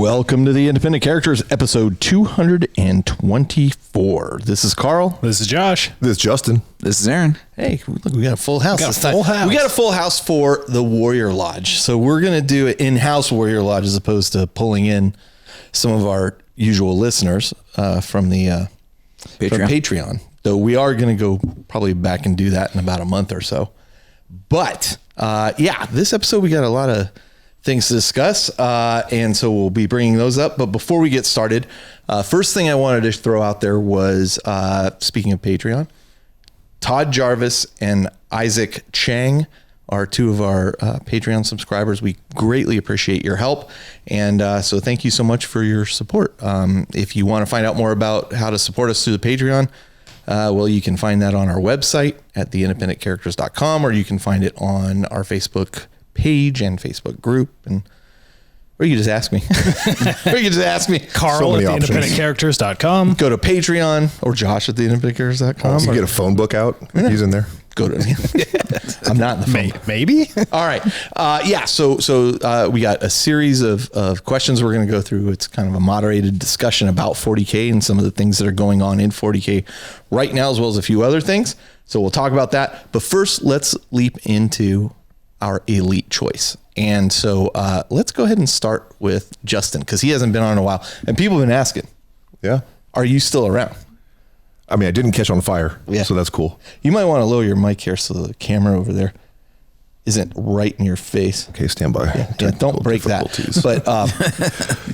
Welcome to the Independent Characters, episode 224. This is Carl. This is Josh. This is Justin. This is Aaron. Hey, look, we got a full house this time. Full house. We got a full house for the Warrior Lodge. So we're going to do an in-house Warrior Lodge as opposed to pulling in some of our usual listeners from the Patreon. Though we are going to go probably back and do that in about a month or so. But this episode we got a lot of things to discuss, and so we'll be bringing those up. But before we get started, first thing I wanted to throw out there was, speaking of Patreon, Todd Jarvis and Isaac Chang are two of our Patreon subscribers. We greatly appreciate your help, and so thank you so much for your support. If you want to find out more about how to support us through the Patreon, well, you can find that on our website at theindependentcharacters.com, or you can find it on our Facebook page and Facebook group, or you can just ask me. Carl at theindependentcharacters.com. Go to Patreon, or Josh at theindependentcharacters.com. So you get a phone book out. Yeah. He's in there. Go to I'm not in the phone. Maybe. All right. So we got a series of questions we're going to go through. It's kind of a moderated discussion about 40K and some of the things that are going on in 40K right now, as well as a few other things. So we'll talk about that. But first, let's leap into our elite choice. And so let's go ahead and start with Justin, because he hasn't been on in a while. And people have been asking, Yeah. are you still around? I mean, I didn't catch on fire. Yeah. So that's cool. You might want to lower your mic here so the camera over there isn't right in your face. Okay, stand by. Yeah, don't break that. But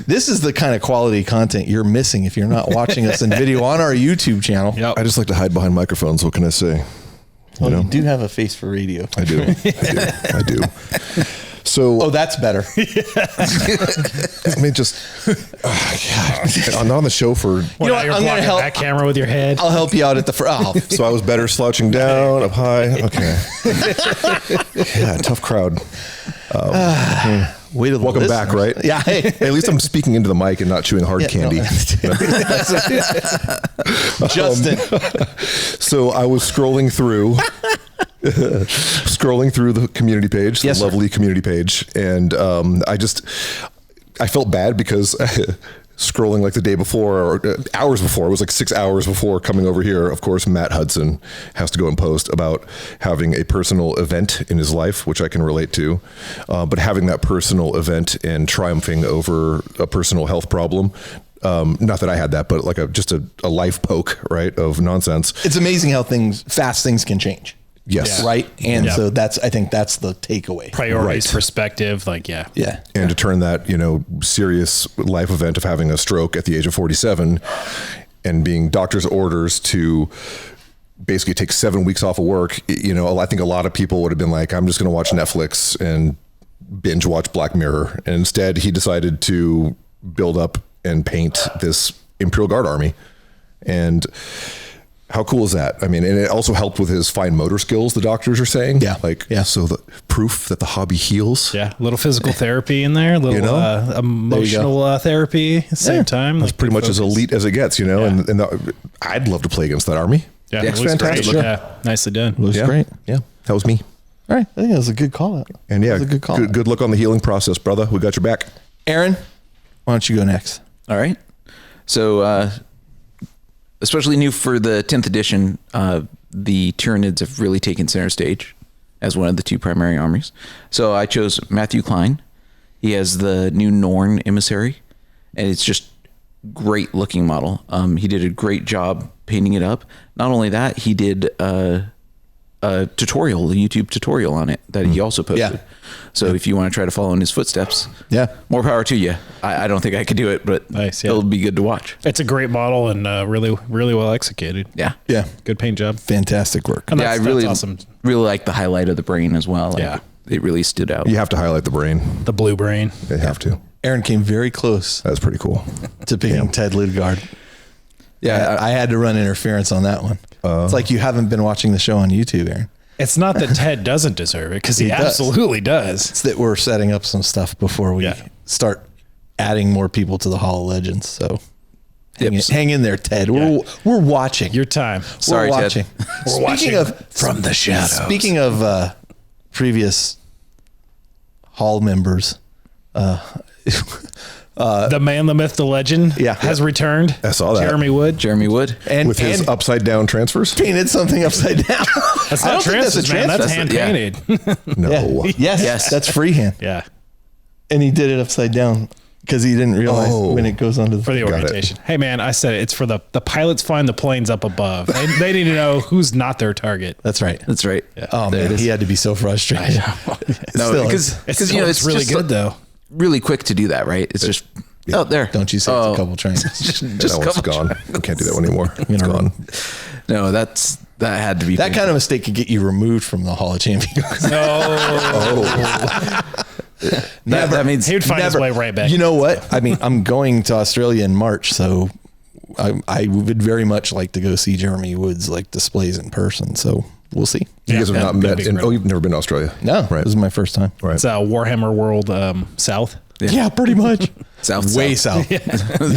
this is the kind of quality content you're missing if you're not watching us in video on our YouTube channel. Yep. I just like to hide behind microphones. What can I say? You do have a face for radio. I do. I do. So, that's better. I mean, just I'm not on the show for. I'm going to help that camera with your head. I'll help you out at the front. So I was better slouching down, up high. Okay. Yeah, tough crowd. Welcome back, right? Yeah. Hey. Hey, at least I'm speaking into the mic and not chewing hard candy. No. Justin. So I was scrolling through the community page, the lovely community page. And I felt bad because scrolling like the day before or hours before, it was like 6 hours before coming over here. Of course, Matt Hudson has to go and post about having a personal event in his life, which I can relate to. But having that personal event and triumphing over a personal health problem. Not that I had that, but like just a life poke, right, of nonsense. It's amazing how fast things can change. Yes. Yeah. Right. And so I think that's the takeaway. Priorities, perspective, Yeah. And to turn that, serious life event of having a stroke at the age of 47 and being doctor's orders to basically take 7 weeks off of work. I think a lot of people would have been like, I'm just going to watch Netflix and binge watch Black Mirror. And instead he decided to build up and paint this Imperial Guard army. And how cool is that? I mean, and it also helped with his fine motor skills, the doctors are saying. Yeah. So the proof that the hobby heals. Yeah. A little physical therapy in there, a little emotional therapy at the same time. That's pretty much as elite as it gets, and I'd love to play against that army. Yeah. It's fantastic. Great. Yeah. Nicely done. It was great. Yeah. That was me. All right. I think that was a good call out. And that was a good call. Good look on the healing process, brother. We got your back. Aaron, why don't you go next? All right. So, especially new for the 10th edition, the Tyranids have really taken center stage as one of the two primary armies. So I chose Matthew Klein. He has the new Norn emissary, and it's just great looking model. He did a great job painting it up. Not only that, he did a tutorial, a YouTube tutorial on it that he also posted. Yeah. So if you want to try to follow in his footsteps, more power to you. I don't think I could do it, but nice, yeah. It'll be good to watch. It's a great model and really, really well executed. Yeah. Yeah. Good paint job. Fantastic work. And I really, awesome. Really like the highlight of the brain as well. It really stood out. You have to highlight the brain. The blue brain. You have to. Aaron came very close. That's pretty cool. To picking Ted Lidgard. Yeah. I had to run interference on that one. It's like you haven't been watching the show on YouTube, Aaron. It's not that Ted doesn't deserve it, because he absolutely does. It's that we're setting up some stuff before we start adding more people to the Hall of Legends. So hang in there, Ted. We're watching. Your time. Sorry, we're watching. Ted. We're watching from the shadows. Speaking of previous Hall members, The man, the myth, the legend has returned. I saw that. Jeremy Wood. And with his upside down transfers. Painted something upside down. That's not transfers, man. That's hand painted. No. Yes, that's freehand. Yeah. And he did it upside down because he didn't realize when it goes onto for the orientation. Hey man, I said it's for the pilots flying the planes up above. They need to know who's not their target. That's right. That's right. Yeah. Oh man, he had to be so frustrated. No, because it's really good though. Really quick to do that, right? It's just there. Don't you say it's a couple trains? just that one's gone. I can't do that one anymore. It's gone. No, that had to be that kind of mistake could get you removed from the Hall of Champions. Never. That means he'd find his way right back. You know what? I mean, I'm going to Australia in March, so I would very much like to go see Jeremy Wood's displays in person. So we'll see. You guys have not met. You've never been to Australia? No, right. This is my first time. Right. It's Warhammer World South. Yeah, pretty much. Way south.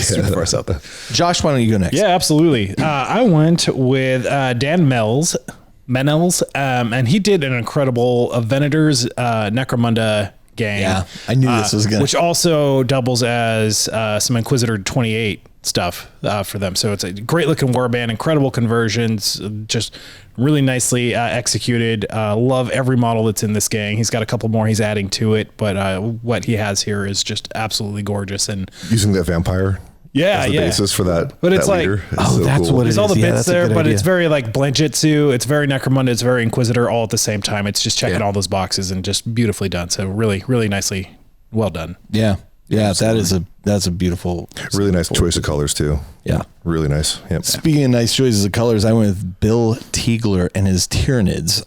Super far south. Josh, why don't you go next? Yeah, absolutely. I went with Dan Menels, and he did an incredible Venators Necromunda game. Yeah, I knew this was going to. Which also doubles as some Inquisitor 28 stuff for them. So it's a great looking warband, incredible conversions, just really nicely executed. Love every model that's in this gang. He's got a couple more he's adding to it, but what he has here is just absolutely gorgeous. And using that vampire as the basis for that. But it's leader that's what it is. There's all the bits there, but it's very Blanjitsu, it's very Necromunda, it's very Inquisitor all at the same time. It's just checking all those boxes and just beautifully done. So really, really nicely well done. Yeah. Yeah, that's a beautiful, really nice choice of colors too. Yeah, really nice. Yep. Speaking of nice choices of colors, I went with Bill Tiegler and his Tyranids.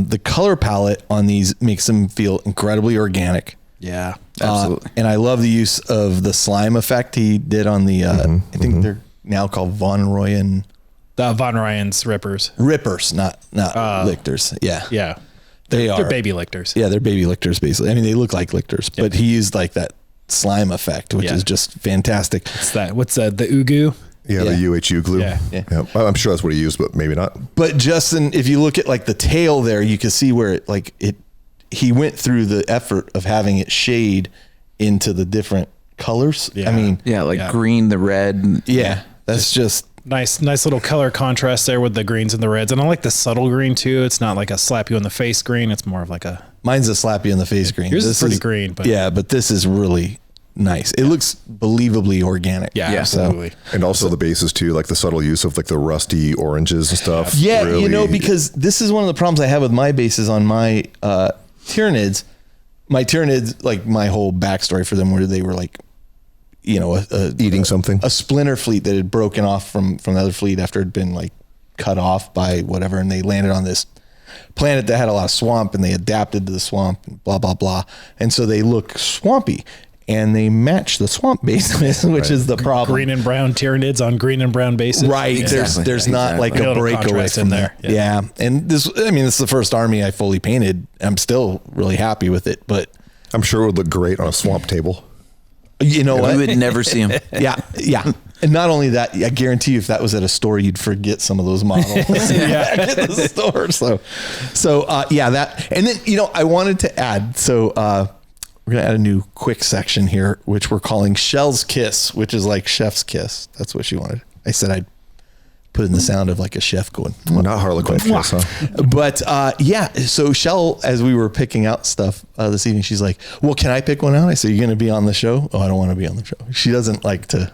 The color palette on these makes them feel incredibly organic. Yeah, absolutely. And I love the use of the slime effect he did on the. I think they're now called Von Ryan's Rippers, not lictors. Yeah, yeah, they're baby lictors. Yeah, they're baby lictors basically. I mean, they look like lictors, but he used that slime effect, which is just fantastic. What's the Ugu? Yeah, the UHU glue. Yeah. I'm sure that's what he used, but maybe not. But Justin, if you look at the tail there, you can see where he went through the effort of having it shade into the different colors. Yeah. I mean, green, the red. Yeah, that's just nice little color contrast there with the greens and the reds. And I like the subtle green too. It's not like a slap you in the face green. It's more of mine's a slap you in the face green. Yours is pretty green, but this is really nice. It looks believably organic. Yeah, absolutely. And also the bases too, the subtle use of the rusty oranges and stuff. Yeah, really, because this is one of the problems I have with my bases on my Tyranids. My Tyranids, my whole backstory for them, where they were eating something, a splinter fleet that had broken off from the other fleet after it had been cut off by whatever, and they landed on this planet that had a lot of swamp, and they adapted to the swamp and blah blah blah, and so they look swampy, and they match the swamp bases, which is the problem. Green and brown Tyranids on green and brown bases, right? Exactly. There's not a breakaway from there. Yeah, and this is the first army I fully painted. I'm still really happy with it, but I'm sure it would look great on a swamp table. You know what? We would never see them. Yeah. And not only that, I guarantee you, if that was at a store, you'd forget some of those models. At the store. So that. And then, I wanted to add, we're going to add a new quick section here, which we're calling Chelle's Kiss, which is like chef's kiss. That's what she wanted. I said I'd put in the sound of a chef going. Not Harlequin kiss, huh? But so Chelle, as we were picking out stuff this evening, she's like, well, can I pick one out? I said, you're going to be on the show? Oh, I don't want to be on the show. She doesn't like to.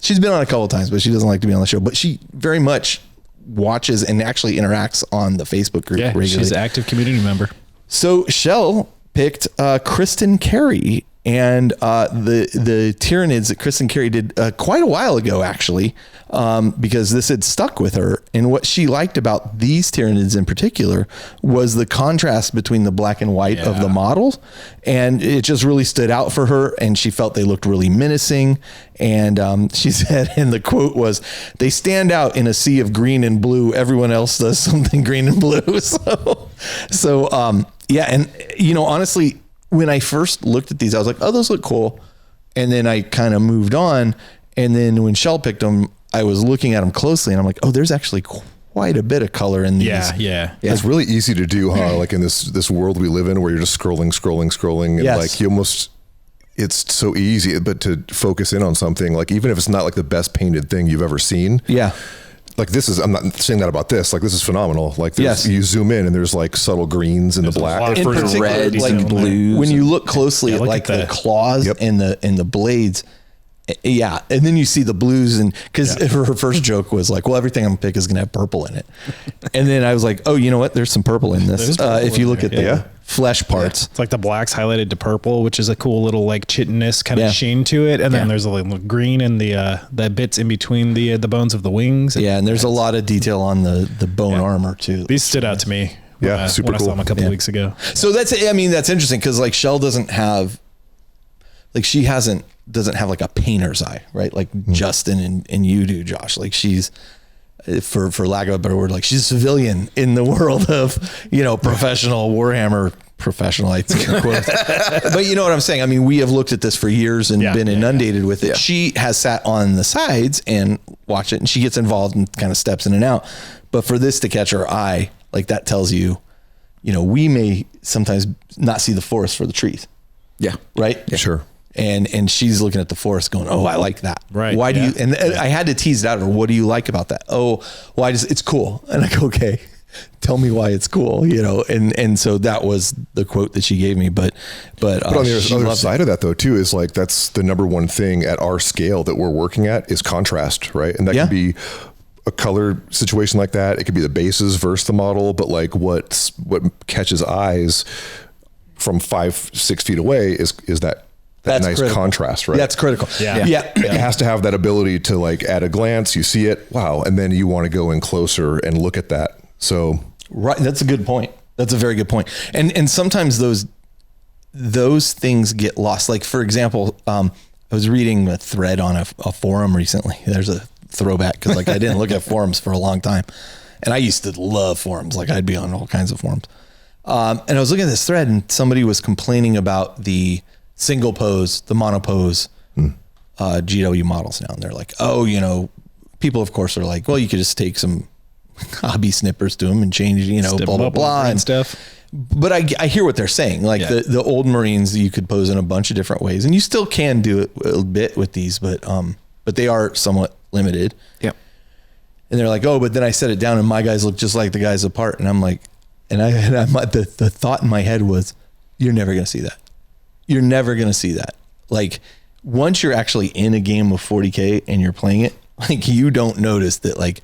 She's been on a couple of times, but she doesn't like to be on the show. But she very much watches and actually interacts on the Facebook group regularly. She's an active community member. So Chelle picked Kristen Carey, and the Tyranids that Kristen Carey did quite a while ago, actually, because this had stuck with her. And what she liked about these Tyranids in particular was the contrast between the black and white of the models. And it just really stood out for her. And she felt they looked really menacing. And she said, and the quote was, they stand out in a sea of green and blue. Everyone else does something green and blue. So and, honestly, when I first looked at these, I was like, oh, those look cool. And then I kind of moved on. And then when Chelle picked them, I was looking at them closely and I'm like, oh, there's actually quite a bit of color in these. Yeah. It's really easy to do, huh? In this world we live in where you're just scrolling. And you almost, it's so easy, but to focus in on something, like even if it's not like the best painted thing you've ever seen. Yeah. Like this is, I'm not saying that about this. Like this is phenomenal. Like you zoom in and there's like subtle greens and the black, in particular, reds like and blues. When you look closely at look like at the claws and the blades. Yeah. And then you see the blues, and because her first joke was like, well, everything I'm gonna pick is going to have purple in it. And then I was like, oh, you know what? There's some purple in this. If you look at the flesh parts. It's like the black's highlighted to purple, which is a cool little like chitinous kind of sheen to it. And then there's a little green in the bits in between the bones of the wings. And there's a lot of detail on the bone armor too. These stood out to me. Yeah, super when cool. I saw them a couple of weeks ago. So that's interesting because like Chelle doesn't have, like doesn't have like a painter's eye, right? Like Justin and you do, Josh. Like she's, for lack of a better word, like she's a civilian in the world of, professional Warhammer professional. But you know what I'm saying? I mean, we have looked at this for years and been inundated with it. Yeah. She has sat on the sides and watched it, and she gets involved and kind of steps in and out. But for this to catch her eye, like that tells you, we may sometimes not see the forest for the trees. Yeah. Right? Yeah. Sure. And she's looking at the forest going, oh, I like that. Right. Why do you, and I had to tease it out of her. What do you like about that? Oh, well, it's cool. And I go, okay, tell me why it's cool, and so that was the quote that she gave me. But on the other side of that though, too, is like, that's the number one thing at our scale that we're working at is contrast. Right. And that can be a color situation like that. It could be the bases versus the model, but like what catches eyes from 5-6 feet away is that nice critical contrast, right? That's critical. Yeah. It has to have that ability to like at a glance, you see it, wow. And then you want to go in closer and look at that. So, right. That's a good point. That's a very good point. And sometimes those things get lost. Like for example, I was reading a thread on a forum recently. There's a throwback because like I didn't look at forums for a long time, and I used to love forums. Like I'd be on all kinds of forums. And I was looking at this thread, and somebody was complaining about the single pose, the monopose GW models now. And they're like, oh, people of course are like, well, you could just take some hobby snippers to them and change, blah, blah, blah and stuff. But I hear what they're saying. Like the old Marines, you could pose in a bunch of different ways, and you still can do it a bit with these, but they are somewhat limited. Yep. And they're like, oh, but then I set it down and my guys look just like the guys apart. And I'm like, the thought in my head was, you're never going to see that. You're never going to see that. Like once you're actually in a game of 40K and you're playing it, like you don't notice that like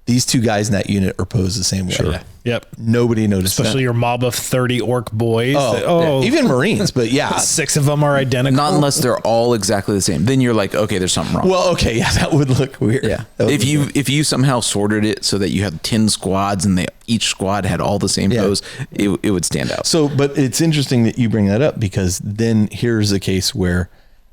these two guys in that unit are posed the same way. Sure. Yep. Nobody noticed Especially your mob of 30 orc boys. Even Marines, but 6 of them are identical. Not unless they're all exactly the same. Then you're like, okay, there's something wrong. Well, okay. Yeah. That would look weird. Yeah. If you somehow sorted it so that you had 10 squads and each squad had all the same pose, it would stand out. So, but it's interesting that you bring that up because then here's a case where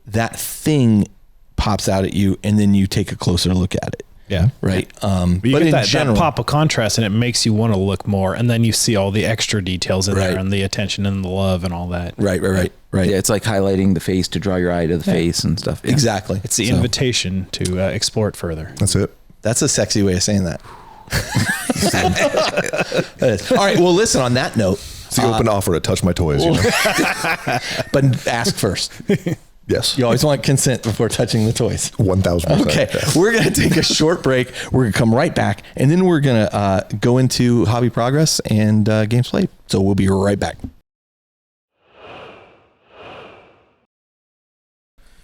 that thing pops out at you and then you take a closer look at it. Yeah. Right. But in general, that pop of contrast and it makes you want to look more. And then you see all the extra details in there and the attention and the love and all that. Right. Yeah. It's like highlighting the face to draw your eye to the face and stuff. Yeah. Exactly. It's the invitation to explore it further. That's it. That's a sexy way of saying that. All right. Well, listen, on that note, it's the open offer to touch my toys, but ask first. Yes. You always want consent before touching the toys. 1000%. Okay. We're going to take a short break. We're going to come right back, and then we're going to go into hobby progress and games played. So we'll be right back.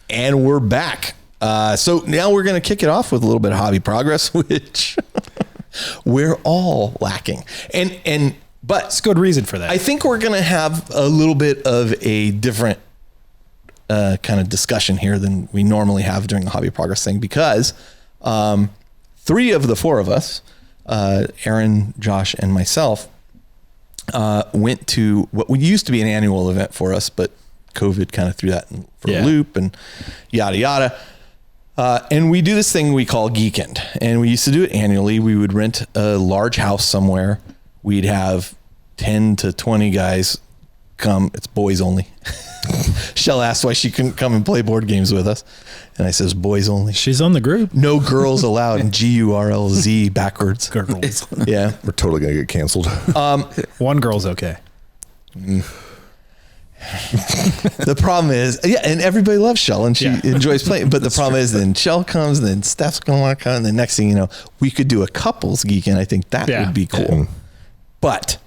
And we're back. So now we're going to kick it off with a little bit of hobby progress, which we're all lacking. But it's a good reason for that. I think we're going to have a little bit of a different kind of discussion here than we normally have during the hobby progress thing, because 3 of the 4 of us, Aaron, Josh, and myself, went to what used to be an annual event for us, but COVID kind of threw that for a loop and yada, yada. And we do this thing we call Geekend, and we used to do it annually. We would rent a large house somewhere. We'd have 10 to 20 guys come. It's boys only. Chelle asked why she couldn't come and play board games with us. And I says, boys only. She's on the group. No girls allowed. And GURLZ backwards. Girls. Yeah. We're totally going to get canceled. 1 girl's okay. The problem is, and everybody loves Chelle and she enjoys playing, but the problem is then Chelle comes and then Steph's going to want to come, and the next thing you know, we could do a couples Geekend. I think that would be cool. But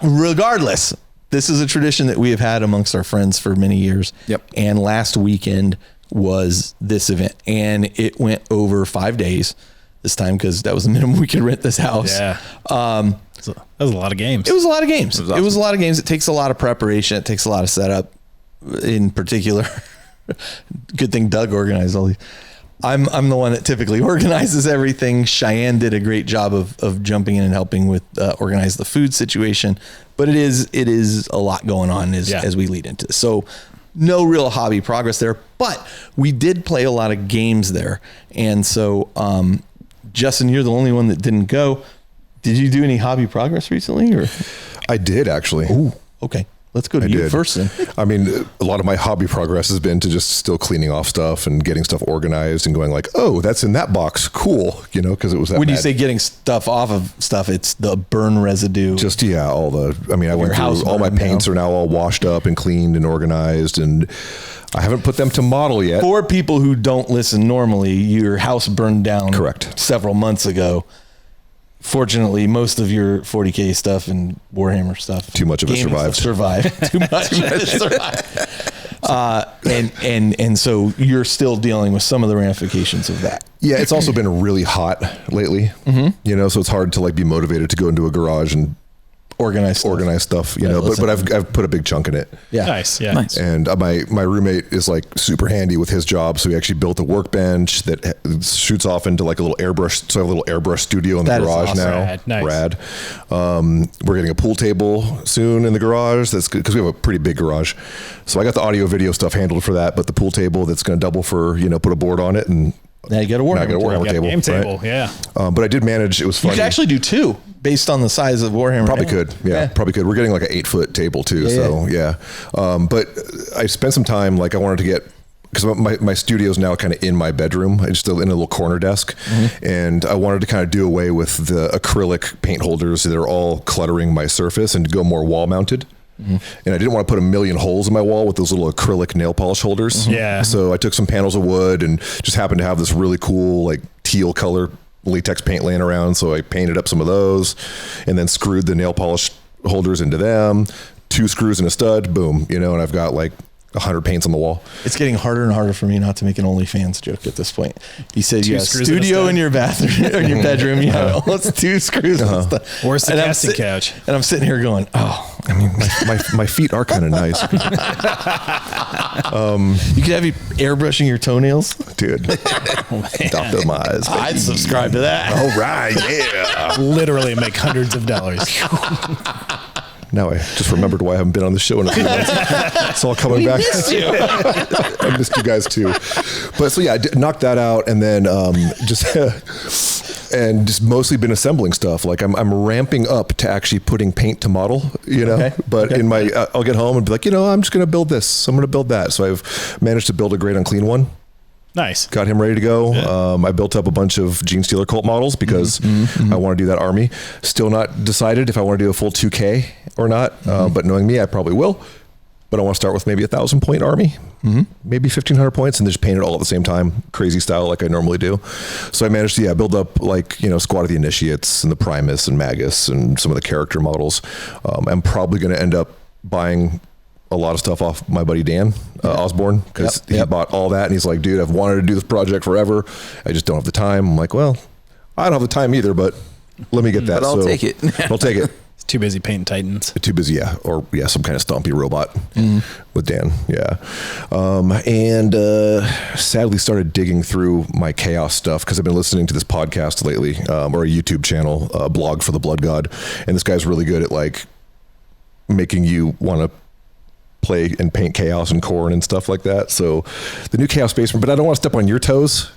regardless, this is a tradition that we have had amongst our friends for many years. Yep. And last weekend was this event, and it went over 5 days this time because that was the minimum we could rent this house. Yeah. That was a lot of games. It was a lot of games. Awesome. It was a lot of games. It takes a lot of preparation. It takes a lot of setup. In particular, good thing Doug organized all these. I'm the one that typically organizes everything. Cheyenne did a great job of jumping in and helping with organize the food situation. But it is a lot going on as we lead into this. So no real hobby progress there. But we did play a lot of games there. And so Justin, you're the only one that didn't go. Did you do any hobby progress recently? Or I did actually. Ooh, okay. Let's go to you first then. I mean, a lot of my hobby progress has been to just still cleaning off stuff and getting stuff organized and going like, oh, that's in that box. Cool. You know, because it was that When you bad. say getting stuff off of stuff, it's the burn residue. Just, all the, I mean, I went house through all my burned paints down. are now all washed up and cleaned and organized, and I haven't put them to model yet. For people who don't listen normally, your house burned down Correct. several months ago. Fortunately, most of your 40K stuff and Warhammer stuff, Too much of it gaming survived. stuff survived. Too much of it survived. And so you're still dealing with some of the ramifications of that. Yeah, it's also been really hot lately, so it's hard to like be motivated to go into a garage and Organize stuff, but I've put a big chunk in it. Yeah. Nice. Yeah. Nice. And my roommate is like super handy with his job. So he actually built a workbench that shoots off into like a little airbrush. So I have a little airbrush studio in the That is garage awesome. now. Rad. Nice. Rad. We're getting a pool table soon in the garage. That's good because we have a pretty big garage. So I got the audio video stuff handled for that, but the pool table that's going to double for, put a board on it, and Now you got a Warhammer table. Game table. Yeah. but I did manage. It was You funny. could actually do two based on the size of Warhammer. Probably could. Yeah, probably could. We're getting like an 8-foot table too. But I spent some time, like I wanted to get, because my studio is now kind of in my bedroom. I just in a little corner desk. And I wanted to kind of do away with the acrylic paint holders that are all cluttering my surface and to go more wall mounted. And I didn't want to put a million holes in my wall with those little acrylic nail polish holders. Yeah. So I took some panels of wood and just happened to have this really cool like teal color latex paint laying around. So I painted up some of those and then screwed the nail polish holders into them, 2 screws and a stud, boom, and I've got like 100 paints on the wall. It's getting harder and harder for me not to make an OnlyFans joke at this point. You said you have a screws and a studio stud. in your bathroom or in your bedroom. You have almost 2 screws. And stuff. Where's the And I'm casting couch? And I'm sitting here going, oh, I mean, my feet are kind of nice, you could have you airbrushing your toenails. dude. Optimized. I'd subscribe to that. All right, yeah. Literally make hundreds of dollars. Now I just remembered why I haven't been on the show in a few months. It's all coming back. I missed you guys too. But so yeah, I knocked that out, and then just mostly been assembling stuff. Like I'm ramping up to actually putting paint to model, Okay. But in my, I'll get home and be like, I'm just going to build this. I'm going to build that. So I've managed to build a great unclean one. Nice. Got him ready to go. I built up a bunch of Gene Stealer cult models because I want to do that army. Still not decided if I want to do a full 2K or not. But knowing me, I probably will. But I want to start with maybe 1,000 point army, maybe 1,500 points, and just paint it all at the same time, crazy style like I normally do. So I managed to build up like Squad of the Initiates and the Primus and Magus and some of the character models. I'm probably going to end up buying a lot of stuff off my buddy Dan Osborne, because he bought all that, and he's like, dude, I've wanted to do this project forever. I just don't have the time. I'm like, well, I don't have the time either, but let me get that. But I'll take it. I'll take it. It's too busy painting Titans. Too busy, or some kind of stompy robot with Dan, and sadly started digging through my chaos stuff because I've been listening to this podcast lately, or a YouTube channel, blog for the Blood God, and this guy's really good at like making you want to play and paint chaos and corn and stuff like that. So the new Chaos Basement, but I don't want to step on your toes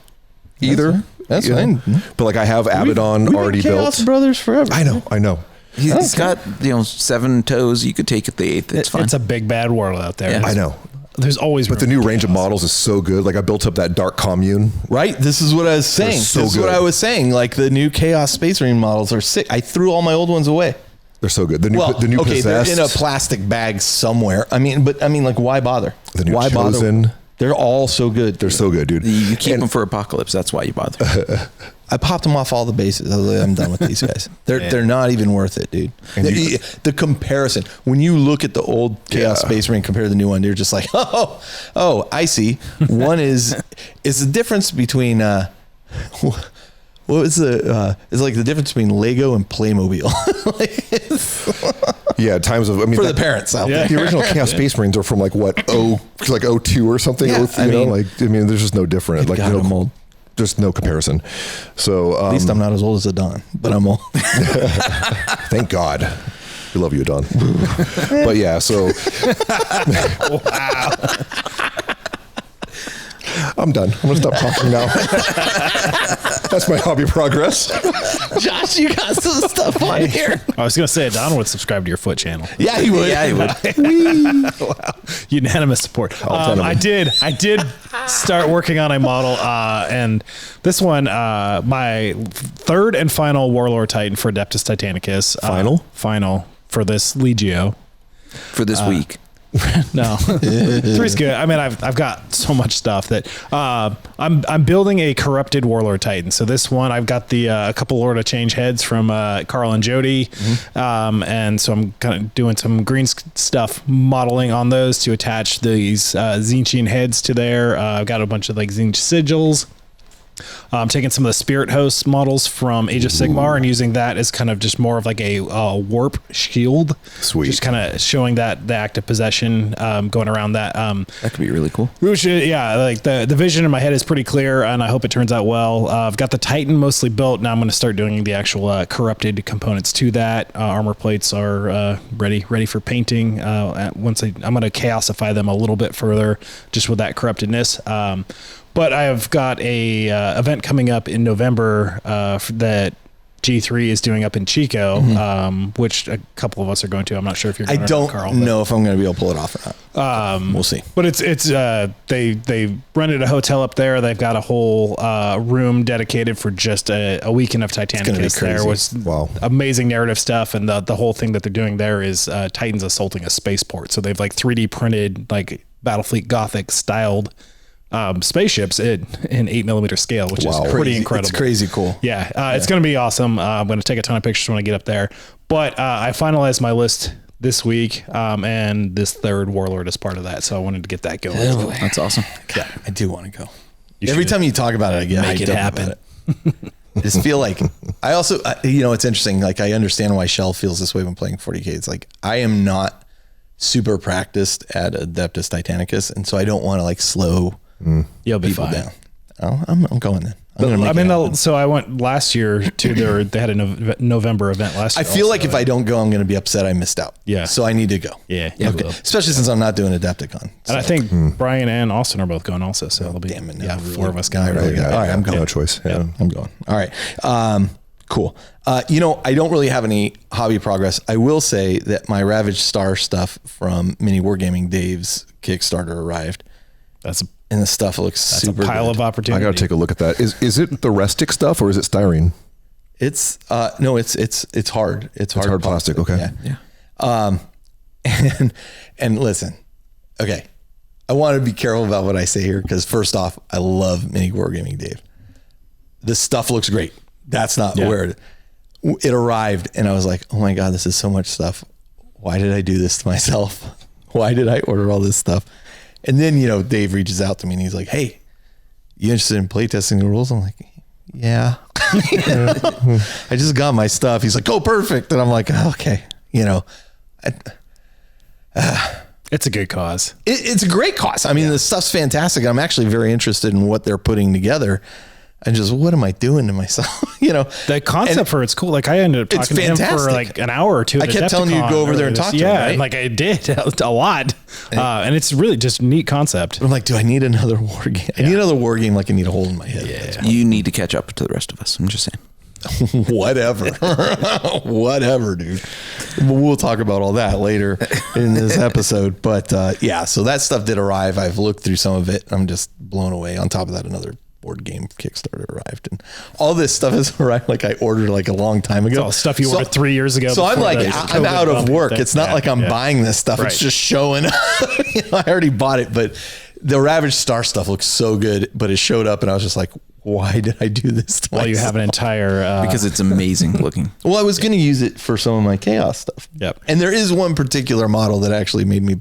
either. That's fine. But like I have Abaddon We've already been Chaos built. Brothers forever. I know. He's got 7 toes. You could take it the 8th. It's fine. It's a big bad world out there. Yeah. I know. There's always But the new range of models is so good. Like I built up that Dark Commune. Right? This is what I was saying. so This is what good. I was saying. Like the new Chaos Space Marine models are sick. I threw all my old ones away. They're so good. The new okay, Possessed. they're in a plastic bag somewhere. Like, why bother? The new Why Chosen. bother? They're all so good. They're so good, dude. You keep them for Apocalypse. That's why you bother. I popped them off all the bases. I was like, I'm done with these guys. They're not even worth it, dude. The comparison, when you look at the old Chaos Space Marine compared to the new one, you're just like, oh, I see. One is the difference between it's like the difference between Lego and Playmobil. Times of, for the parents out there. The original Chaos Space Marines are from like 02 or something. Yeah, there's just no different. Like, I'm old. There's no comparison. So at least I'm not as old as Adon, but I'm old. Thank God. We love you, Adon. But yeah, so Wow. I'm done. I'm gonna stop talking now. That's my hobby progress. Josh, you got some stuff on here. I was going to say Don would subscribe to your foot channel. Yeah, he would. Yeah, he would. Wow. Unanimous support. I did start working on a model, and this one, my third and final Warlord Titan for Adeptus Titanicus. Final for this Legio. For this week. No, 3's good. I mean, I've got so much stuff that I'm building a corrupted Warlord Titan. So this one, I've got the a couple Lord of Change heads from Carl and Jody, and so I'm kind of doing some green stuff modeling on those to attach these Zinchian heads to there. I've got a bunch of like Zinch sigils. I'm taking some of the Spirit Host models from Age of Sigmar and using that as kind of just more of like a warp shield. Sweet. Uh, Just kind of showing that the active possession going around that. That could be really cool. Which, like the vision in my head is pretty clear, and I hope it turns out well. I've got the Titan mostly built. Now I'm going to start doing the actual corrupted components to that. Armor plates are ready for painting. I'm going to chaosify them a little bit further, just with that corruptedness. But I've got a event coming up in November that G3 is doing up in Chico, which a couple of us are going to. I'm not sure if you're going I to, Carl. don't know if I'm going to be able to pull it off or not. We'll see. But it's they rented a hotel up there. They've got a whole room dedicated for just a weekend of Titanicus. There was amazing narrative stuff, and the whole thing that they're doing there is Titans assaulting a spaceport. So they've like 3D printed like Battlefleet Gothic styled spaceships in 8mm scale, which is pretty incredible. It's crazy cool. Yeah, it's going to be awesome. I'm going to take a ton of pictures when I get up there. But I finalized my list this week, and this third Warlord is part of that. So I wanted to get that going. That's awesome. Yeah, I do want to go. Every time you talk about it, again, make it happen. I just feel like I also, it's interesting. Like I understand why Chelle feels this way when playing 40K. It's like I am not super practiced at Adeptus Titanicus, and so I don't want to like slow You'll be people fine. down. I'm going then. So I went last year to they had a November event last year. I feel like if I don't go, I'm going to be upset I missed out. Yeah. So I need to go. Yeah. Okay. Especially since I'm not doing Adepticon. And I think Brian and Austin are both going also. So it'll be four of us going. All right, I'm going. No choice. Yeah. I'm going. All right. Cool. I don't really have any hobby progress. I will say that my Ravaged Star stuff from Mini Wargaming Dave's Kickstarter arrived. And the stuff looks super a pile good. of opportunity. I got to take a look at that. Is it the Restic stuff or is it styrene? It's no, it's hard. It's hard plastic. Okay. Yeah. And listen, okay. I want to be careful about what I say here because first off, I love Mini Wargaming Dave. The stuff looks great. That's not where it arrived, and I was like, oh my God, this is so much stuff. Why did I do this to myself? Why did I order all this stuff? And then, Dave reaches out to me and he's like, hey, you interested in playtesting the rules? I'm like, yeah. I just got my stuff. He's like, oh, perfect. And I'm like, oh, okay. It's a good cause. It's a great cause. I mean, the stuff's fantastic. I'm actually very interested in what they're putting together. And just, what am I doing to myself? The concept for it's cool. Like I ended up talking to him for like an hour or two. I kept telling you to go over there and talk to him. Yeah, right? like I did a lot. And it's really just a neat concept. But I'm like, do I need another war game? I need another war game like I need a hole in my head. Yeah. You need to catch up to the rest of us. I'm just saying. Whatever, dude. We'll talk about all that later in this episode. But so that stuff did arrive. I've looked through some of it. I'm just blown away. On top of that, another board game Kickstarter arrived, and all this stuff has arrived like I ordered like a long time ago. It's all stuff you ordered 3 years ago. So I'm like, I'm out of work. It's not like I'm buying this stuff. Right. It's just showing up. I already bought it, but the Ravaged Star stuff looks so good, but it showed up and I was just like, why did I do this to Well, you have an entire because it's amazing looking. Well, I was going to use it for some of my Chaos stuff. Yep. And there is one particular model that actually made me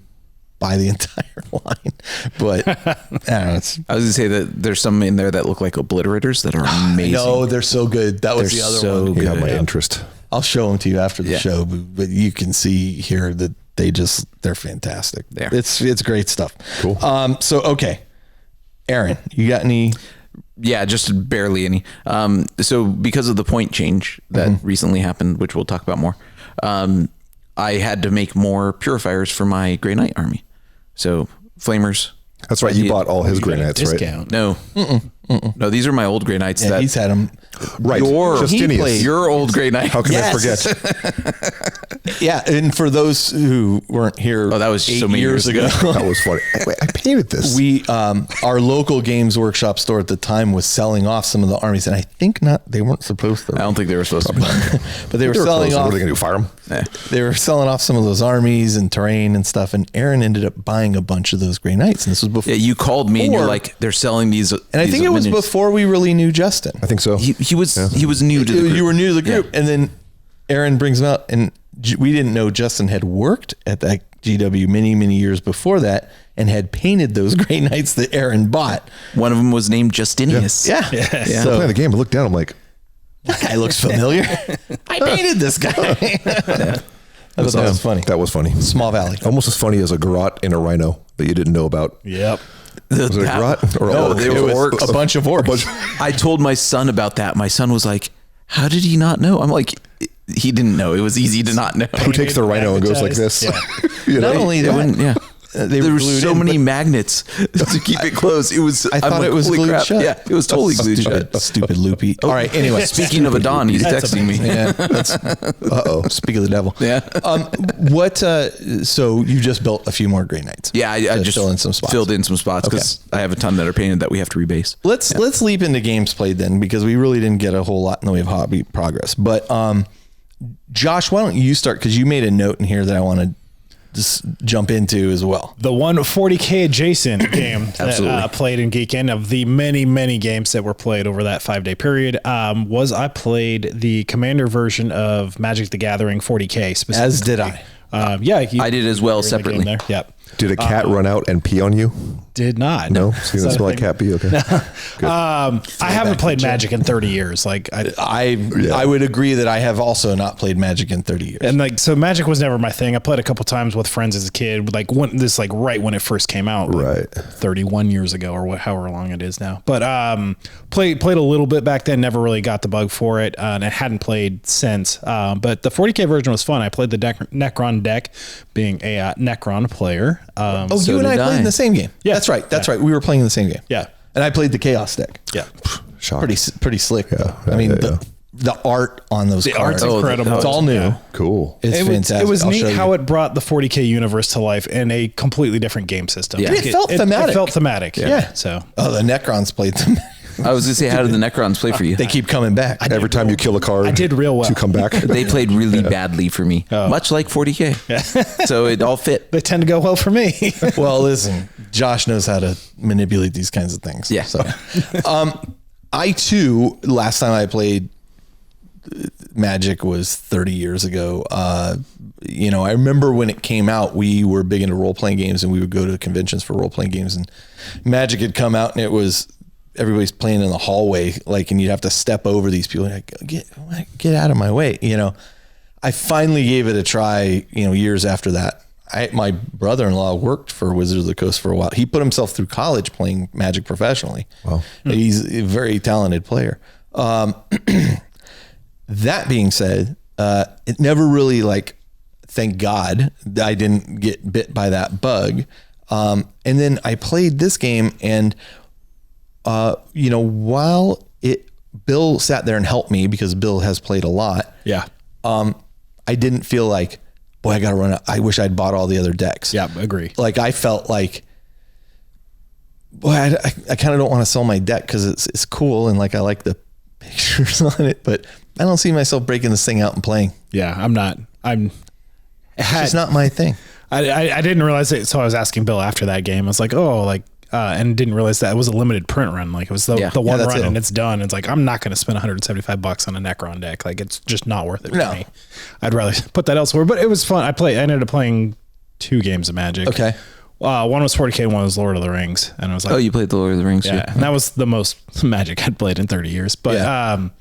buy the entire line, but I don't know, I was gonna say that there's some in there that look like obliterators that are amazing. No, they're so good. That was They're the other so one. You got good. my interest. I'll show them to you after the Yeah. show, but you can see here that they're fantastic. They are. It's great stuff. Cool. So, okay. Aaron, you got any? Yeah, just barely any. So because of the point change that recently happened, which we'll talk about more, I had to make more purifiers for my Grey Knight army. So flamers. That's right. You bought all his Grey Knights, right? discount. No, no, these are my old Grey Knights. Yeah, that he's had them. Right. Your- Justinius. he played- your old Grey Knight. How can Yes. I forget? Yeah, and for those who weren't here, that was 8 so many years ago. That was funny. Wait, I painted this. we our local Games Workshop store at the time was selling off some of the armies, and I think they weren't supposed to, I don't think they were supposed to. but they were They were selling close. off. What are they going to do? Fire them? They were selling off some of those armies and terrain and stuff, and Aaron ended up buying a bunch of those Grey Knights, and this was before. Yeah, you called me and you're Or- like, they're selling these. And I think it was before we really knew Justin. I think so. he was new to the group. You were new to the group, and then Aaron brings them out, and we didn't know Justin had worked at that GW many years before that, and had painted those Grey Knights that Aaron bought. One of them was named Justinius. Yeah, I'm So playing the game. I look down. I'm like, that guy looks familiar. I painted this guy. I thought that was funny. that was funny. Small Valley. Almost as funny as a garrote and a rhino that you didn't know about. Yep. Was it a garrote or No, orc? they were orcs. A bunch of orcs. I told my son about that. My son was like, "How did he not know?" I'm like, "He didn't know. It was easy to not know." Who takes the rhino and goes like this? Yeah. You know? Not only They that, wouldn't- yeah. they There were were glued so in, many but magnets to keep it closed. It was. I thought it was holy glued crap. shut. Yeah, it was totally glued shut. Stupid loopy. All right. Anyway, Speaking of Adon, he's That's texting me. yeah. Uh-oh. Speak of the devil. Yeah. What? So you just built a few more Grey Knights. Yeah, I To just fill in some spots. filled in some spots because I have a ton that are painted that we have to rebase. Let's leap into games played then, because we really didn't get a whole lot in the way of hobby progress. But Josh, why don't you start? Because you made a note in here that I want to just jump into as well. The 140K adjacent game that Absolutely. played in Geekend, of the many games that were played over that 5-day period, was I played the Commander version of Magic the Gathering 40K specifically. As did I. Yeah, I did as well you're in the game separately. there. Yep. Did a cat run out and pee on you? Did not. No? Is See, that that a smell like thing? cat pee? Okay. I haven't played Magic in 30 years. Like I would agree that I have also not played Magic in 30 years. And like, so Magic was never my thing. I played a couple times with friends as a kid, like right when it first came out, like Right. 31 years ago or however long it is now. But played a little bit back then, never really got the bug for it, and I hadn't played since. But the 40K version was fun. I played the Necron deck, being a Necron player. You and I did played I. in the same game. Yeah. That's right. That's right. We were playing in the same game. Yeah. And I played the Chaos deck. Yeah. Shock. Pretty slick. Yeah. I mean, Yeah. the art on those The cards. art's incredible. It's all new. Yeah. Cool. It's fantastic. It was I'll neat show you. how it brought the 40K universe to life in a completely different game system. Yeah. Like, It felt thematic. It felt thematic. Yeah. So Oh, the Necrons played them. I was gonna say, how did the Necrons play for you? They keep coming back. Every time you kill a card, I did real well. to come back. They played really badly for me, much like 40K. So it all fit. they tend to go well for me. Well, listen, Josh knows how to manipulate these kinds of things. Yeah. So, I too, last time I played Magic was 30 years ago. I remember when it came out, we were big into role playing games, and we would go to conventions for role playing games, and Magic had come out, and it was everybody's playing in the hallway, and you'd have to step over these people. Like, get out of my way. I finally gave it a try. Years after that, my brother-in-law worked for Wizards of the Coast for a while. He put himself through college playing Magic professionally. Wow. He's a very talented player. That being said, it never really, thank God I didn't get bit by that bug. And then I played this game, and while Bill sat there and helped me because Bill has played a lot. Yeah. I didn't feel like, boy, I got to run out. I wish I'd bought all the other decks. Yeah, agree. I felt like boy, I kind of don't want to sell my deck because it's cool and like I like the pictures on it, but I don't see myself breaking this thing out and playing. Yeah, I'm not. It's just not my thing. I didn't realize it, so I was asking Bill after that game. I was like, oh, like, and didn't realize that it was a limited print run. Like it was the one run and it's done. It's like, I'm not going to spend $175 on a Necron deck. Like it's just not worth it for me. I'd rather put that elsewhere, but it was fun. I ended up playing 2 games of Magic. Okay. One was 40K, one was Lord of the Rings. And I was like, oh, you played the Lord of the Rings? Yeah. Too? And that was the most Magic I'd played in 30 years. But,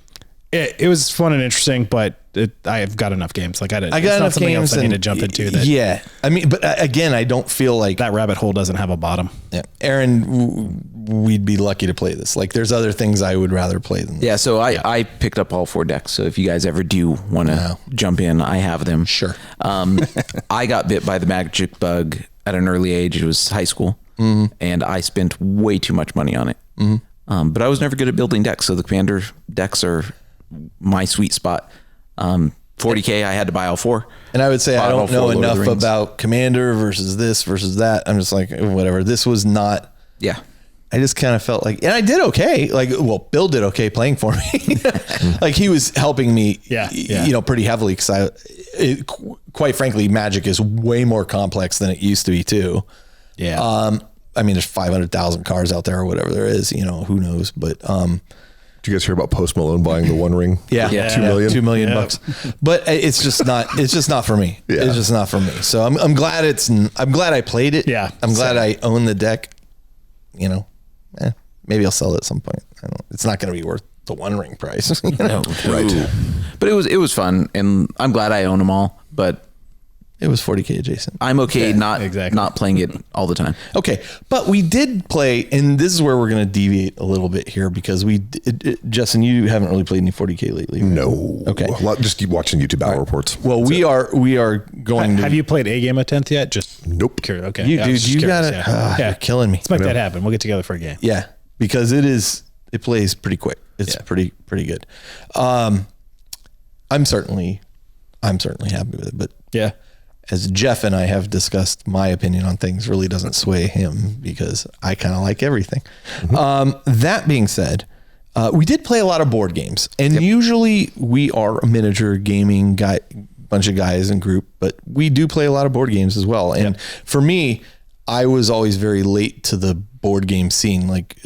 it was fun and interesting, but I've got enough games. Like I got enough games I need to jump into that. Yeah. I mean, but again, I don't feel like that rabbit hole doesn't have a bottom. Yeah. Aaron, we'd be lucky to play this. Like there's other things I would rather play than this. Yeah. So I picked up all 4 decks. So if you guys ever do want to jump in, I have them. Sure. I got bit by the Magic bug at an early age. It was high school and I spent way too much money on it. But I was never good at building decks. So the Commander decks are my sweet spot. 40K, I had to buy all 4. And I would say I don't know enough about Commander versus this versus that. I'm just like, whatever. This was not. Yeah. I just kind of felt like, and I did okay. Like, well, Bill did okay playing for me. Like he was helping me, pretty heavily because quite frankly, Magic is way more complex than it used to be too. Yeah. I mean, there's 500,000 cards out there or whatever there is, who knows, but, did you guys hear about Post Malone buying the One Ring? Yeah. $2 million bucks. But it's just not for me. Yeah. It's just not for me. So I'm glad I played it. Yeah. I'm glad I own the deck, maybe I'll sell it at some point. It's not going to be worth the One Ring price. No, right. But it was fun and I'm glad I own them all, but it was 40K adjacent. I'm okay not playing it all the time. Okay. But we did play, and this is where we're going to deviate a little bit here because Justin, you haven't really played any 40K lately. Right? No. Okay. Just keep watching YouTube Battle Reports. Well, we are going to. Have you played a game of 10th yet? Just nope. Curious. Okay. You got it. You're killing me. Let's make that happen. We'll get together for a game. Yeah. Because it plays pretty quick. It's pretty good. I'm certainly happy with it, but yeah. As Jeff and I have discussed, my opinion on things really doesn't sway him because I kind of like everything. That being said, we did play a lot of board games, and usually we are a miniature gaming bunch of guys in group, but we do play a lot of board games as well. And for me, I was always very late to the board game scene. Like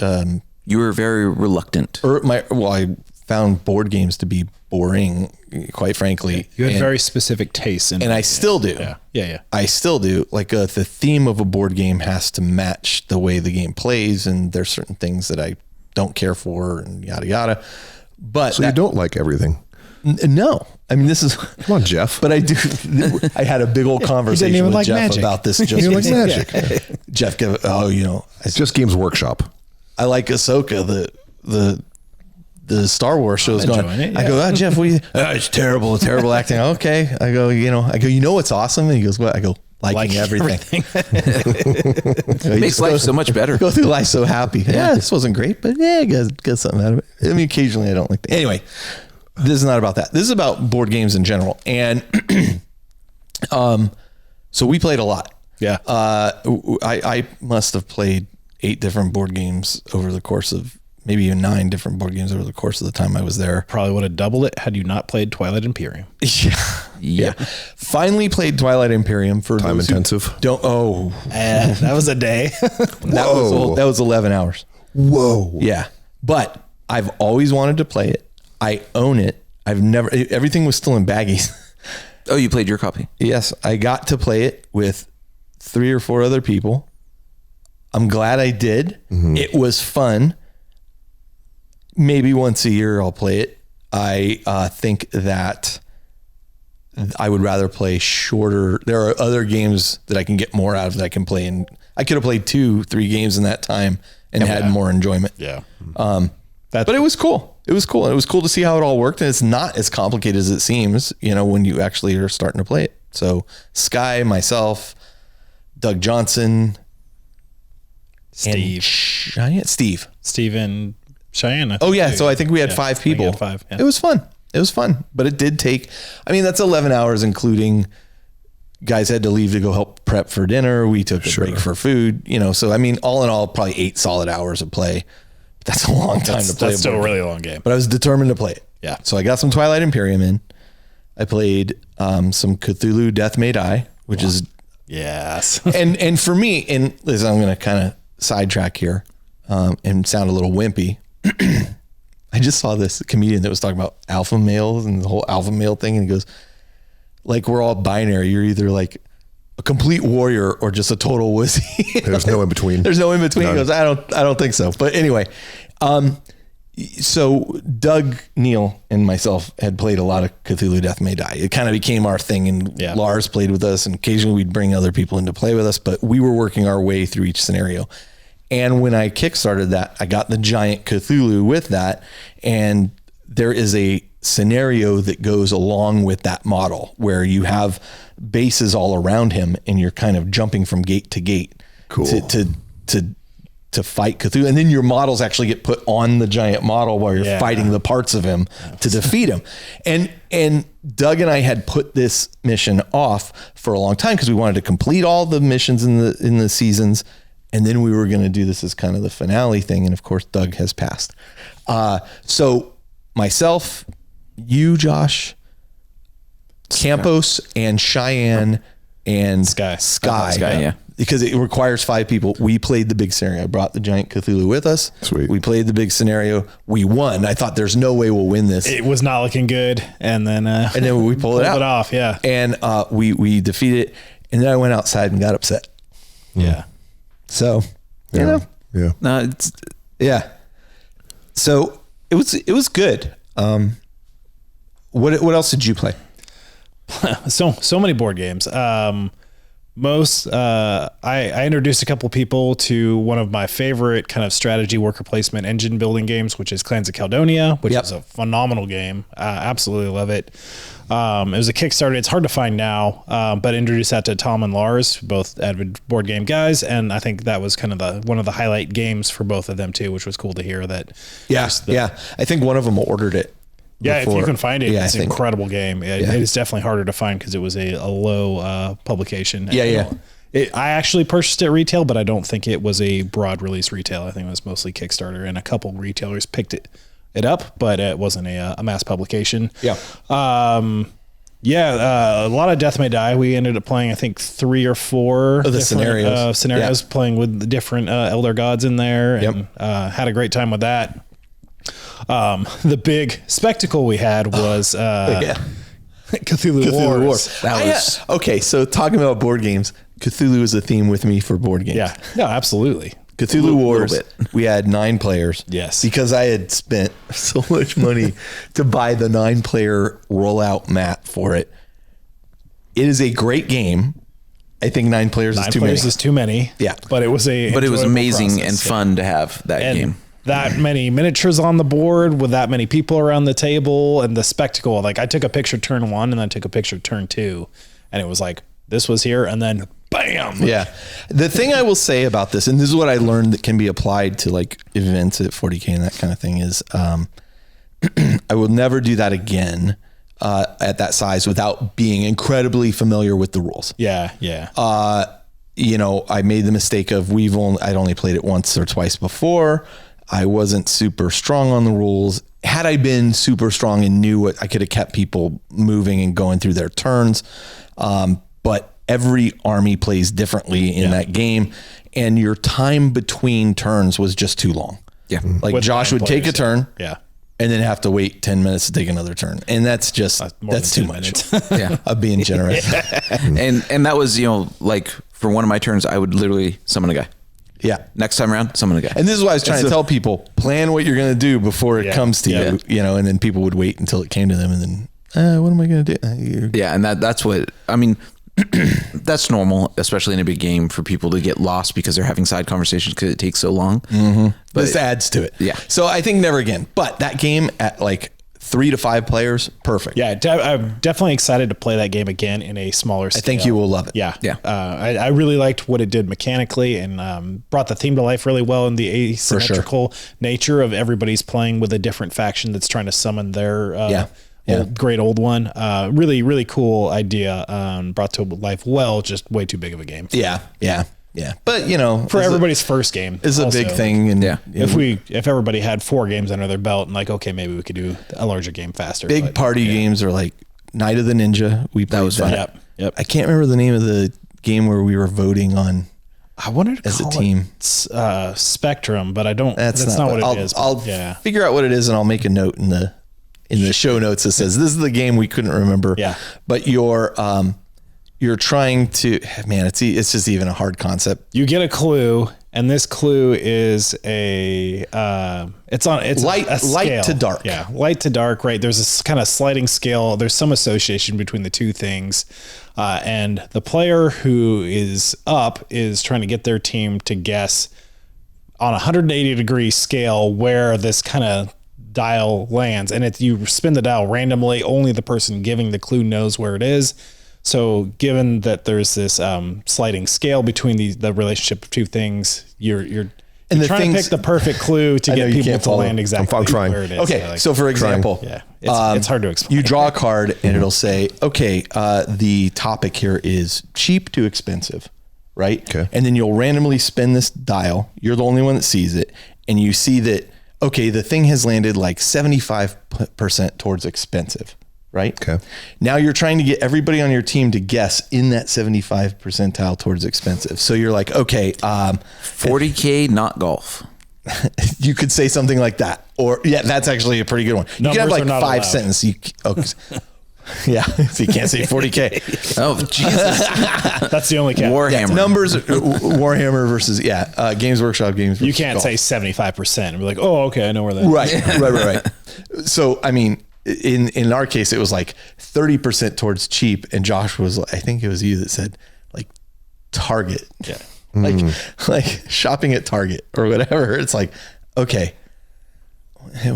you were very reluctant. I found board games to be boring, quite frankly. You had very specific tastes, and I still do. Yeah. I still do. Like the theme of a board game has to match the way the game plays, and there's certain things that I don't care for, and yada yada. But so you don't like everything? No, I mean this is come on, Jeff. But I do. I had a big old conversation with Jeff about this. Just like Magic. Jeff, just Games Workshop. I like Ahsoka. The Star Wars show is going. It, yeah. I go, Jeff, it's terrible acting. Okay. I go, what's awesome? And he goes, what? I go, liking everything. Makes life so much better. Go through life so happy. Yeah, this wasn't great, but I get something out of it. I mean, occasionally I don't like that. Anyway, this is not about that. This is about board games in general. And so we played a lot. Yeah. I must have played 8 different board games over the course of maybe even 9 different board games over the course of the time I was there. Probably would have doubled it had you not played Twilight Imperium. Yeah. Finally played Twilight Imperium for time intensive. That was a day. That was 11 hours. Whoa. Yeah. But I've always wanted to play it. I own it. Everything was still in baggies. Oh, you played your copy? Yes. I got to play it with 3 or 4 other people. I'm glad I did. Mm-hmm. It was fun. Maybe once a year I'll play it. I think that I would rather play shorter. There are other games that I can get more out of that I can play. And I could have played 2-3 games in that time and had more enjoyment. Yeah. But it was cool. It was cool. And it was cool to see how it all worked. And it's not as complicated as it seems, when you actually are starting to play it. So Sky, myself, Doug Johnson, Steve, Steven, Cheyenne. Oh yeah. So I think we had 5 people. 5. Yeah. It was fun, but it did take, that's 11 hours, including guys had to leave to go help prep for dinner. We took a break for food, so I mean, all in all, probably 8 solid hours of play. That's a long time to play. That's still a really long game. But I was determined to play it. Yeah. So I got some Twilight Imperium in. I played some Cthulhu Death May Die, which is yes. and for me, and Liz, I'm going to kind of sidetrack here and sound a little wimpy. I just saw this comedian that was talking about alpha males and the whole alpha male thing, and he goes, like, we're all binary. You're either like a complete warrior or just a total wussy. There's no in between. There's no in between. He goes, I don't think so. But anyway, so Doug, Neil, and myself had played a lot of Cthulhu Death May Die. It kind of became our thing, and Lars played with us, and occasionally we'd bring other people in to play with us, but we were working our way through each scenario. And when I kickstarted that, I got the giant Cthulhu with that, and there is a scenario that goes along with that model where you have bases all around him and you're kind of jumping from gate to gate to fight Cthulhu. And then your models actually get put on the giant model while you're fighting the parts of him to defeat him. And Doug and I had put this mission off for a long time because we wanted to complete all the missions in the seasons. And then we were going to do this as kind of the finale thing. And of course, Doug has passed. So myself, you, Josh, Campos, and Cheyenne, and Sky, yeah. Because it requires 5 people. We played the big scenario. I brought the giant Cthulhu with us. Sweet. We played the big scenario. We won. I thought there's no way we'll win this. It was not looking good, and then we pulled it off. Yeah, and we defeated it. And then I went outside and got upset. Yeah. So Yeah. No, it's yeah. So it was good. What else did you play? So many board games. I introduced a couple people to one of my favorite kind of strategy worker placement engine building games, which is Clans of Caledonia, which is a phenomenal game. Absolutely love it. It was a Kickstarter. It's hard to find now, but introduced that to Tom and Lars, both avid board game guys. And I think that was kind of one of the highlight games for both of them too, which was cool to hear that. Yeah. I think one of them ordered it. Yeah, if you can find it, it's an incredible game. It is definitely harder to find because it was a low publication. Yeah. I actually purchased it retail, but I don't think it was a broad release retail. I think it was mostly Kickstarter, and a couple retailers picked it up, but it wasn't a mass publication. Yeah. A lot of Death May Die. We ended up playing, I think, 3 or 4 of the scenarios, playing with the different elder gods in there, and had a great time with that. The big spectacle we had was Cthulhu Wars. That was okay. So talking about board games, Cthulhu is a theme with me for board games. Yeah, no, absolutely. Cthulhu Wars. We had 9 players. Yes, because I had spent so much money to buy the 9-player rollout mat for it. It is a great game. I think 9 players is too many. 9 players is too many. Yeah, but it was amazing and fun to have that game. That many miniatures on the board with that many people around the table, and the spectacle. Like, I took a picture turn 1 and then took a picture turn 2, and it was like, this was here, and then bam. Yeah. The thing I will say about this, and this is what I learned that can be applied to like events at 40K and that kind of thing, is I will never do that again at that size without being incredibly familiar with the rules. Yeah. I made the mistake of I'd only played it once or twice before. I wasn't super strong on the rules. Had I been super strong and knew what, I could have kept people moving and going through their turns. But every army plays differently in that game, and your time between turns was just too long. Yeah. Like with Josh would take a turn. Yeah. And then have to wait 10 minutes to take another turn. And that's just, that's too much. Of being generous. And that was, like for one of my turns, I would literally summon a guy. Yeah. Next time around, summon a guy. And this is why I was trying to tell people, plan what you're going to do before it comes to you, and then people would wait until it came to them, and then, what am I going to do? Yeah. And that's what, I mean, that's normal, especially in a big game, for people to get lost because they're having side conversations because it takes so long. Mm-hmm. But this adds to it. Yeah. So I think never again. But that game at like 3 to 5 players, perfect. Yeah, I'm definitely excited to play that game again in a smaller scale. I think you will love it. Yeah. Yeah. I really liked what it did mechanically, and brought the theme to life really well in the asymmetrical nature of everybody's playing with a different faction that's trying to summon their great old one. Really, really cool idea. Brought to life well, just way too big of a game. Yeah. But for everybody's first game is a big thing. And if everybody had 4 games under their belt and like, okay, maybe we could do a larger game faster. Big party games are like Night of the Ninja. That was fun. Yep. I can't remember the name of the game where we were voting on. I wanted to as call a team it Spectrum, but I don't. That's not what it is. I'll figure out what it is and I'll make a note in the show notes that says this is the game we couldn't remember. Yeah. But you're trying to, man, it's just even a hard concept. You get a clue, and this clue is it's light scale. to dark. Yeah, light to dark. Right. There's this kind of sliding scale. There's some association between the two things, and the player who is up is trying to get their team to guess on a 180-degree scale where this kind of dial lands, and you spin the dial randomly. Only the person giving the clue knows where it is. So given that there's this sliding scale between the relationship of two things, you're trying to pick the perfect clue to get people to land exactly where it is. Okay, so for example, it's hard to explain. You draw a card and it'll say, okay, the topic here is cheap to expensive, right? Okay. And then you'll randomly spin this dial. You're the only one that sees it. And you see that, okay, the thing has landed like 75% towards expensive. Right? Okay. Now you're trying to get everybody on your team to guess in that 75 percentile towards expensive. So you're like, okay, 40K, not golf. You could say something like that. Or that's actually a pretty good one. You Numbers can have like 5 allowed. sentences. Yeah. So you can't say 40K. Oh, Jesus. That's the only cap. Warhammer. Numbers, Warhammer versus, Games Workshop games. You can't say 75% and be like, oh, okay, I know where that is. Right. So, I mean, in our case, it was like 30% towards cheap. And Josh was, I think it was you that said like Target. Yeah. Like shopping at Target or whatever. It's like, okay,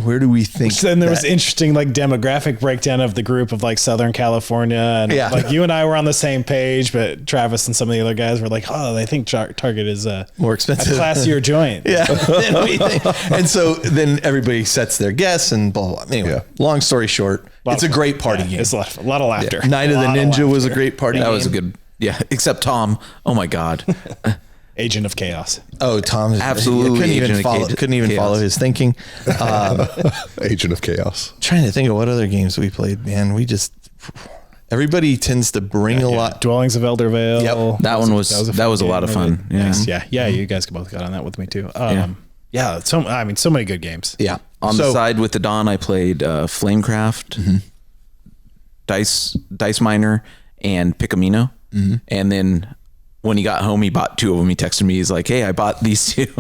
where do we think? Then there was interesting like demographic breakdown of the group of like Southern California, and like you and I were on the same page, but Travis and some of the other guys were like, oh, they think Target is more expensive, a classier joint. And so then everybody sets their guess and blah blah. Anyway, long story short, it's a great party game. It's a lot of laughter. Night of the Ninja was a great party game. That was a good, except Tom. Oh my God. Agent of Chaos. Oh, Tom absolutely couldn't even follow his thinking. Agent of Chaos. Trying to think of what other games we played, man. Everybody tends to bring a lot. Dwellings of Elder Vale. Yep. That was a lot of fun. Yeah. Nice. Yeah. You guys both got on that with me too. So many good games. Yeah. On the side with the Dawn, I played Flamecraft, Dice Miner, and Picamino. And then when he got home, he bought 2 of them. He texted me. He's like, hey, I bought these 2.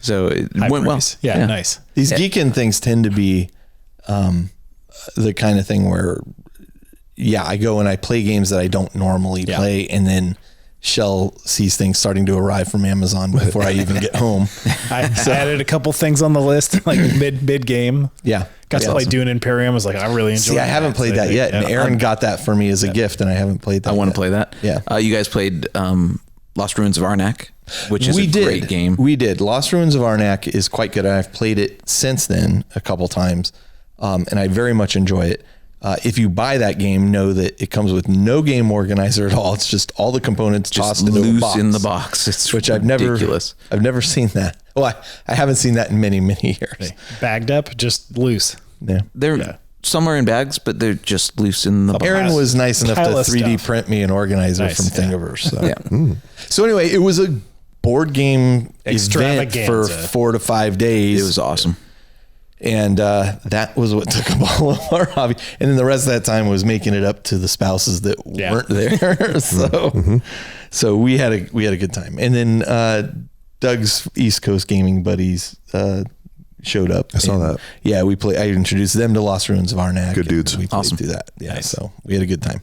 So it went well. Yeah, nice. These Geekend things tend to be the kind of thing where, I go and I play games that I don't normally play. And then Chelle sees things starting to arrive from Amazon before I even get home. I added a couple things on the list, like mid game. Yeah. Got to play Dune Imperium. I was like, I really enjoyed it. I haven't played that yet. And Aaron got that for me as a gift, and I haven't played that. I want to play that. Yeah. You guys played Lost Ruins of Arnak, which is a great game. We did. Lost Ruins of Arnak is quite good. I've played it since then a couple times, and I very much enjoy it. If you buy that game, know that it comes with no game organizer at all. It's just all the components tossed into a box. In the box. It's which ridiculous. I've never seen that. Well, I haven't seen that in many, many years. Bagged up, just loose. Yeah. Some are in bags, but they're just loose in the box. Aaron was nice enough to 3D print me an organizer from Thingiverse. So. So anyway, it was a board game event for 4 to 5 days. It was awesome. And that was what took up all of our hobby. And then the rest of that time was making it up to the spouses that weren't there. So we had a good time. And then Doug's East Coast gaming buddies showed up. I saw that. Yeah, I introduced them to Lost Ruins of Arnak. Good dudes. We played through that. Yeah, nice. So we had a good time.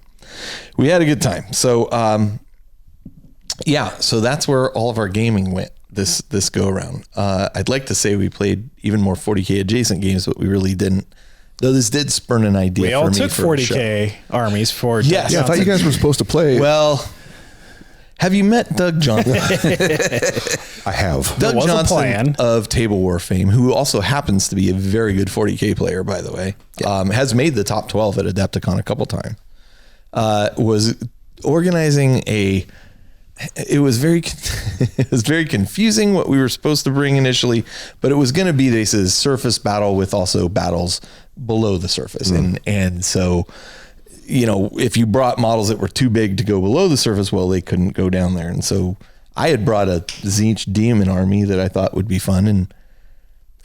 So so that's where all of our gaming went this go around. I'd like to say we played even more 40K adjacent games, but we really didn't. Though this did spurn an idea. We all took 40K armies for. Yes. Yeah, I thought you guys were supposed to play. Well, Have you met Doug Johnson? I have. Doug was a Johnson plan. of Table War fame, who also happens to be a very good 40K player, by the way, has made the top 12 at Adepticon a couple times, was organizing it was very confusing what we were supposed to bring initially, but it was going to be this surface battle with also battles below the surface. And so, if you brought models that were too big to go below the surface, well, they couldn't go down there. And so I had brought a Tzeentch demon army that I thought would be fun, and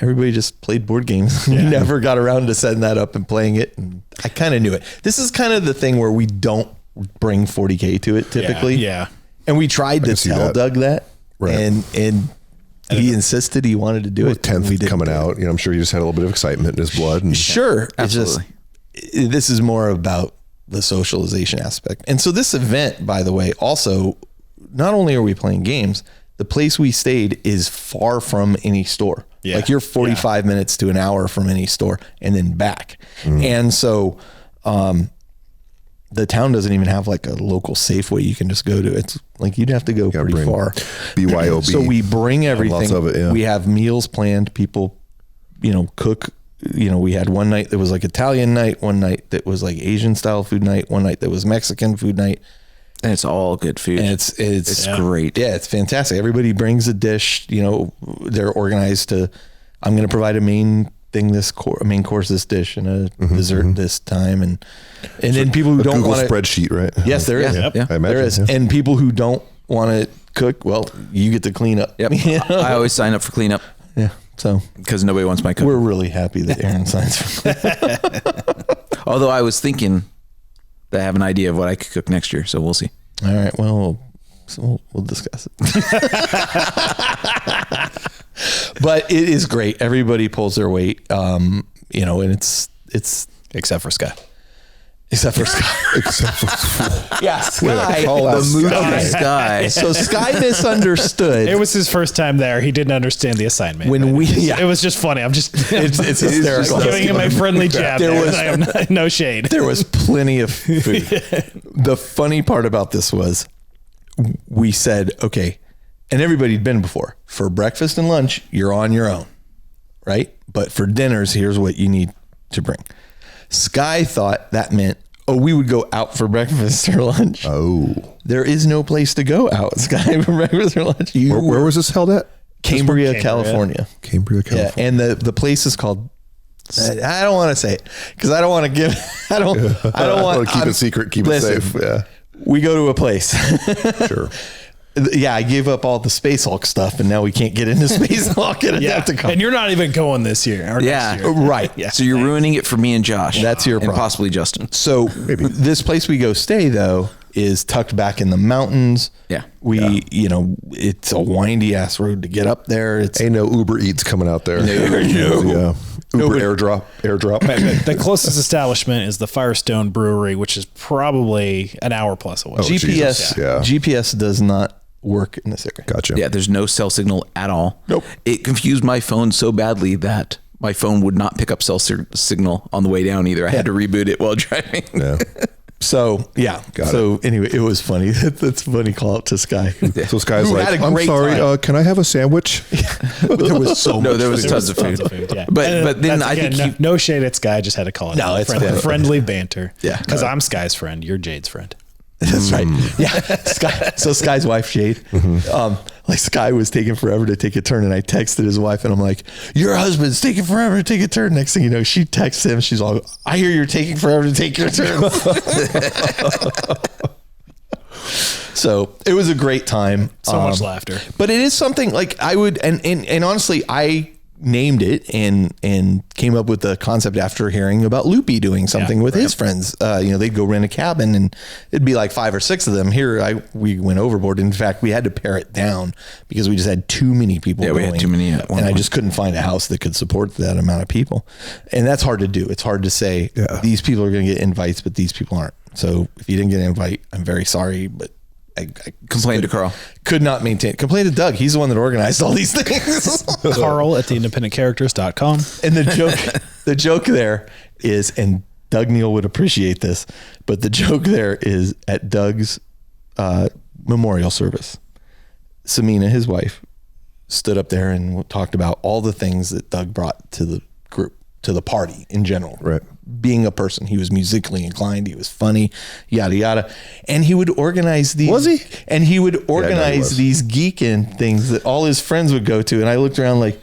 everybody just played board games. We never got around to setting that up and playing it. And I kind of knew it. This is kind of the thing where we don't bring 40K to it typically. Yeah. And we tried to tell that. Doug that, Right. and he insisted he wanted to do it. 10th coming out, I'm sure he just had a little bit of excitement in his blood. And Sure. Absolutely. This is more about the socialization aspect. And so this event, by the way, also, not only are we playing games, the place we stayed is far from any store. Yeah. Like you're 45 minutes to an hour from any store and then back. And so, the town doesn't even have like a local Safeway you can just go to. It's like you'd have to go pretty bring far. BYOB. So we bring everything. Lots of it, yeah. We have meals planned. People, cook. We had one night that was like Italian night, one night that was like Asian style food night, one night that was Mexican food night. And it's all good food. And it's great. Yeah, it's fantastic. Everybody brings a dish. They're organized to. I'm going to provide a main thing a main course this dish and a dessert this time, and then people who don't Google want to spreadsheet, right? Yes, there is. Yeah. I imagine, There is. yeah. And people who don't want to cook, well, you get to clean up. Yep. I always sign up for cleanup Yeah. So because nobody wants my cooking. we're really happy that Aaron signs for Although I was thinking that I have an idea of what I could cook next year, so we'll see. All right. Well, we'll discuss it. But it is great. Everybody pulls their weight. And it's Except for Scott. except for Sky. Yeah, Sky. The mood of the sky. So Sky misunderstood. It was his first time there. He didn't understand the assignment. When we, It was just funny. I'm just it's hysterical. giving him a friendly jab. There There was- I am no shade. There was plenty of food. The funny part about this was we said, okay, and everybody'd been before. For breakfast and lunch, you're on your own, right? But for dinners, here's what you need to bring. Sky thought that meant, we would go out for breakfast or lunch. Oh. There is no place to go out, Sky, for breakfast or lunch. Where was this held at? Cambria, Cambria. California. Cambria, Yeah, California. and the place is called. I don't want to say it because I don't want to give. I don't want to keep it secret. Keep it safe. Yeah, we go to a place. sure. Yeah, I gave up all the Space Hulk stuff, and now we can't get into Space Hulk at Adepticon. And you're not even going this year. Or Yeah. next year. Right. Yeah. So you're ruining it for me and Josh. That's your and problem. possibly Justin. So this place we go stay though is tucked back in the mountains. Yeah. It's a windy ass road to get up there. It's Ain't no Uber Eats coming out there. No. Yeah. Uber airdrop. The closest establishment is the Firestone Brewery, which is probably an hour plus away. GPS. Jesus. Yeah. GPS does not work in this area. Gotcha. Yeah, there's no cell signal at all. Nope. It confused my phone so badly that my phone would not pick up cell signal on the way down either. I had to reboot it while driving. Yeah. So yeah. Anyway, it was funny. That's a funny call out to Sky. So this guy's Who like, had a I'm great sorry, time. can I have a sandwich? There was so much. No, there was There tons was of food. Yeah. But And then that's, I think again, no shade at Sky. I just had to call it. No, out. it's fine. Friendly banter. Yeah. Because I'm Sky's friend. You're Jade's friend. That's right. Yeah. Sky. So Sky's wife, Jade, like Sky was taking forever to take a turn. And I texted his wife and I'm like, your husband's taking forever to take a turn. Next thing you know, she texts him. She's all, I hear you're taking forever to take your turn. So it was a great time. So much laughter. But it is something like I would, and honestly, I named it and came up with the concept after hearing about Loopy doing something with his friends. They'd go rent a cabin and it'd be like 5 or 6 of them. Here, we went overboard. In fact, we had to pare it down because we just had too many people. Yeah, we had too many at one and I point. just couldn't find a house that could support that amount of people. And that's hard to do. It's hard to say these people are going to get invites, but these people aren't. So if you didn't get an invite, I'm very sorry, but I complained to Carl. Could not maintain. Complained to Doug. He's the one that organized all these things. Carl at theindependentcharacters.com. And the joke there is, and Doug Neal would appreciate this, but the joke there is at Doug's memorial service, Samina, his wife, stood up there and talked about all the things that Doug brought to the group, to the party in general. Right. Being a person, he was musically inclined, he was funny, yada yada, and he would organize these. Was he? And he would organize was. these Geekend things that all his friends would go to, and I looked around like,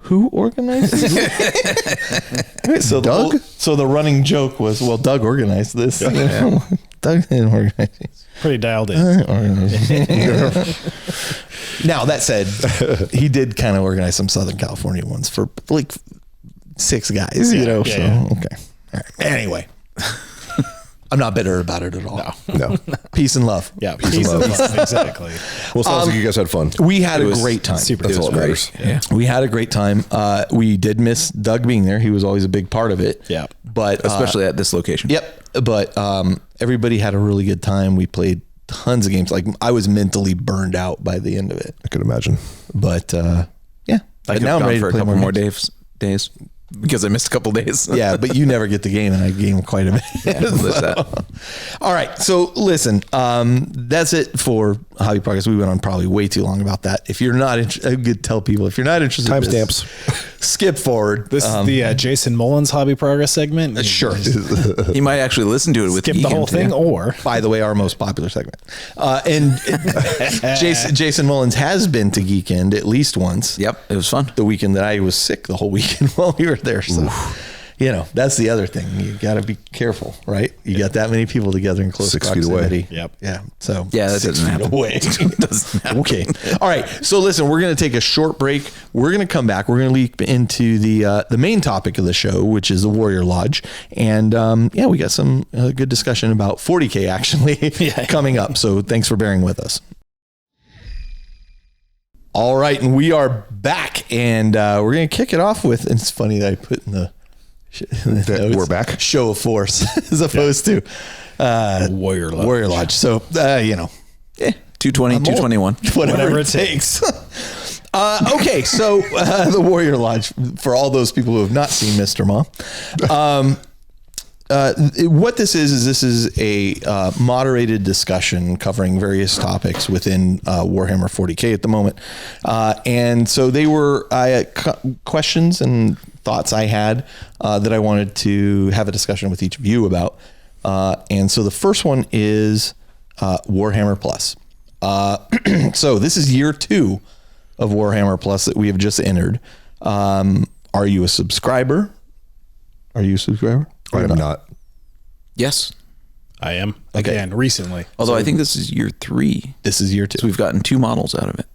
who organized this? So Doug? So the running joke was, well, Doug organized this. Yeah. Doug didn't organize it. Pretty dialed in. Now that said, he did kind of organize some Southern California ones for like 6 guys, you know. Yeah, so yeah. okay. All right. Anyway, I'm not bitter about it at all. No. Peace and love. Yeah, peace and love. Exactly. Well, it sounds like you guys had fun. We had a was great time. super That's it all was that great. matters. Yeah. We had a great time. We did miss Doug being there. He was always a big part of it. Yeah. But Especially at this location. Yep. But everybody had a really good time. We played tons of games. Like I was mentally burned out by the end of it. I could imagine. But yeah. I But could now have I'm gone ready for to a play couple more games. days because I missed a couple days. Yeah, but you never get the game, and I game quite a bit. There's that. All right, so listen, that's it for Hobby Progress. We went on probably way too long about that. If you're not, I could tell people if you're not interested, in this, Timestamps. skip forward. This is the Jason Mullins Hobby Progress segment. Sure. He might actually listen to it with Skip the whole Geekend, thing, too. or By the way, our most popular segment. And Jason Mullins has been to Geekend at least once. Yep, it was fun. The weekend that I was sick the whole weekend while we were there. So, you know, that's the other thing. You got to be careful, right? You got that many people together in close 6 feet away. proximity. Yep. Yeah. So Yeah, that 6 doesn't feet happen. away. Doesn't happen. Okay. All right. So listen, we're going to take a short break. We're going to come back. We're going to leap into the main topic of the show, which is the Warrior Lodge. And yeah, we got some good discussion about 40K actually coming up. So thanks for bearing with us. All right, and we are back, and we're going to kick it off with, and it's funny that I put in the That we're back? show of force as opposed to Warrior Lodge. Warrior Lodge. So, you know, 220, 221. whatever it takes. Okay, so the Warrior Lodge, for all those people who have not seen Mr. Ma, what this is a moderated discussion covering various topics within Warhammer 40K at the moment. And so they were questions and thoughts I had that I wanted to have a discussion with each of you about. And so the first one is Warhammer Plus. So this is year 2 of Warhammer Plus that we have just entered. Are you a subscriber? Are you a subscriber? I am not. Yes. I am Okay. again recently. Although I think this is year 3. This is year 2. So we've gotten 2 models out of it.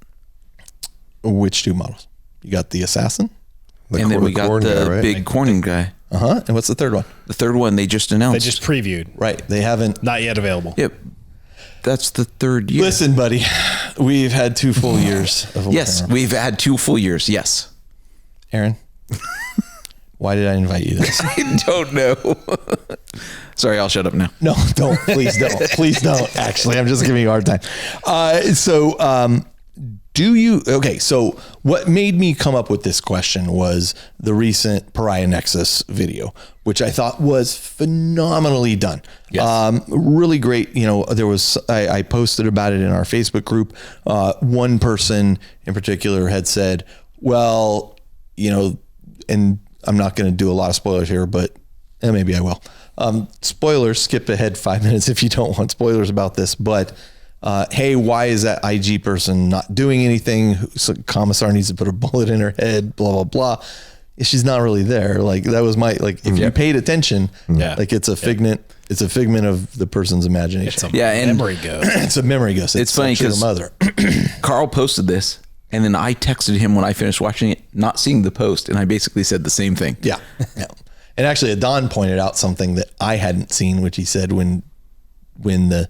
Which 2 models? You got the Assassin? And then we got corn the guy, right? big Corning guy. And what's the third one? The third one they just announced. They just previewed, Right. They haven't. not yet available. Yep. That's the third year. Listen, buddy, we've had 2 full years of Yes, Warhammer. we've had 2 full years. Yes. Aaron, why did I invite you to this? I don't know. Sorry, I'll shut up now. No, don't. Please don't. Please don't. Actually, I'm just giving you a hard time. Okay, so what made me come up with this question was the recent Pariah Nexus video, which I thought was phenomenally done. Yes. Really great. You know, I posted about it in our Facebook group. One person in particular had said, well, you know, and I'm not going to do a lot of spoilers here, but maybe I will. Spoilers, skip ahead 5 minutes if you don't want spoilers about this, but hey, why is that IG person not doing anything? So Commissar needs to put a bullet in her head, blah, blah, blah. She's not really there. Like that was if you paid attention, like it's a figment of the person's imagination. It's a memory ghost. It's a memory ghost. It's funny actually her 'cause- mother. Carl posted this, and then I texted him when I finished watching it, not seeing the post, and I basically said the same thing. Yeah. And actually Adon pointed out something that I hadn't seen, which he said when the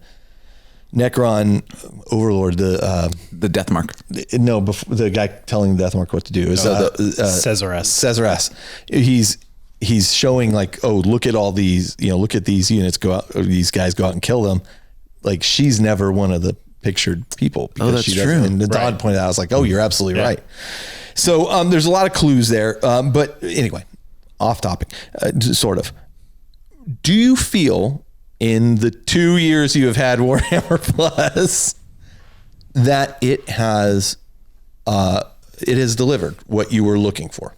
Necron Overlord, The death mark. the guy telling the Deathmark what to do is Cesaress. He's showing like, oh, look at all these, look at these units go out, or these guys go out and kill them. Like she's never one of the pictured people. Because that's she doesn't- true. And the Don pointed out, I was like, oh, you're absolutely right. So there's a lot of clues there. But anyway, off topic, sort of. Do you feel in the 2 years you have had Warhammer Plus that it has delivered what you were looking for?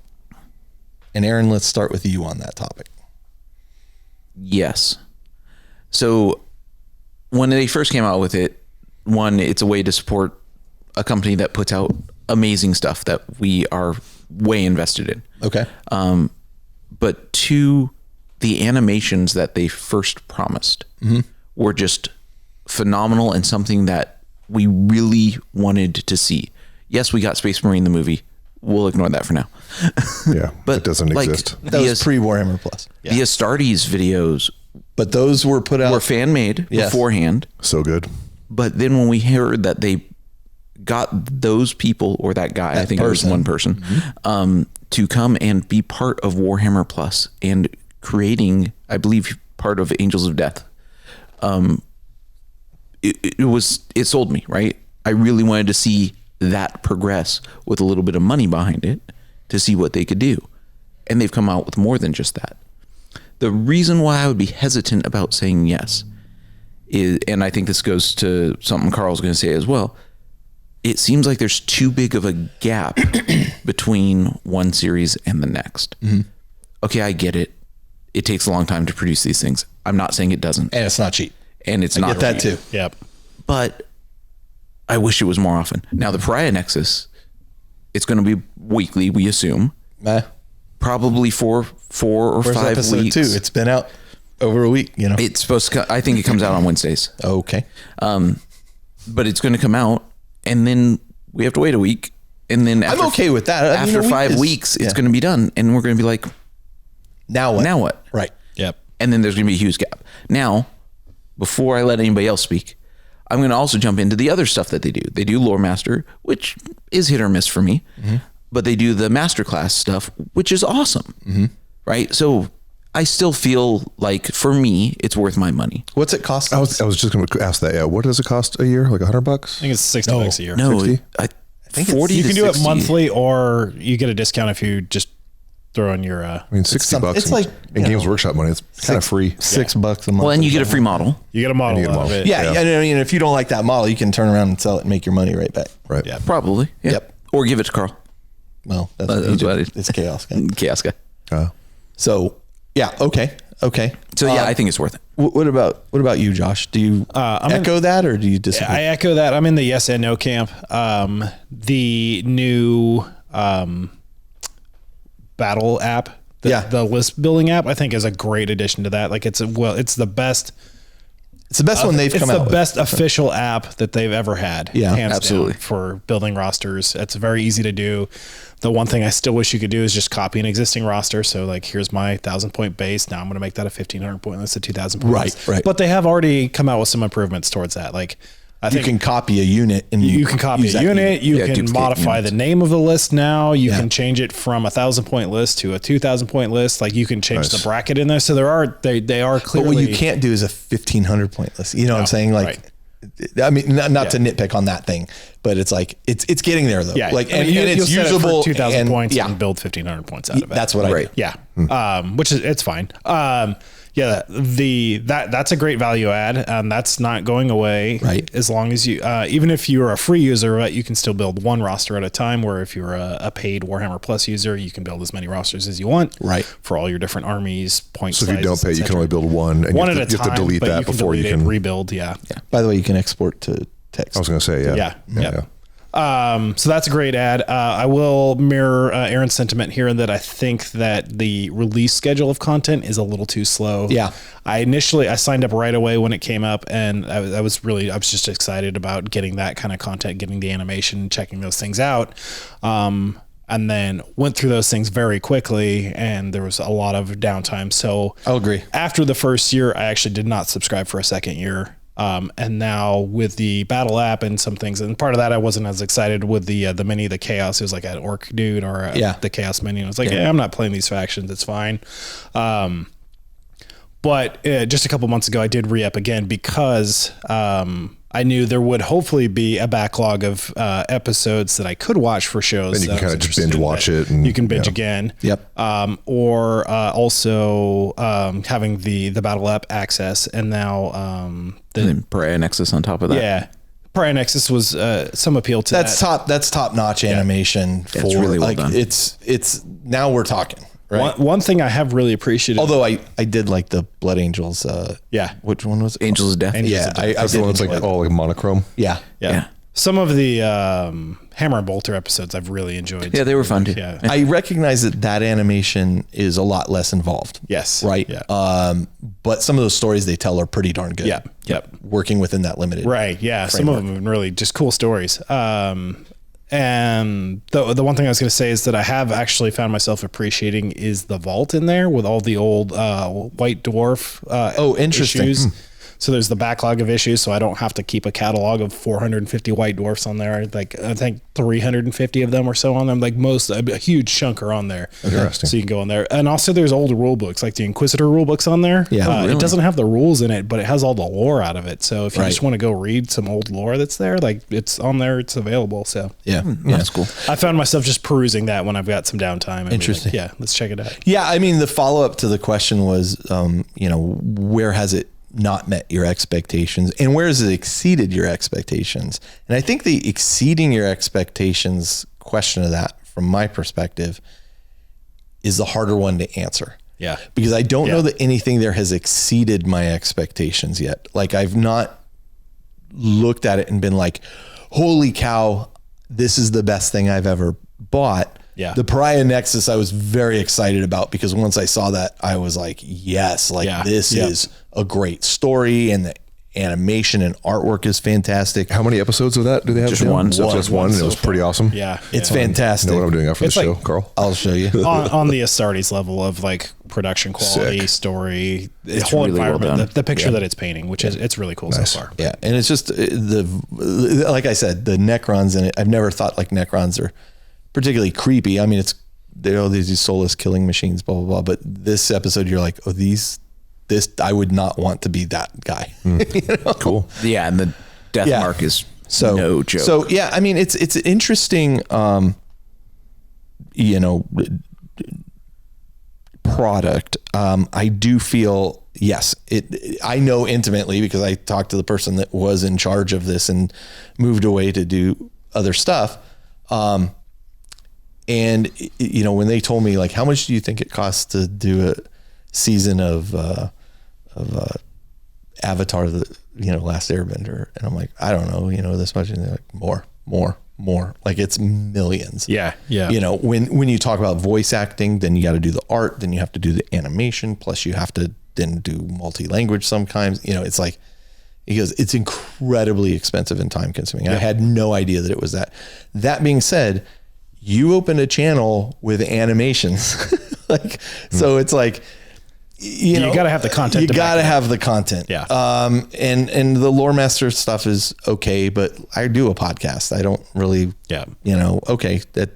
And Aaron, let's start with you on that topic. Yes. So when they first came out with it, one, it's a way to support a company that puts out amazing stuff that we are way invested in. Okay. But two, the animations that they first promised were just phenomenal and something that we really wanted to see. Yes, we got Space Marine the movie. We'll ignore that for now. Yeah, but it doesn't exist. That was pre-Warhammer Plus. The Astartes videos, But those were put out. were fan made beforehand. So good. But then when we heard that they got those people, or that guy, I think it was one person, to come and be part of Warhammer Plus and creating, I believe, part of Angels of Death, it sold me, right? I really wanted to see that progress with a little bit of money behind it to see what they could do. And they've come out with more than just that. The reason why I would be hesitant about saying yes is, and I think this goes to something Carl's going to say as well, it seems like there's too big of a gap between one series and the next. Okay, I get it. It takes a long time to produce these things. I'm not saying it doesn't. And it's not cheap. And it's I not get that cheap. too. Yep. But I wish it was more often. Now, the Pariah Nexus, it's going to be weekly, we assume. Probably for 4 or Where's 5 episode weeks. 2? It's been out over a week, you know. It's supposed to. I think it comes out on Wednesdays. Okay. But it's going to come out, and then we have to wait a week, and then I'm okay with that. I mean, After a week 5 is- weeks, it's yeah. going to be done, and we're going to be like, Now what? now what? Right. Yep. And then there's going to be a huge gap. Now, before I let anybody else speak, I'm going to also jump into the other stuff that they do. They do Lore Master, which is hit or miss for me, but they do the Masterclass stuff, which is awesome. Right? So I still feel like, for me, it's worth my money. What's it cost? I was just going to ask that. Yeah, what does it cost a year? Like $100? I think it's $60 a year. No, 60? I think 40 You to can do 60. it monthly, or you get a discount if you just throw in your. I mean, $60. it's like, in you Games know, Workshop money. It's kind of free. $6 a month. Well, and you get a free model. You get a model you get a out of model. it. Yeah, I mean, if you don't like that model, you can turn around and sell it and make your money right back. Right. Yeah. Probably. Yeah. Yep. Or give it to Carl. Well, that's That's what you what do. it- It's chaos. Guy. Chaos guy. So, yeah, okay. So yeah, I think it's worth it. What about you, Josh? Do you echo that, or do you disagree? I echo that. I'm in the yes and no camp. The new battle app, the list building app, I think is a great addition to that. Like it's the best. It's the best one they've come out It's the with. best official app that they've ever had. Yeah, hands absolutely. down, for building rosters. It's very easy to do. The one thing I still wish you could do is just copy an existing roster. So like, here's my 1,000 point base. Now I'm going to make that a 1,500 point list, a 2,000 point list. Right. But they have already come out with some improvements towards that. Like, I You think can copy a unit and you can copy use a that unit. You Yeah, can duplicate modify units. the name of the list now. You Yeah. can change it from 1,000 point list to a 2,000 point list. Like, you can change the Nice. bracket in there. So they are But clearly. what you can't do is a 1,500 point list. You know what I'm saying? Like, I mean, not to nitpick on that thing, but it's like it's getting there though. Yeah, Like, I mean, and it's you'll set it for usable. 2,000 and, points Yeah, and build 1,500 points out of it. that's what I Right. do. Yeah. Which is, it's fine. Yeah, that's a great value add, and that's not going away. Right. As long as you, even if you're a free user, you can still build one roster at a time. Where if you're a paid Warhammer Plus user, you can build as many rosters as you want. Right. For all your different armies, points. So if you don't pay, you can only build one, and one you at have a to, time. you have to delete but that before you delete it, can. rebuild. Yeah. By the way, you can export to text. I was going to say, yeah. Yeah. So that's a great ad. I will mirror Aaron's sentiment here in that I think that the release schedule of content is a little too slow. Yeah. I signed up right away when it came up, and I was just excited about getting that kind of content, getting the animation, checking those things out. And then went through those things very quickly, and there was a lot of downtime. So I'll agree. after the first year, I actually did not subscribe for a second year. And now with the battle app and some things, and part of that I wasn't as excited with the mini, the chaos. It was like an orc dude or the chaos mini. I was like, I'm not playing these factions. It's fine. But just a couple months ago, I did re-up again because I knew there would hopefully be a backlog of episodes that I could watch for shows. Then you can that I was kinda just interested binge in watch that it and- you can binge yeah. again. Yep. Or also having the battle app access, and now And then Pariah Nexus on top of that. yeah. Pariah Nexus was some appeal to that's that. That's top notch animation for really well like done. It's now we're talking. Right. One thing I have really appreciated. Although I did like the Blood Angels. Which one was it? Angels of Death. Yeah, I That's the did one that's enjoy like that. all like monochrome. Yeah. Yeah. Some of the Hammer and Bolter episodes I've really enjoyed. Yeah, they were fun too. Yeah. I recognize that animation is a lot less involved. Yes. Right. Yeah. But some of those stories they tell are pretty darn good. Yeah. Yep. Working within that limited. Right. Yeah. Some of them have been really just cool stories. And the one thing I was going to say is that I have actually found myself appreciating is the vault in there with all the old White Dwarf interesting. issues. So there's the backlog of issues, so I don't have to keep a catalog of 450 White Dwarfs on there. Like I think 350 of them or so on them. Like a huge chunk are on there. Interesting. So you can go on there. And also there's old rule books, like the Inquisitor rule books on there. Yeah. It doesn't have the rules in it, but it has all the lore out of it. So if you Right. just want to go read some old lore that's there, like it's on there, it's available. So Yeah. That's cool. I found myself just perusing that when I've got some downtime. And be Interesting. Like, yeah, let's check it out. Yeah. I mean, the follow up to the question was, where has it not met your expectations and where has it exceeded your expectations? And I think the exceeding your expectations question of that, from my perspective, is the harder one to answer. Yeah. Because I don't know that anything there has exceeded my expectations yet. Like I've not looked at it and been like, holy cow, this is the best thing I've ever bought. Yeah. The Pariah Nexus I was very excited about because once I saw that, I was like, yes, this is a great story and the animation and artwork is fantastic. How many episodes of that do they have? Just now? one. Just one, and it was pretty awesome. Yeah. It's yeah. fantastic. Know what I'm doing after the It's like- show, Carl? I'll show you. on the Astartes level of like production quality, Sick. story, the whole really well environment, done. the picture that it's painting, which is it's really cool so far. Yeah, and it's just like I said, the Necrons in it. I've never thought like Necrons are particularly creepy. I mean, they're these soulless killing machines, blah blah blah. But this episode, you're like, this I would not want to be that guy. Cool. Yeah, and the death mark is no joke. So yeah, I mean, it's interesting. Product. I do feel yes. I know intimately because I talked to the person that was in charge of this and moved away to do other stuff. And when they told me like, how much do you think it costs to do a season of Avatar, Last Airbender? And I'm like, I don't know, this much. And they're like, more. Like it's millions. Yeah. Yeah. When you talk about voice acting, then you got to do the art, then you have to do the animation, plus you have to then do multi-language sometimes. It's like, because it's incredibly expensive and time consuming. I had no idea that it was that. That being said, you opened a channel with animations. So it's like, you got to have the content. You got to have the content. Yeah. And the Lore Master stuff is okay, but I do a podcast. I don't really, okay, that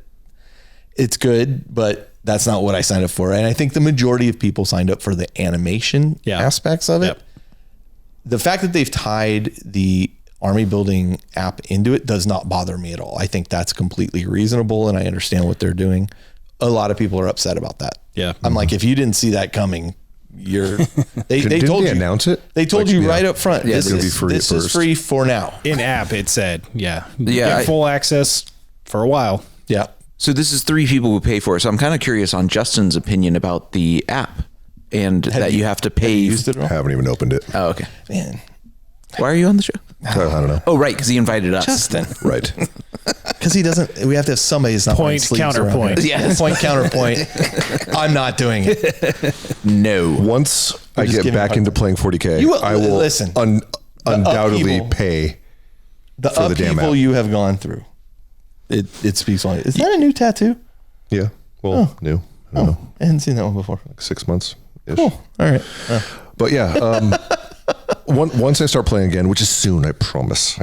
it's good, but that's not what I signed up for. And I think the majority of people signed up for the animation aspects of it. Yep. The fact that they've tied the army building app into it does not bother me at all. I think that's completely reasonable and I understand what they're doing. A lot of people are upset about that. Yeah. I'm like, if you didn't see that coming, they Didn't told you announce it. They told you right up front. Yeah, this it's gonna is be free this at is first. free for now. In app, it said, Yeah, get full access for a while. Yeah. So this is 3 people who pay for it. So I'm kind of curious on Justin's opinion about the app and that you have to pay. Used it at all? Haven't even opened it. Oh, okay. Man, Why are you on the show? I don't know. Oh, right, because he invited us. Justin, Right. because he doesn't. We have to have somebody who's not wearing Point, sleeves around counterpoint. here. Yes. Point counterpoint. I'm not doing it. No. Once I just get giving back you- into playing 40K, You will- I will listen. undoubtedly upheaval- pay The for the damn upheaval app. you have gone through, it speaks on it. Is that a new tattoo? Yeah. Well, new. I don't know. I hadn't seen that one before. Like 6 months. Cool. All right. But yeah, once I start playing again, which is soon, I promise.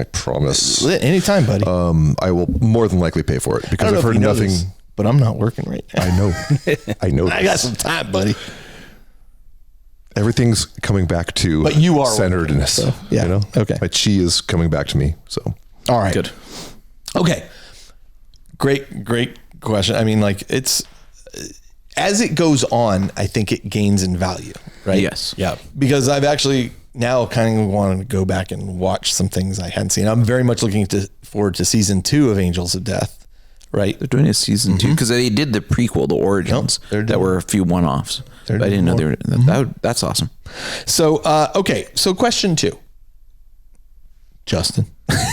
Anytime, buddy. I will more than likely pay for it I because don't know I've if heard you know nothing. this, but I'm not working right now. I know. I know. I got this. some time, buddy. Everything's coming back to But you are centeredness. working, so, yeah. You know? Okay. My chi is coming back to me. So All right. Good. Okay. Great question. I mean, like it's as it goes on, I think it gains in value, right? Yes. Yeah. Because I've actually now kind of want to go back and watch some things I hadn't seen. I'm very much looking forward to season 2 of Angels of Death, right? They're doing a season 2 because they did the prequel, the Origins, that were a few one-offs. But I didn't know they were. That's awesome. So, okay. So question 2, Justin. I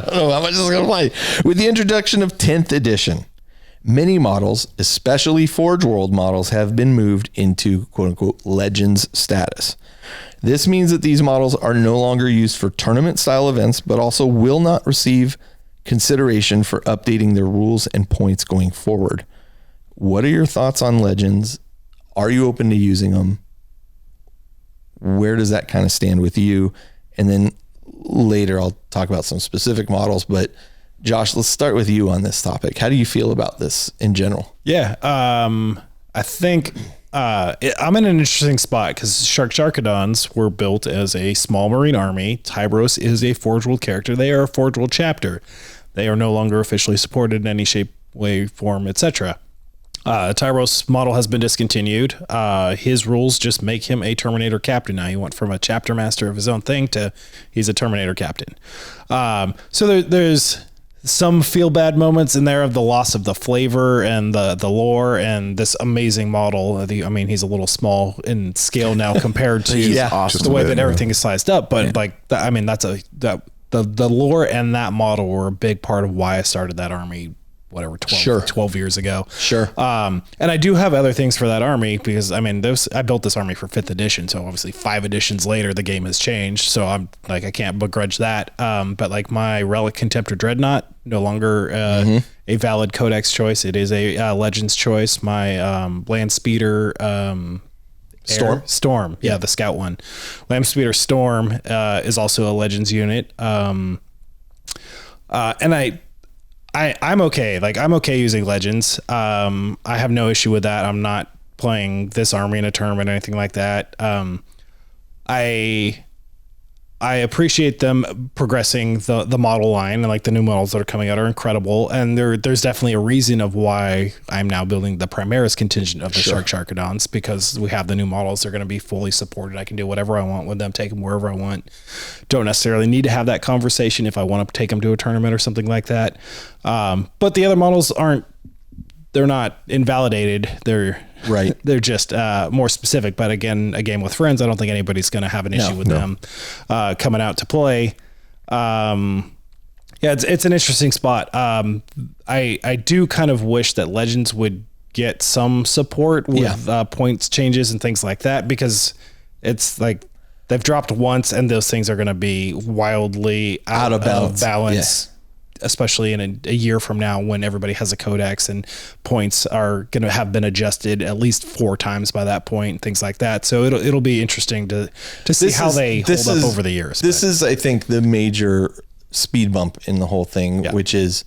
don't know how much this is going to play. With the introduction of 10th edition, many models, especially Forge World models, have been moved into quote-unquote Legends status. This means that these models are no longer used for tournament-style events, but also will not receive consideration for updating their rules and points going forward. What are your thoughts on Legends? Are you open to using them? Where does that kind of stand with you? And then later I'll talk about some specific models, but Josh, let's start with you on this topic. How do you feel about this in general? Yeah. I think I'm in an interesting spot because Sharkadons were built as a small marine army. Tyros is a Forge World character. They are a Forge World chapter. They are no longer officially supported in any shape, way, form, etc. Tyros model has been discontinued. His rules just make him a Terminator captain now. He went from a chapter master of his own thing to he's a Terminator captain. So there's some feel bad moments in there of the loss of the flavor and the lore and this amazing model. He's a little small in scale now compared to the way that everything is sized up. But the lore and that model were a big part of why I started that army. 12 years ago. Sure. And I do have other things for that army because I built this army for 5th edition. So obviously 5 editions later, the game has changed. So I'm like, I can't begrudge that. But like my Relic Contemptor Dreadnought, no longer a valid Codex choice. It is a Legends choice. My Land Speeder, Storm. Yeah. The Scout one. Land Speeder Storm is also a Legends unit. And I'm okay. Like I'm okay using Legends. I have no issue with that. I'm not playing this army in a tournament or anything like that. I appreciate them progressing the model line, and like the new models that are coming out are incredible. And there's definitely a reason of why I'm now building the Primaris contingent of the Sharkadons, because we have the new models. They're going to be fully supported. I can do whatever I want with them, take them wherever I want. Don't necessarily need to have that conversation if I want to take them to a tournament or something like that. But the other models they're not invalidated. They're just more specific. But again, a game with friends, I don't think anybody's going to have an issue with them coming out to play. It's an interesting spot. I do kind of wish that Legends would get some support with points changes and things like that, because it's like they've dropped once and those things are going to be wildly out of balance. Especially in a year from now when everybody has a codex and points are going to have been adjusted at least 4 times by that point and things like that. So it'll be interesting to see how they hold up over the years. This is, I think, the major speed bump in the whole thing, which is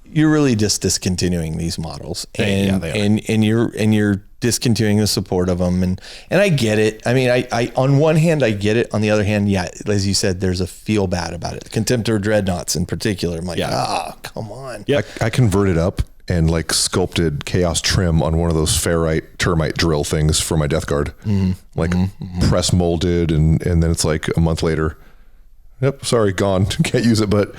you're really just discontinuing these models and you're discontinuing the support of them. And I get it. I mean, I on one hand, I get it. On the other hand, as you said, there's a feel bad about it. Contemptor Dreadnoughts in particular. I'm like, come on. Yep. I converted up and like sculpted Chaos Trim on one of those ferrite termite drill things for my Death Guard. Press molded. And then it's like a month later, yep, sorry, gone. Can't use it. But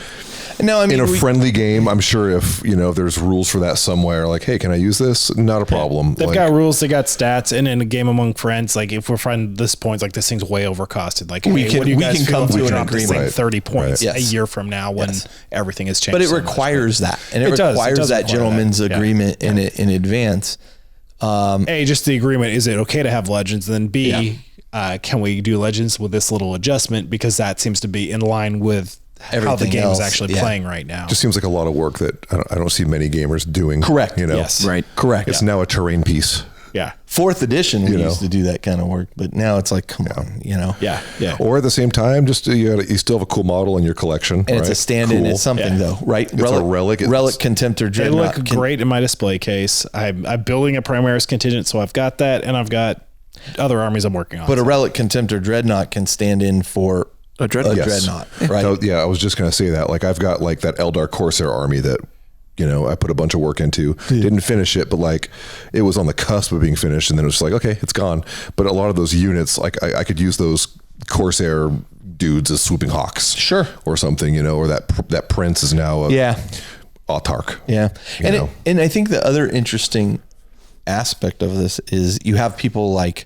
no, I mean, in a friendly game, I'm sure if there's rules for that somewhere, like, hey, can I use this? Not a problem. They've got rules, they got stats, and in a game among friends, like if we're finding this point, like this thing's way overcosted. Like, we can come to an agreement. 30 points a year from now when everything has changed. But it requires that, and it requires that gentleman's agreement in advance. A, just the agreement. Is it okay to have Legends? And then B, can we do Legends with this little adjustment, because that seems to be in line with how the game is actually playing right now. Just seems like a lot of work that I don't see many gamers doing. Correct. Yes. Right. Correct. It's now a terrain piece. Yeah. 4th edition, we used to do that kind of work, but now it's like, come on, Yeah. Or at the same time, just you still have a cool model in your collection, and it's a stand-in. It's something though, right? It's a relic. Relic Contemptor Dreadnought. They look great in my display case. I'm building a Primaris contingent, so I've got that, and I've got other armies I'm working on. But a Relic Contemptor Dreadnought can stand in for a Dreadnought, right? I was just going to say that. Like I've got like that Eldar Corsair army that I put a bunch of work into. Didn't finish it, but like it was on the cusp of being finished, and then it was like, okay, it's gone. But a lot of those units, like I could use those Corsair dudes as swooping hawks, Sure, or something, or that prince is now autarch. Yeah, and I think the other interesting aspect of this is you have people like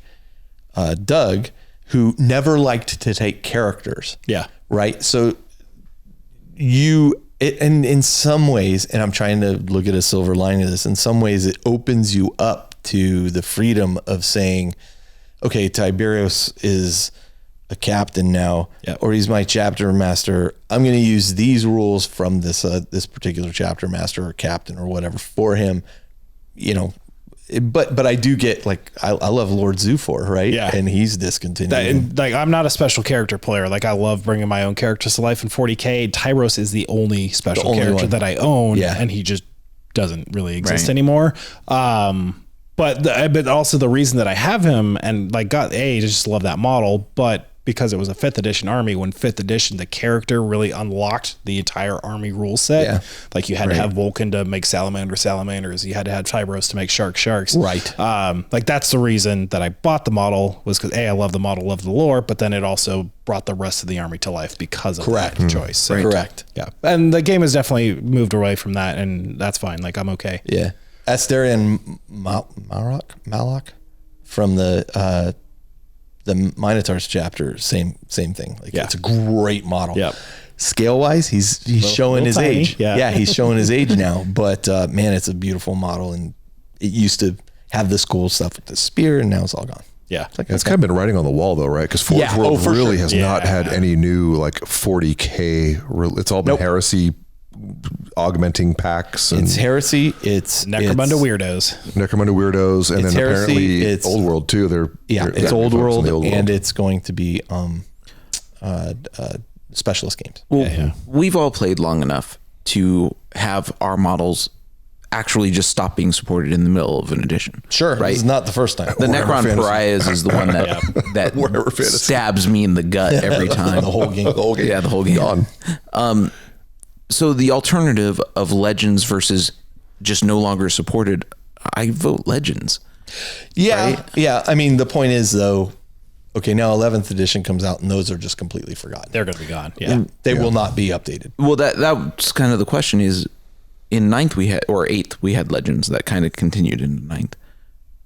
Doug who never liked to take characters. Yeah. Right. So and in some ways, and I'm trying to look at a silver lining of this, in some ways it opens you up to the freedom of saying, okay, Tiberius is a captain now, or he's my chapter master. I'm going to use these rules from this particular chapter master or captain or whatever for him, But I do get like I love Lord Zufor, right? Yeah, and he's discontinued. Like I'm not a special character player. Like I love bringing my own characters to life in 40K. Tyros is the only special character that I own, and he just doesn't really exist anymore. But also the reason that I have him and like I just love that model, but because it was a 5th edition army, when 5th edition, the character really unlocked the entire army rule set. Yeah. Like you had to have Vulcan to make salamanders. You had to have Tyros to make sharks. Right. Like that's the reason that I bought the model, was because I love the model, love the lore, but then it also brought the rest of the army to life because of that choice. So, Correct. Yeah. And the game has definitely moved away from that, and that's fine. Like I'm okay. Yeah. Astarion Malak from the Minotaurs chapter, same thing. Like it's a great model. Yep. Scale wise, he's showing his tiny. age. Yeah, he's showing his age now. But man, it's a beautiful model, and it used to have this cool stuff with the spear, and now it's all gone. Yeah, it's kind of been writing on the wall though, right? Because Forge World really has not had any new like 40K. It's all been heresy augmenting packs. And it's heresy. It's Necromunda weirdos, and then heresy, apparently it's Old World too. It's Old World, and it's going to be specialist games. Well, we've all played long enough to have our models actually just stop being supported in the middle of an edition. Sure, right? It's not the first time. The Necron Pariahs is the one that stabs me in the gut every time. The whole game. Yeah, the whole game. Gone. So the alternative of Legends versus just no longer supported, I vote Legends. Yeah. Right? Yeah. I mean, the point is though, okay, now 11th edition comes out and those are just completely forgotten. They're going to be gone. Yeah. They will not be updated. Well, that's kind of the question is, in 9th or 8th, we had Legends that kind of continued in 9th.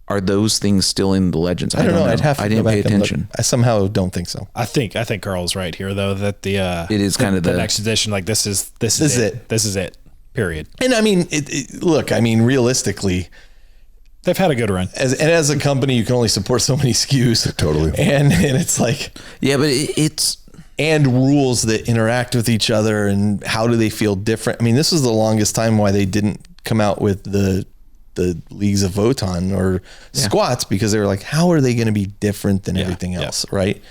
Are those things still in the Legends? I don't know. I didn't pay attention. I somehow don't think so. I think Carl's right here though, that it is kind of the next edition. Like this is it. This is it. Period. And I mean, look, I mean, realistically, they've had a good run. As a company, you can only support so many SKUs. Totally. And it's like, but it's and rules that interact with each other, and how do they feel different? I mean, this was the longest time why they didn't come out with the Leagues of Votann or squats, because they were like, how are they going to be different than everything else? Right.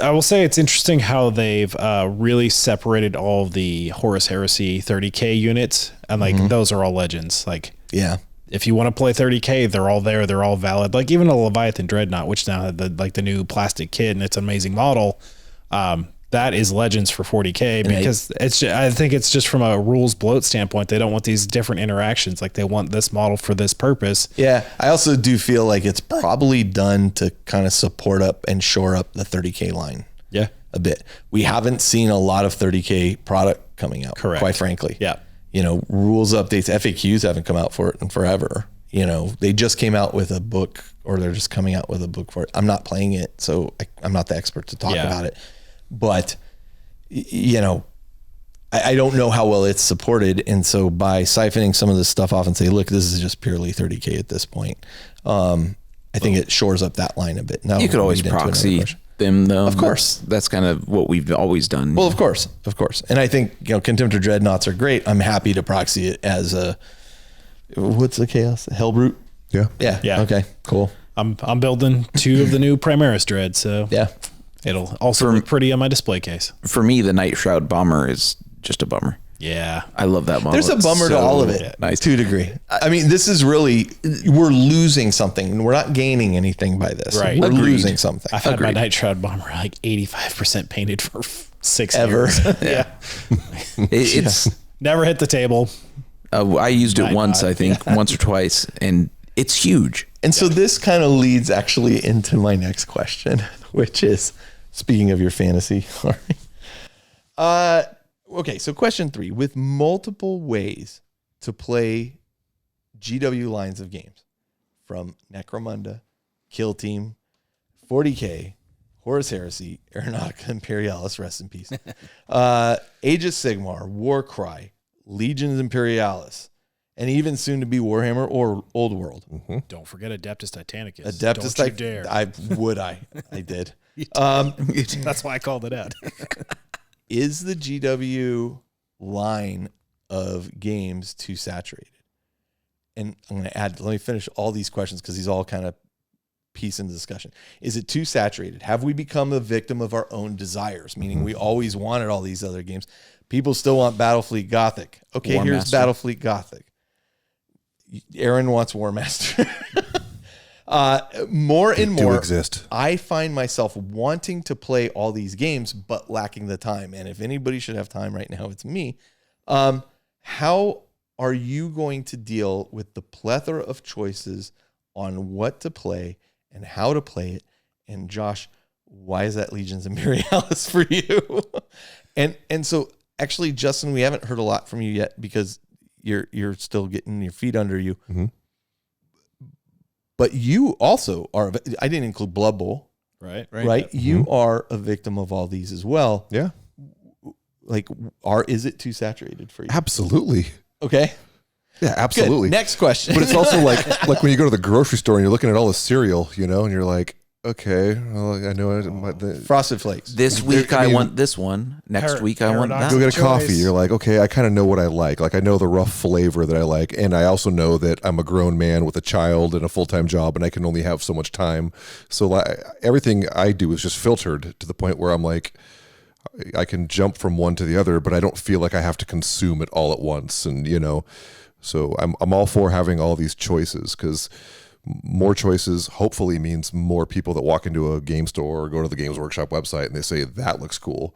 I will say it's interesting how they've really separated all of the Horus Heresy 30K units, and like those are all Legends. Like, if you want to play 30K, they're all there. They're all valid. Like even a Leviathan Dreadnought, which now had the new plastic kit and it's an amazing model. That is Legends for 40K, because I think it's just from a rules bloat standpoint. They don't want these different interactions. Like they want this model for this purpose. Yeah. I also do feel like it's probably done to kind of support up and shore up the 30K line. Yeah. A bit. We haven't seen a lot of 30K product coming out. Correct. Quite frankly. Yeah. Rules updates, FAQs haven't come out for it in forever. They just came out with a book, or they're just coming out with a book for it. I'm not playing it, so I'm not the expert to talk about it. But, I don't know how well it's supported. And so by siphoning some of this stuff off and say, look, this is just purely 30K at this point, I think it shores up that line a bit. Now you could always proxy them, though. Of course. That's kind of what we've always done. Well, of course. And I think, Contemptor Dreadnoughts are great. I'm happy to proxy it as what's the chaos? Hellbrute? Yeah. Yeah. Okay, cool. I'm building 2 of the new Primaris Dread, so yeah. It'll also look pretty on my display case. For me, the Night Shroud Bomber is just a bummer. Yeah. I love that model. There's a bummer to all of it, to a degree. I mean, this is really, we're losing something. We're not gaining anything by this. Right. We're losing something. I've had my Night Shroud Bomber like 85% painted for 6 ever. years. Yeah. It's Never hit the table. I used it once, I think, once or twice, and it's huge. And so this kind of leads actually into my next question, which is, speaking of your fantasy. Okay, so question 3. With multiple ways to play GW lines of games, from Necromunda, Kill Team, 40K, Horus Heresy, Aeronautica Imperialis, rest in peace, Age of Sigmar, Warcry, Legions Imperialis, and even soon to be Warhammer or Old World. Mm-hmm. Don't forget Adeptus Titanicus. Adeptus Don't you dare. I did. That's why I called it out. Is the GW line of games too saturated? And I'm going to add, let me finish all these questions because these all kind of piece into discussion. Is it too saturated? Have we become a victim of our own desires? Meaning we always wanted all these other games. People still want Battlefleet Gothic. Okay, War here's Master. Battlefleet Gothic. Aaron wants War Master. More and more, exist. I find myself wanting to play all these games, but lacking the time. And if anybody should have time right now, it's me. How are you going to deal with the plethora of choices on what to play and how to play it? And Josh, why is that Legions Imperialis for you? and so actually, Justin, we haven't heard a lot from you yet because you're still getting your feet under you. Mm-hmm. But you also are, I didn't include Blood Bowl. Right. Right? You are a victim of all these as well. Yeah. Like, is it too saturated for you? Absolutely. Okay. Yeah, absolutely. Good. Next question. But it's also like when you go to the grocery store and you're looking at all the cereal, and you're like, okay, well, I know Frosted Flakes. This week I want this one. Next week I want that. Go get a Choice. coffee. You're like, okay, I kind of know what I like. Like I know the rough flavor that I like. And I also know that I'm a grown man with a child and a full-time job and I can only have so much time. So like, everything I do is just filtered to the point where I'm like, I can jump from one to the other, but I don't feel like I have to consume it all at once. And, so I'm all for having all these choices because more choices hopefully means more people that walk into a game store or go to the Games Workshop website and they say, that looks cool.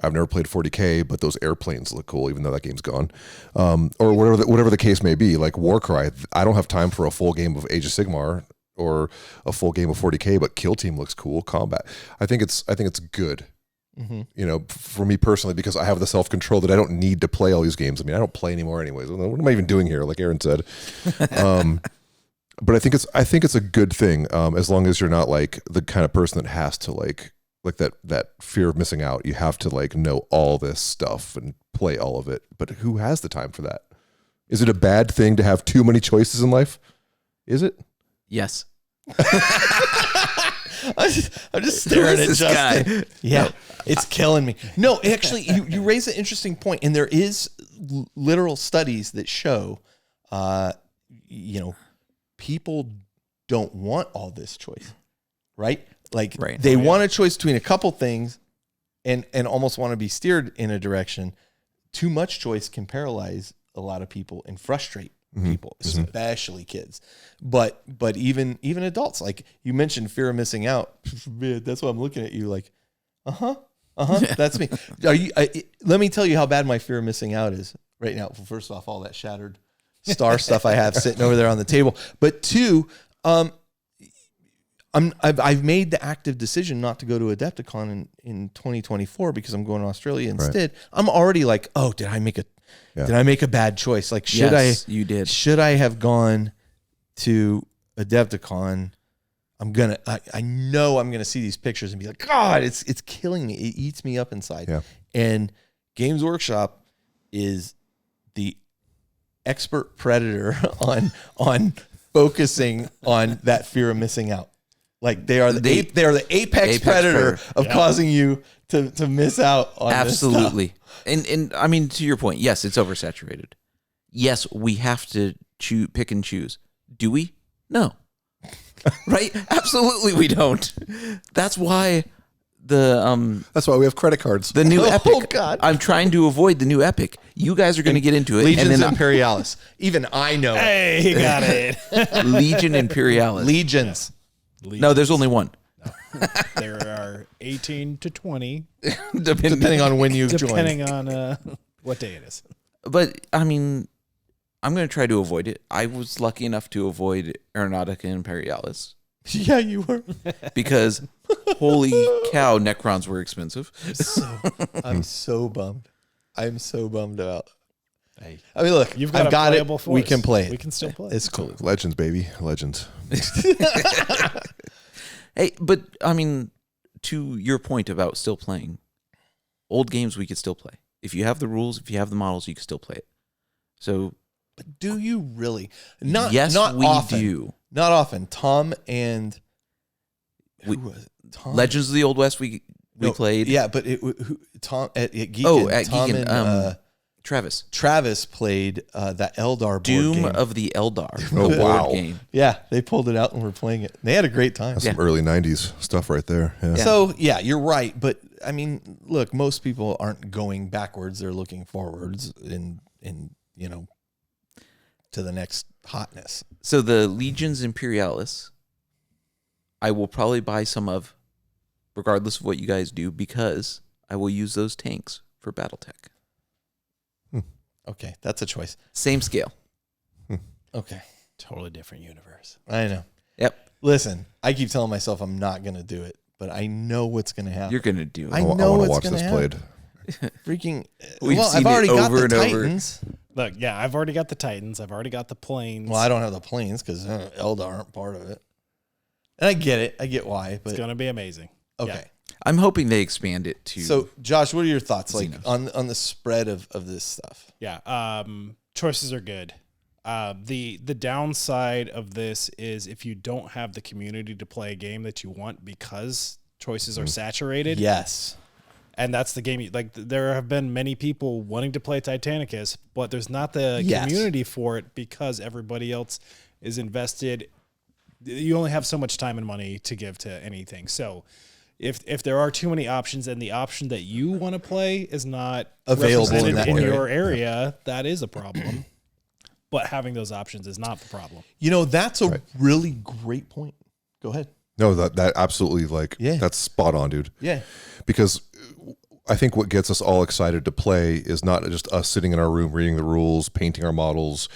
I've never played 40K, but those airplanes look cool, even though that game's gone. Or whatever the case may be, like Warcry. I don't have time for a full game of Age of Sigmar or a full game of 40K, but Kill Team looks cool. Combat. I think it's good. Mm-hmm. For me personally, because I have the self-control that I don't need to play all these games. I mean, I don't play anymore anyways. What am I even doing here? Like Aaron said. But I think it's a good thing, as long as you're not like the kind of person that has to like that fear of missing out. You have to like know all this stuff and play all of it. But who has the time for that? Is it a bad thing to have too many choices in life? Is it? Yes. I'm just staring at this Justin. guy? Yeah, it's killing me. No, actually, you raise an interesting point, and there is literal studies that show, people don't want all this choice, right? Like they want a choice between a couple things, and almost want to be steered in a direction. Too much choice can paralyze a lot of people and frustrate people, especially kids, but even adults. Like you mentioned, fear of missing out. That's why I'm looking at you like, that's me. Let me tell you how bad my fear of missing out is right now. Well, first off, all that shattered star stuff I have sitting over there on the table, but two, I've made the active decision not to go to Adepticon in 2024 because I'm going to Australia instead. Right. I'm already like, oh, did I make a bad choice? Like, you did. Should I have gone to Adepticon? I know I'm gonna see these pictures and be like, God, it's killing me. It eats me up inside. Yeah. And Games Workshop is the expert predator on focusing on that fear of missing out. Like they are the apex predator of causing you to miss out on absolutely. This stuff. And I mean, to your point, yes, it's oversaturated. Yes, we have to pick and choose. Do we? No. Right? Absolutely, we don't. That's why that's why we have credit cards. The new Epic. Oh God! I'm trying to avoid the new Epic. You guys are going to get into it. Legions Imperialis. Even I know. Hey, he got it. Legion Imperialis. Legions. No, there's only one. No. There are 18 to 20. Depending on when you join. Depending on what day it is. But I mean, I'm going to try to avoid it. I was lucky enough to avoid Aeronautica Imperialis. Yeah, you were. Because holy cow, Necrons were expensive. I'm so bummed. I'm so bummed out. Hey, I mean, look, you've got I've got it. force. We can play it. We can still play. It's cool. Legends, baby. Legends. Hey, but I mean, to your point about still playing, old games we could still play. If you have the rules, if you have the models, you can still play it. So, But do you really? yes, not we often. do. Not often. Tom and We- who was it? Tom. Legends of the Old West we No, played. Yeah, but Tom at Geekend. Oh, at Tom Geekend, and Travis. Travis played that Eldar board Doom game. of the Eldar. Oh, the board wow. game. Yeah, they pulled it out and were playing it. They had a great time. That's some early 90s stuff right there. Yeah. So, yeah, you're right. But, I mean, look, most people aren't going backwards. They're looking forwards in to the next hotness. So the Legions Imperialis, I will probably buy some of, regardless of what you guys do, because I will use those tanks for BattleTech. Okay, that's a choice. Same scale. Okay, Totally different universe. I know. Yep. Listen, I keep telling myself I'm not going to do it, but I know what's going to happen. You're going to do it. I I know want to what's watch gonna this happen. played. Freaking. We've well, seen I've already it got over the and over. Titans. Look, yeah, I've already got the Titans. I've already got the planes. Well, I don't have the planes because Eldar aren't part of it. And I get it. I get why. But It's going to be amazing. okay. Yeah. I'm hoping they expand it to. So, Josh, what are your thoughts like Xenos. on the spread of this stuff? Yeah. Choices are good. The downside of this is if you don't have the community to play a game that you want because choices are saturated. Yes. And that's the game. Like there have been many people wanting to play Titanicus, but there's not the Yes. community for it because everybody else is invested. You only have so much time and money to give to anything. So if there are too many options and the option that you want to play is not Available in represented that in area. your area, that is a problem. But having those options is not the problem. You know, that's a really great point. Go ahead. No, that absolutely, Yeah. that's spot on, dude. Yeah. Because I think what gets us all excited to play is not just us sitting in our room reading the rules, painting our models,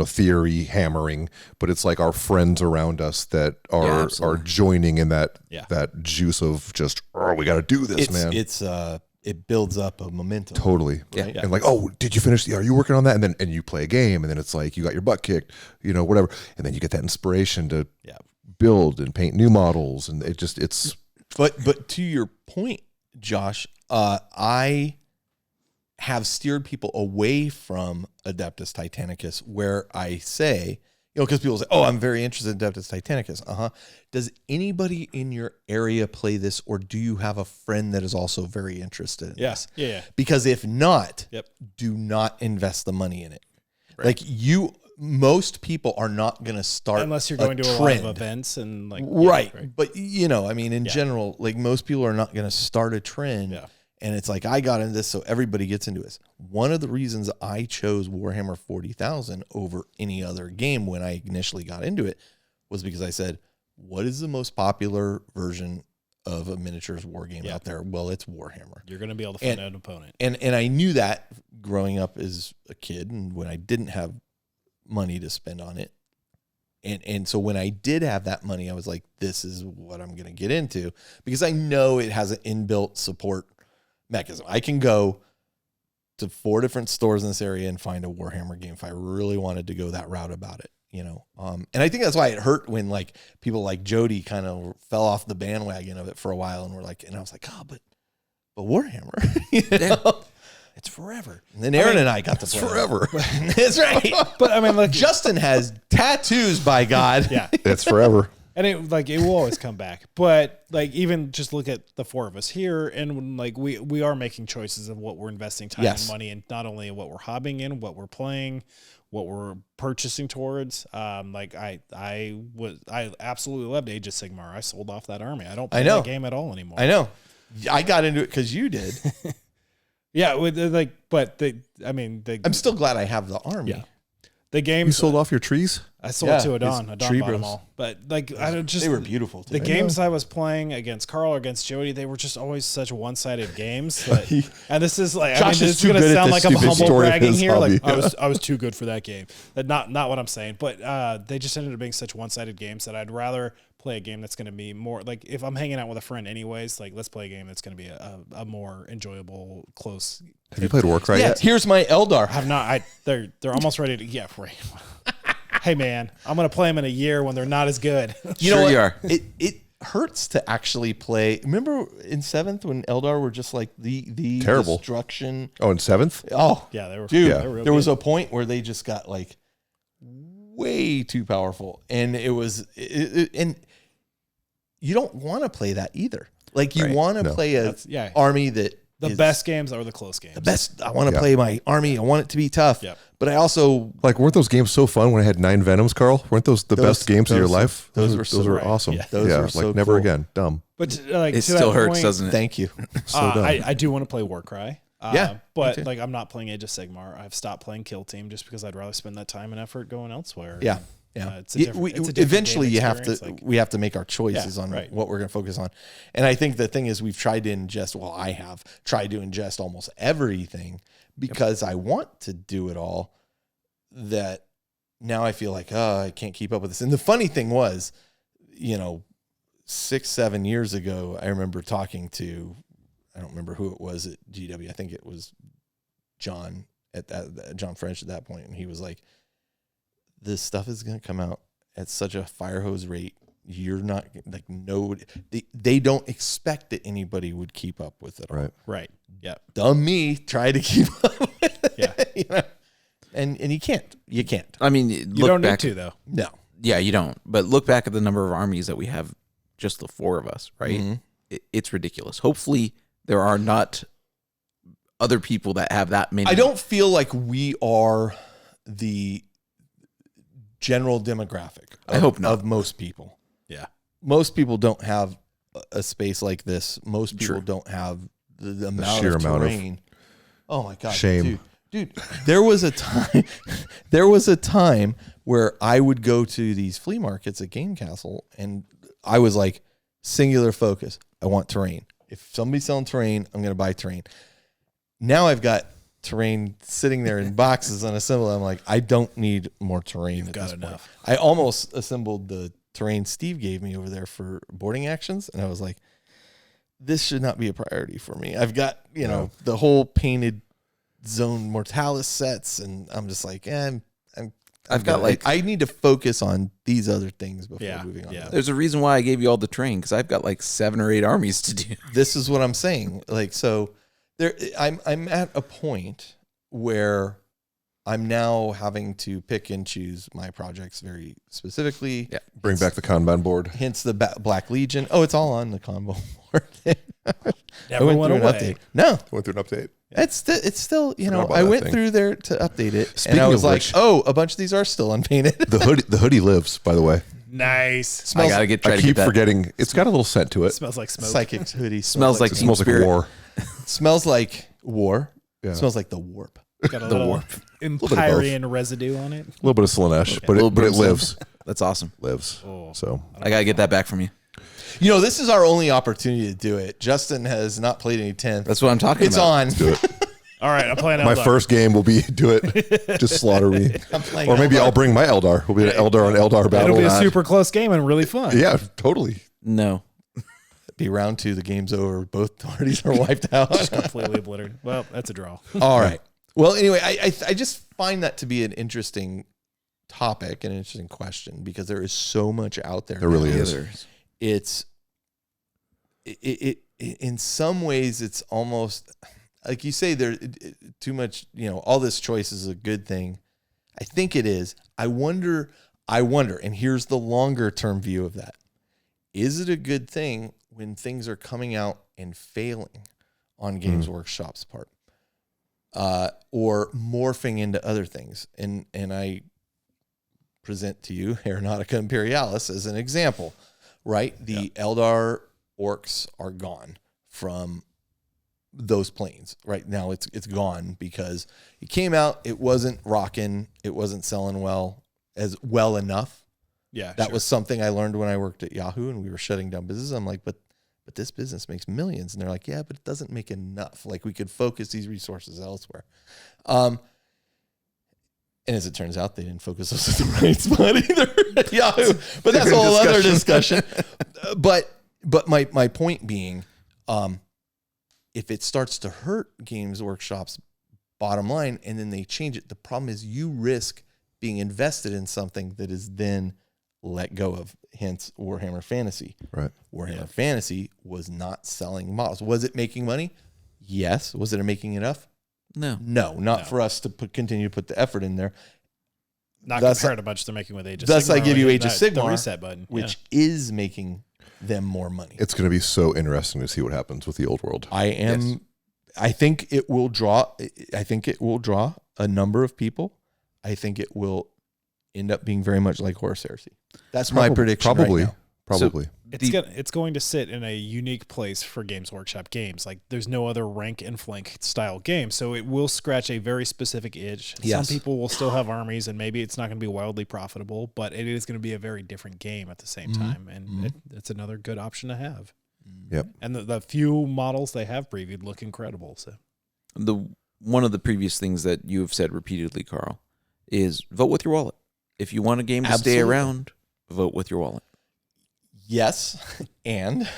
theory, hammering, but it's like our friends around us that are absolutely. joining in that Yeah. that juice of just, we got to do this, man. It builds up a momentum. Totally. Yeah. And like, did you finish? Are you working on that? And you play a game, and then it's like you got your butt kicked, whatever. And then you get that inspiration to build and paint new models, and it's. But to your point, Josh, I have steered people away from Adeptus Titanicus, where I say, because people say, "Oh, I'm very interested in Adeptus Titanicus." Does anybody in your area play this, or do you have a friend that is also very interested in this? Yeah. Because if not, Yep. do not invest the money in it. Like most people are not going to start Unless you're going to a lot trend. of events and like Right. But in general, like most people are not going to start a trend. Yeah. And it's like, I got into this, so everybody gets into this. One of the reasons I chose Warhammer 40,000 over any other game when I initially got into it was because I said, what is the most popular version of a miniatures war game out there? Well, it's Warhammer. You're going to be able to find an opponent. And I knew that growing up as a kid and when I didn't have money to spend on it. And so when I did have that money, I was like, this is what I'm going to get into because I know it has an inbuilt support mechanism. I can go to 4 different stores in this area and find a Warhammer game if I really wanted to go that route about it, And I think that's why it hurt when like people like Jody kind of fell off the bandwagon of it for a while and I was like, but Warhammer, it's forever. And then Aaron and I got to play forever. That's right. But I mean, look, Justin has tattoos, by God. yeah. It's forever. And it will always come back. But like even just look at the 4 of us here and like we are making choices of what we're investing time and money in, not only what we're hobbying in, what we're playing, what we're purchasing towards. Like I absolutely loved Age of Sigmar. I sold off that army. I don't play that game at all anymore. I know. I got into it because you did. Yeah, I'm still glad I have the army. Yeah. The game You sold off your trees? I sold it to his Adon. Adon tree bought them bros. all. But like, I don't just They were beautiful. The too. games I was playing against Carl or against Jody, they were just always such one-sided games. That, and this is like, Josh this is is too going to good at sound this like I'm stupid humble story of bragging his here. Like hobby. I was too good for that game. Not what I'm saying. But they just ended up being such one-sided games that I'd rather play a game that's going to be more like, if I'm hanging out with a friend anyways, like let's play a game that's going to be a more enjoyable, close. Have you played Warcry Yeah, yet? here's my Eldar. Have not. They're almost ready to. Yeah, right. Hey man, I'm gonna play them in a year when they're not as good. You know Sure what? you are. It hurts to actually play. Remember in 7th when Eldar were just like the Terrible. destruction. Oh, in 7th? Oh Yeah, they were. dude. Yeah. They were real There was good. a point where they just got like way too powerful, and it was and you don't want to play that either. Like you Right. want to No. play a That's- yeah. army that The is best games are the close games. the best. I want to Yeah. play my army. I want it to be tough. Yep. But I also Like, weren't those games so fun when I had 9 Venoms, Carl? Weren't those the Those- best games of your those- life? those were so those were right. awesome. Yeah. Those were like so never cool. again. Dumb. But like It to still that hurts, point, doesn't it? thank you. So dumb. I do want to play Warcry. Yeah, me but too. like I'm not playing Age of Sigmar. I've stopped playing Kill Team just because I'd rather spend that time and effort going elsewhere. Yeah. Yeah. It's a different- it's a different Eventually game you have to experience, like- we have to make our choices Yeah, on right. what we're going to focus on. And I think the thing is we've tried to ingest, well, I have tried to ingest almost everything because I want to do it all, that now I feel like, oh, I can't keep up with this. And the funny thing was, 6-7 years ago, I remember talking to, I don't remember who it was at GW. I think it was John John French at that point. And he was like, this stuff is going to come out at such a fire hose rate. You're not like, no, they don't expect that anybody would keep up with it. Right. Right. Yeah. Dumb me, try to keep up with it. Yeah. And you can't. You can't. I mean, You look don't back, need to though. No. Yeah, you don't. But look back at the number of armies that we have, just the 4 of us, right? Mhm. It's ridiculous. Hopefully, there are not other people that have that many. I don't feel like we are the general demographic. I hope not. Of most people. Yeah. Most people don't have a space like this. Most people True. don't have the amount sheer of amount of terrain. Oh my god, shame. dude! There was a time. There was a time where I would go to these flea markets at Game Castle, and I was like, singular focus. I want terrain. If somebody's selling terrain, I'm going to buy terrain. Now I've got terrain sitting there in boxes unassembled. I'm like, I don't need more terrain. At got this enough. point. I almost assembled the terrain Steve gave me over there for boarding actions, and I was like, this should not be a priority for me. I've got the whole painted Zone Mortalis sets, and I'm just like, I've got like I need to focus on these other things before Yeah, moving on. yeah. To that. there's a reason why I gave you all the terrain, because I've got like 7 or 8 armies to do. This is what I'm saying. Like, so there, I'm at a point where I'm now having to pick and choose my projects very specifically. Yeah. Bring back the Kanban board. Hence the Black Legion. Oh, it's all on the combo board. Never went through an away. update. No, Went through an update. it's still, Forgot about I that went thing. through there to update it, Speaking and I was of like, which- oh, a bunch of these are still unpainted. The hoodie lives, by the way. Nice. I gotta try I to keep get that. forgetting. It's got a little scent to it. Smells like smoke. Psychic hoodie Smells like It smells like Spirit. war. smells like war. Yeah. Smells like the warp. Got a little bit of Empyrean residue on it. A little bit of Slanesh, but Little it, but it brimstone. lives. That's awesome. Lives. Oh. So I gotta get that back from you. This is our only opportunity to do it. Justin has not played any 10th. That's what I'm talking It's about. on. do it. All right, I'm playing My Eldar. first game will be do it. Just slaughter me. I'm playing Or maybe Eldar. I'll bring my Eldar. We'll be an Eldar on Eldar battle. It'll be a super close game and really fun. Yeah, totally. No. Be round 2. The game's over. Both parties are wiped out. Completely obliterated. Well, that's a draw. All right. Well, anyway, I just find that to be an interesting topic and an interesting question because there is so much out there. There really now. is. It's in some ways it's almost like you say there too much, all this choice is a good thing. I think it is. I wonder, and here's the longer term view of that. Is it a good thing when things are coming out and failing on Games Workshop's part? Or morphing into other things. And I present to you Aeronautica Imperialis as an example, right? The Eldar orcs are gone from those planes. Right now it's gone because it came out, it wasn't rocking, it wasn't selling well, as well enough. Yeah, That was something I learned when I worked at Yahoo and we were shutting down business. I'm like, but this business makes millions. And they're like, yeah, but it doesn't make enough. Like we could focus these resources elsewhere. And as it turns out, they didn't focus us at the right spot either at Yahoo. But that's a whole other discussion. But my point being, if it starts to hurt Games Workshop's bottom line and then they change it, the problem is you risk being invested in something that is then let go of, hence Warhammer Fantasy. Right. Warhammer Fantasy was not selling models. Was it making money? Yes. Was it making enough? No. No, not for us to continue to put the effort in there. Not compared to much they're making with Age of Sigmar. Thus, I give you Age of The Sigmar, reset button, which is making them more money. It's going to be so interesting to see what happens with the old world. I think it will draw. I think it will draw a number of people. I think it will end up being very much like Horus Heresy. That's my prediction. Probably. Right now. Probably. It's going to sit in a unique place for Games Workshop games. Like there's no other rank and flank style game, so it will scratch a very specific itch. Yes. Some people will still have armies, and maybe it's not going to be wildly profitable, but it is going to be a very different game at the same time, and it's another good option to have. Yep. And the few models they have previewed look incredible. So One of the previous things that you have said repeatedly, Carl, is vote with your wallet. If you want a game to stay around, vote with your wallet. Yes, and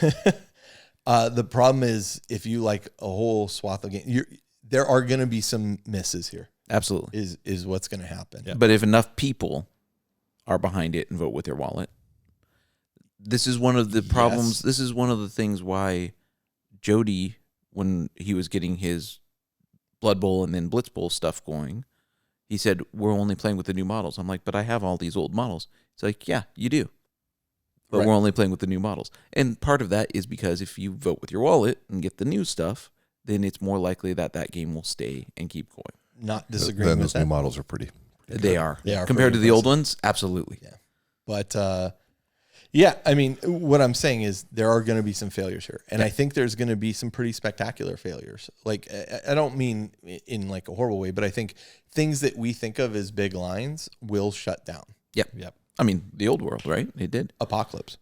the problem is if you like a whole swath of games, there are going to be some misses here. Absolutely, is what's going to happen. Yeah. But if enough people are behind it and vote with their wallet, this is one of the problems. Yes. This is one of the things why Jody, when he was getting his Blood Bowl and then Blitz Bowl stuff going, he said, we're only playing with the new models. I'm like, but I have all these old models. It's like, yeah, you do. But we're only playing with the new models. And part of that is because if you vote with your wallet and get the new stuff, then it's more likely that that game will stay and keep going. Not disagreeing Then with those that. new models are pretty They are. They are Compared to pretty the old ones, absolutely. Yeah. But yeah, I mean, what I'm saying is there are going to be some failures here. And I think there's going to be some pretty spectacular failures. Like, I don't mean in like a horrible way, but I think things that we think of as big lines will shut down. yep. I mean, the old world, right? It did. Apocalypse.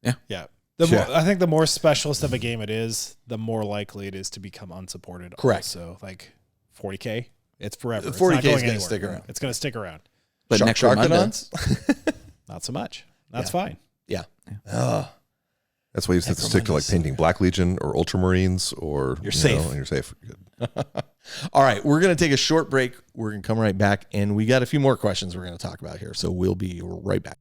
Yeah. I think the more specialist of a game it is, the more likely it is to become unsupported. Correct. So like 40K, it's forever. 40K it's is going to stick around. It's going to stick around. But Necromunda, Sharkadons? Not so much. That's fine. Yeah. That's why you just have to stick to like painting Black Legion or Ultramarines or You're safe. and you're safe. Good. All right, we're going to take a short break. We're going to come right back, and we got a few more questions we're going to talk about here. So we'll be right back.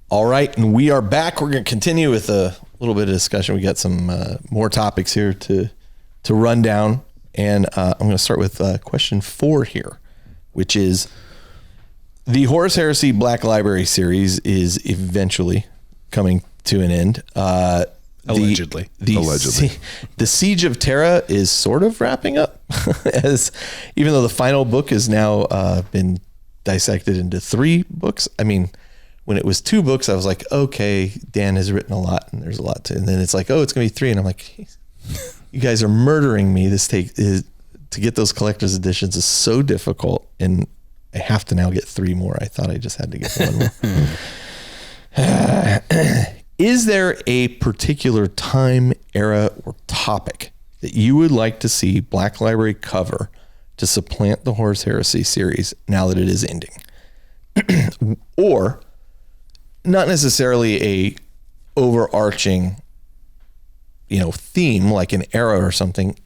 All right, and we are back. We're going to continue with a little bit of discussion. We got some more topics here to run down, and I'm going to start with question 4 here, which is the Horus Heresy Black Library series is eventually coming to an end. Allegedly. The Siege of Terra is sort of wrapping up, as even though the final book has now been dissected into 3 books. I mean, when it was 2 books, I was like, okay, Dan has written a lot, and there's a lot to. And then it's like, oh, it's going to be 3, and I'm like, you guys are murdering me. To get those collector's editions is so difficult, and I have to now get 3 more. I thought I just had to get 1 more. Is there a particular time, era, or topic that you would like to see Black Library cover to supplant the Horus Heresy series now that it is ending? Or not necessarily a overarching, theme like an era or something.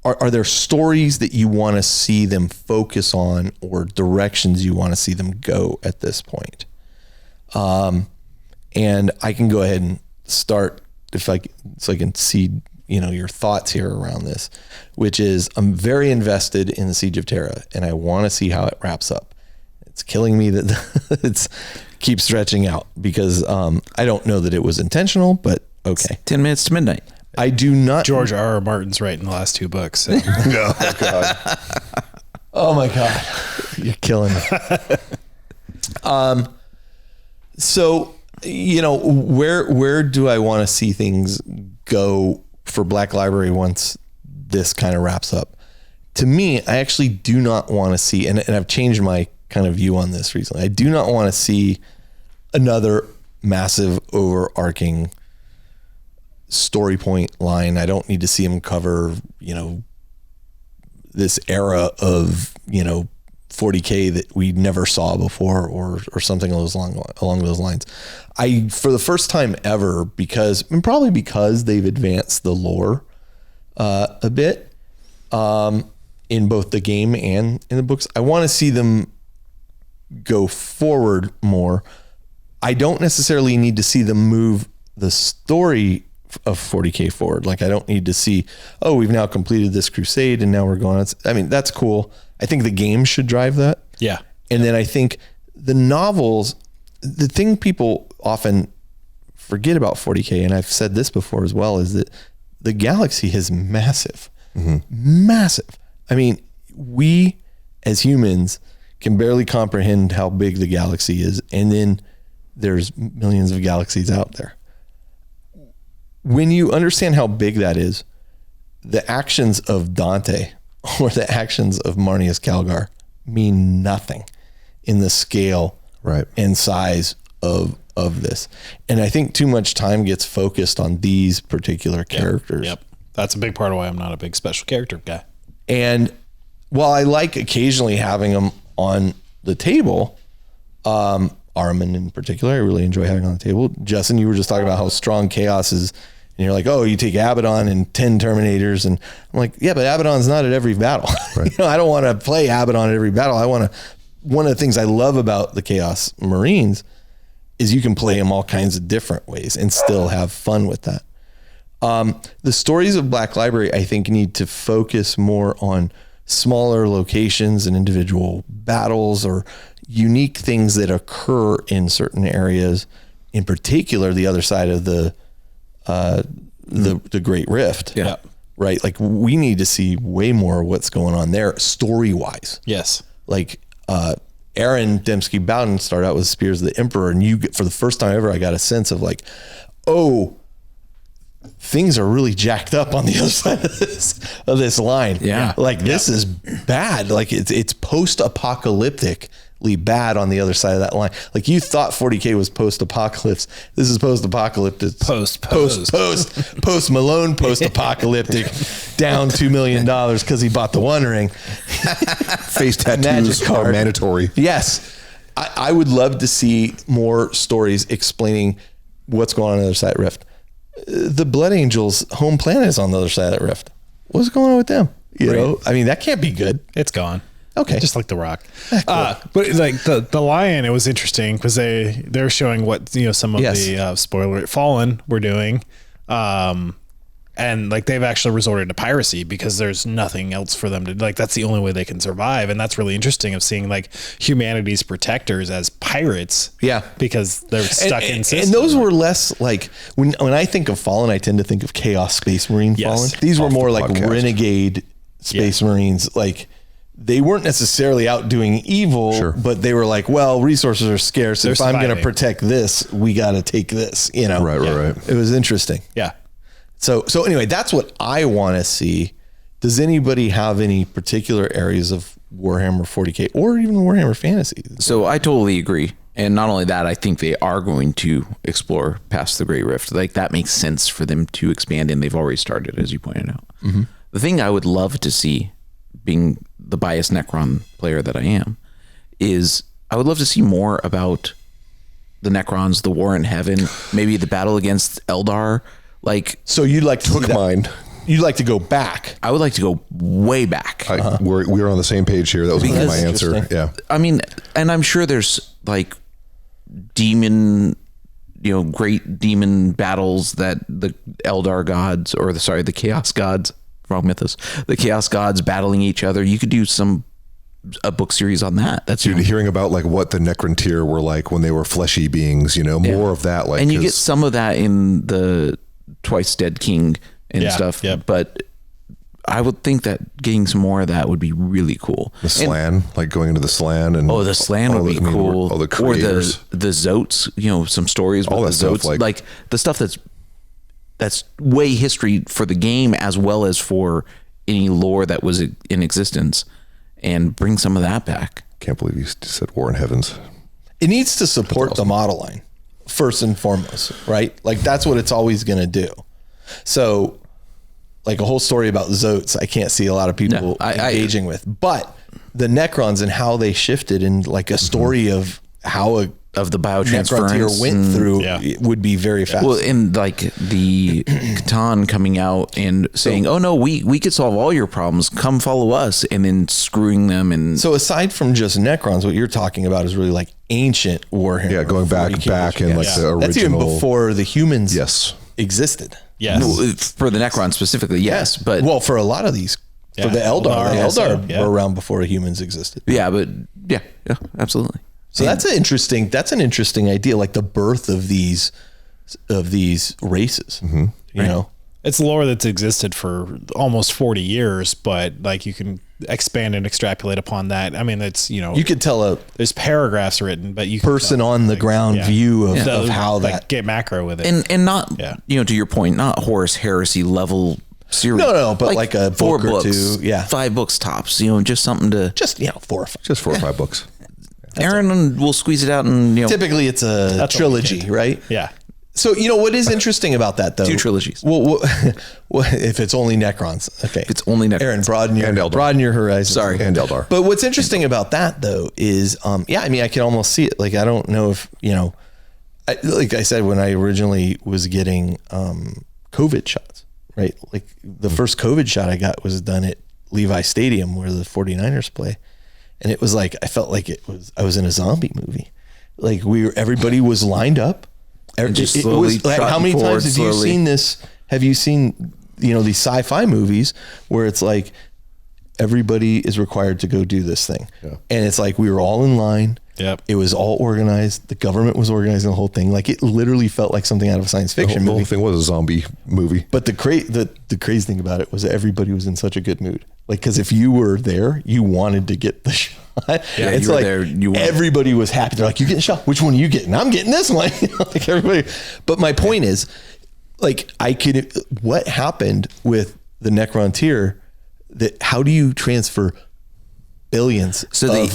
Are there stories that you want to see them focus on or directions you want to see them go at this point? And I can go ahead and start so I can see, your thoughts here around this, which is I'm very invested in the Siege of Terra and I want to see how it wraps up. It's killing me that it's keeps stretching out because I don't know that it was intentional, but okay. It's 10 minutes to midnight. I do not. George R.R. Martin's writing the last 2 books. So. Oh God. Oh my God. You're killing me. So, where do I want to see things go for Black Library once this kind of wraps up? to me, I actually do not want to see, and I've changed my kind of view on this recently. I do not want to see another massive overarching story point line. I don't need to see him cover, this era of, 40K that we never saw before or something along those lines. For the first time ever, probably because they've advanced the lore a bit in both the game and in the books, I want to see them go forward more. I don't necessarily need to see them move the story of 40K forward. Like, I don't need to see, we've now completed this crusade and now we're going on. I mean, that's cool. I think the game should drive that. Yeah. And then I think the novels, the thing people often forget about 40K, and I've said this before as well, is that the galaxy is massive. Massive. I mean, we as humans can barely comprehend how big the galaxy is. And then there's millions of galaxies out there. When you understand how big that is, the actions of Dante or the actions of Marnius Calgar mean nothing in the scale and size of this. And I think too much time gets focused on these particular characters. Yep. That's a big part of why I'm not a big special character guy. And while I like occasionally having them on the table, Armin in particular, I really enjoy having on the table. Justin, you were just talking about how strong Chaos is. And you're like, you take Abaddon and 10 Terminators. And I'm like, yeah, but Abaddon's not at every battle. Right. I don't want to play Abaddon at every battle. One of the things I love about the Chaos Marines is you can play them all kinds of different ways and still have fun with that. The stories of Black Library, I think, need to focus more on smaller locations and individual battles or unique things that occur in certain areas. In particular, the other side of the Great Rift. Yeah. Right. Like, we need to see way more of what's going on there story wise. Yes. Like, Aaron Dembski Bowden started out with Spears of the Emperor, and for the first time ever, I got a sense of like, things are really jacked up on the other side of this line. Yeah. Like, this is bad. Like, it's post-apocalyptically bad on the other side of that line. Like, you thought 40K was post-apocalypse. This is post-apocalyptic. Post Malone, post-apocalyptic, down $2 million because he bought the One Ring. Face tattoos are mandatory. Yes. I would love to see more stories explaining what's going on the other side of Rift. The Blood Angels' home planet is on the other side of the Rift. What's going on with them? You know, I mean, that can't be good. It's gone. Okay. Just like the Rock. But like the Lion, it was interesting because they're showing what, some of the spoiler Fallen were doing. And like, they've actually resorted to piracy because there's nothing else for them to, like, that's the only way they can survive. And that's really interesting of seeing like humanity's protectors as pirates. Yeah. Because they're stuck in system. And those were less like, when I think of Fallen, I tend to think of Chaos Space Marine Fallen. These were more like renegade Space Marines. Like, they weren't necessarily out doing evil, but they were like, well, resources are scarce. If I'm going to protect this, we got to take this, Right. It was interesting. Yeah. So anyway, that's what I want to see. Does anybody have any particular areas of Warhammer 40K or even Warhammer Fantasy? So I totally agree. And not only that, I think they are going to explore past the Great Rift. Like, that makes sense for them to expand, and they've already started, as you pointed out. Mm-hmm. The thing I would love to see, being the biased Necron player that I am, is I would love to see more about the Necrons, the war in heaven, maybe the battle against Eldar. Like, so you'd like to took mine. You'd like to go back. I would like to go way back. We're on the same page here. That was my answer. Yeah. I mean, and I'm sure there's like demon, great demon battles that the Eldar gods, or the Chaos gods, wrong mythos, the Chaos gods battling each other. You could do a book series on that. That's hearing about like what the Necrontyr were like when they were fleshy beings, more of that. Like, and you get some of that in the Twice Dead King and stuff. Yeah. But I would think that getting some more of that would be really cool. The Slan, like going into the Slan, and the Slan would be cool. All the creators. Or the Zotes, some stories all with that the Zotes, stuff, like the stuff that's way history for the game as well as for any lore that was in existence and bring some of that back. Can't believe you said War in Heavens. It needs to support the model line first and foremost, right? Like that's what it's always going to do. So like a whole story about Zotes, I can't see a lot of people engaging with, but the Necrons and how they shifted and like a story of how of the Necron tier biotransference went through it would be very fast. Well, and like the Catan coming out and saying, "Oh no, we could solve all your problems. Come follow us," and then screwing them. And so, aside from just Necrons, what you're talking about is really like ancient Warhammer. Yeah, going back in like the original. That's even before the humans existed. Yes, no, for the Necron specifically, yes, but well, for a lot of these, for the Eldar were around before humans existed. Yeah, but yeah, absolutely. So that's an interesting idea, like the birth of these races. You know, it's lore that's existed for almost 40 years, but like you can expand and extrapolate upon that. I mean, it's, you know, you could tell there's paragraphs written, but you can person on the ground view of how like that get macro with it, and not you know, to your point, not Horus Heresy level series. No, but like a 4 book or books, two, 5 books tops. You know, just something to 4 or 5, just 4 or 5 books. Aaron will squeeze it out, and you know, typically it's a trilogy, right? Yeah. So you know what is interesting about that though? 2 trilogies. Well, if it's only Necrons, okay. If it's only Necrons. Aaron, broaden your horizons. Sorry, and Eldar. But what's interesting about that though is, I mean, I can almost see it. Like, I don't know if like I said, when I originally was getting COVID shots, right? Like the first COVID shot I got was done at Levi Stadium where the 49ers play. And it was like, I felt like I was in a zombie movie. Like everybody was lined up. Just it was like, how many times have you seen this? Have you seen, these sci-fi movies where it's like everybody is required to go do this thing. Yeah. And it's like, we were all in line. Yep. It was all organized. The government was organizing the whole thing. Like it literally felt like something out of a science fiction movie. The whole thing was a zombie movie. But the crazy thing about it was that everybody was in such a good mood. Like, cause if you were there, you wanted to get the shot. Yeah, it's you were like there, everybody was happy. They're like, you getting shot? Which one are you getting? I'm getting this one. Like everybody. But my point is, like, what happened with the Necron tier, that how do you transfer billions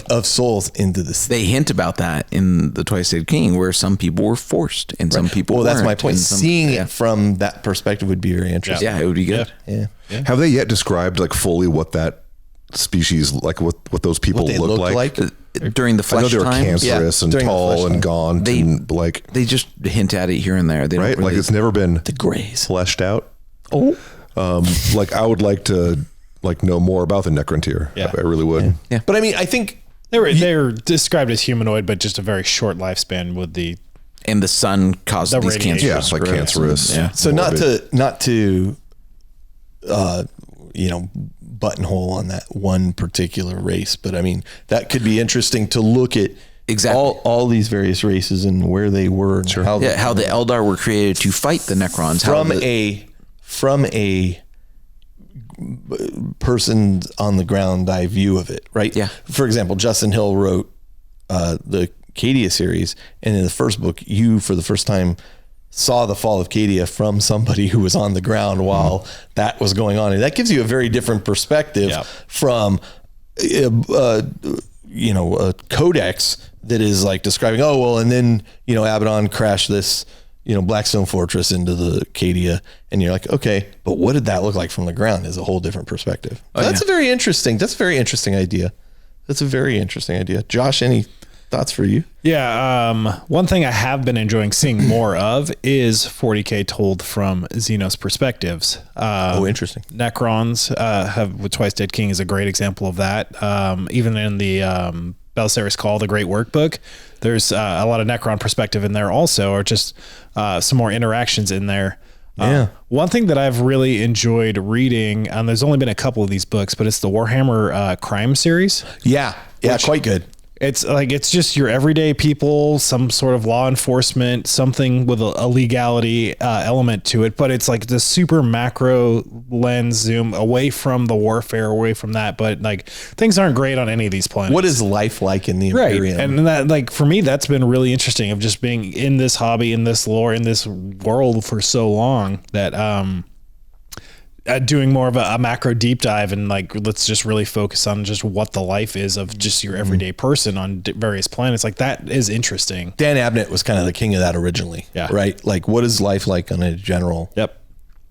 of souls into this? They hint about that in the Twice-Dead King, where some people were forced and some people weren't. Well, that's my point. Seeing it from that perspective would be very interesting. Yeah, it would be good. Yeah. Have they yet described like fully what that species, like what those people look like? During the flesh I know they were time, cancerous and tall and gaunt. They just hint at it here and there. They right? don't really, like it's never been the grays fleshed out. Oh, like I would like to know more about the Necron tier. Yeah. I really would. Yeah. But I mean, I think they're described as humanoid, but just a very short lifespan with the. And the sun caused these cancers. Yeah, it's like cancerous. Yeah. So morbid. not to buttonhole on that one particular race, but I mean, that could be interesting to look at all these various races and where they were and how the Eldar were created to fight the Necrons from a person on the ground eye view of it, right? Yeah. For example, Justin Hill wrote the Cadia series, and in the first book, you for the first time saw the fall of Cadia from somebody who was on the ground while that was going on, and that gives you a very different perspective from a codex that is like describing, and then Abaddon crashed this Blackstone Fortress into the Cadia, and you're like, okay, but what did that look like from the ground is a whole different perspective. That's a very interesting idea. That's a very interesting idea. Josh, any thoughts for you? Yeah. One thing I have been enjoying seeing more of is 40K told from Xenos perspectives. Interesting. Necrons with Twice Dead King is a great example of that. Even in the Belisarius Call, the Great Workbook, there's a lot of Necron perspective in there also, or just some more interactions in there. One thing that I've really enjoyed reading, and there's only been a couple of these books, but it's the Warhammer crime series. Yeah, quite good. It's like, it's just your everyday people, some sort of law enforcement, something with a legality element to it, but it's like the super macro lens zoom away from the warfare, away from that. But like, things aren't great on any of these planets. What is life like in the Imperium? Right. And that, like, for me, that's been really interesting, of just being in this hobby, in this lore, in this world for so long, that doing more of a macro deep dive and like, let's just really focus on just what the life is of just your everyday person on various planets. Like that is interesting. Dan Abnett was kind of the king of that originally. Yeah. Right. Like what is life like on a general? Yep.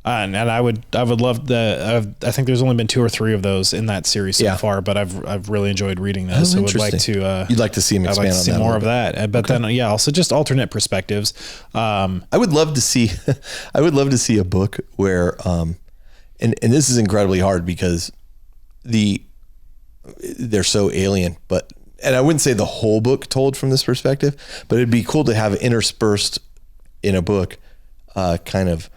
And I would love I think there's only been 2 or 3 of those in that series so far, but I've really enjoyed reading those. So would like to, you'd like to see him expand I'd like to see on that more of that. But then, also just alternate perspectives. I would love to see, a book where, and this is incredibly hard because they're so alien, and I wouldn't say the whole book told from this perspective, but it'd be cool to have interspersed in a book, kind of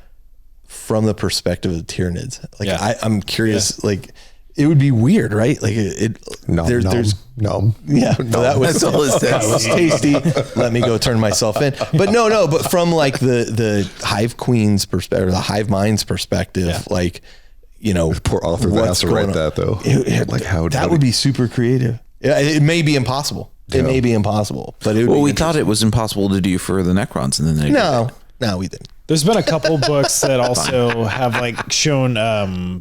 from the perspective of the Tyranids. Like I'm curious, like it would be weird, right? Like there's no. Yeah. No, that's all it says. That was tasty. Let me go turn myself in. But but from like the hive queen's perspective, the hive mind's perspective, like, poor author that has to write that though. That would be super creative. Yeah, it may be impossible. It may be impossible, but it would we thought it was impossible to do for the Necrons, and then no, we didn't. There's been a couple books that also have like shown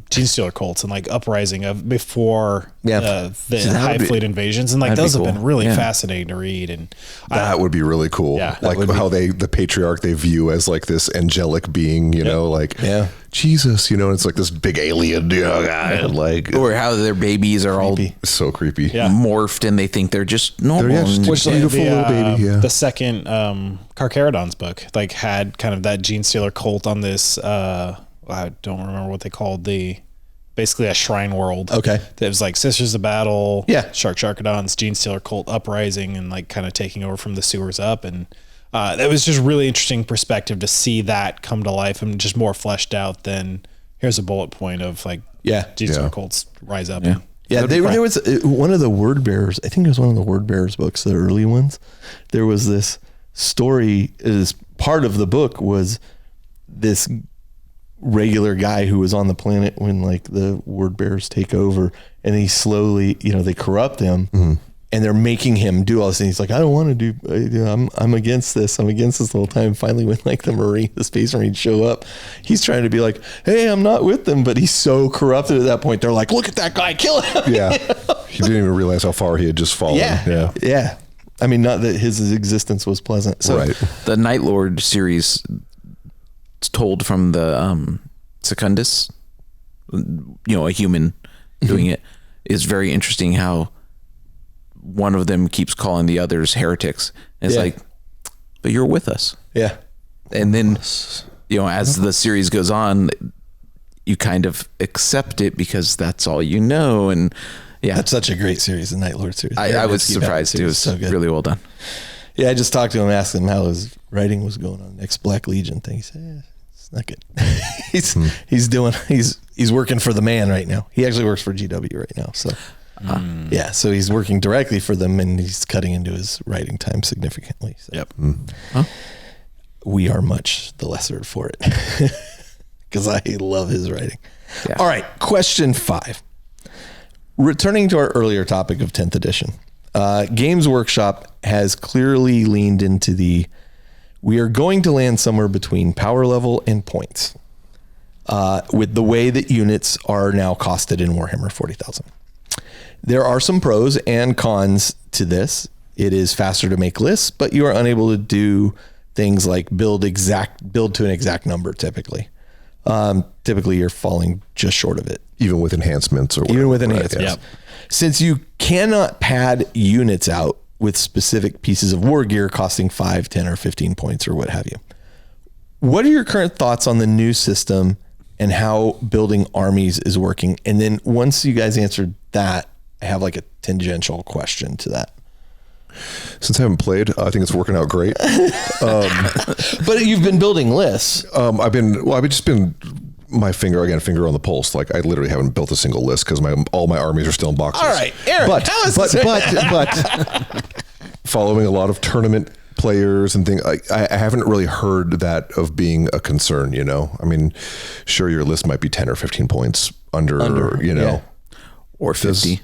Gene Stealer cults and like uprising of before the Hive Fleet invasions, and like those have been really fascinating to read. And that would be really cool. Yeah, like how the patriarch they view as like this angelic being, Jesus, and it's like this big alien, guy, like, or how their babies are all so creepy, morphed, and they think they're just normal. They're just beautiful little baby. The second Carcharodon's book like had kind of that Gene Stealer cult on this. I don't remember what they called basically a shrine world. Okay, that was like Sisters of Battle. Sharkadons, Gene Stealer cult uprising and like kind of taking over from the sewers up, and that was just really interesting perspective to see that come to life and just more fleshed out than here's a bullet point of like Gene Stealer cults rise up. There was one of the Word Bearers. I think it was one of the Word Bearers books, the early ones. There was this story. As part of the book was this regular guy who was on the planet when like the Word Bearers take over, and he slowly, they corrupt him. Mm-hmm. And they're making him do all this, and he's like, "I don't want to do. I'm against this. I'm against this the whole time." Finally, when like the Space Marines show up, he's trying to be like, "Hey, I'm not with them," but he's so corrupted at that point. They're like, "Look at that guy, kill him!" Yeah, he didn't even realize how far he had just fallen. Yeah. I mean, not that his existence was pleasant. So, right. The Night Lord series, told from the Secundus, a human doing it, is very interesting. How one of them keeps calling the others heretics. And it's like, but you're with us. Yeah. And then, as the series goes on, you kind of accept it because that's all you know. And that's such a great series, the Night Lord series. I was surprised. It was so good. Really well done. Yeah. I just talked to him, asked him how his writing was going on the next Black Legion thing. He said, it's not good. he's working for the man right now. He actually works for GW right now. So, so he's working directly for them, and he's cutting into his writing time significantly. So. Yep. We are much the lesser for it because I love his writing. Yeah. All right. Question 5. Returning to our earlier topic of 10th edition, Games Workshop has clearly leaned into we are going to land somewhere between power level and points with the way that units are now costed in Warhammer 40,000. There are some pros and cons to this. It is faster to make lists, but you are unable to do things like build to an exact number typically. Typically you're falling just short of it. Even with enhancements or whatever. Even with enhancements. Right, yes. Since you cannot pad units out with specific pieces of war gear costing 5, 10, or 15 points or what have you. What are your current thoughts on the new system and how building armies is working? And then once you guys answered that, I have like a tangential question to that. Since I haven't played, I think it's working out great. But you've been building lists. I've just been my finger on the pulse. Like I literally haven't built a single list because all my armies are still in boxes. All right, Aaron, but following a lot of tournament players and things, I haven't really heard that of being a concern. I mean, sure, your list might be 10 or 15 points under or 50.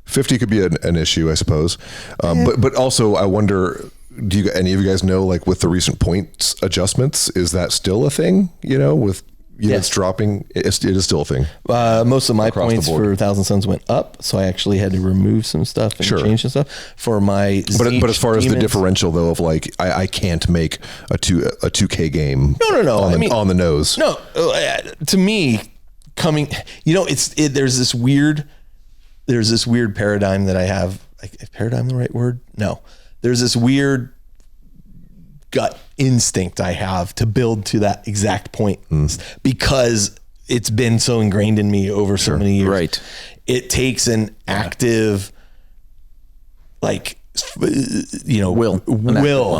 50 could be an issue, I suppose. But also I wonder, do any of you guys know, like with the recent points adjustments, is that still a thing, with, units dropping, it is still a thing. Most of my Across the points board. for 1,000 Suns went up, so I actually had to remove some stuff and change some stuff for my. But as far as the demons- differential though, of like I can't make a 2K game. No. On the nose. No, to me, there's this weird paradigm that I have. Is paradigm the right word? No. There's this weird gut instinct I have to build to that exact point because it's been so ingrained in me over so many years. Right. It takes an active, will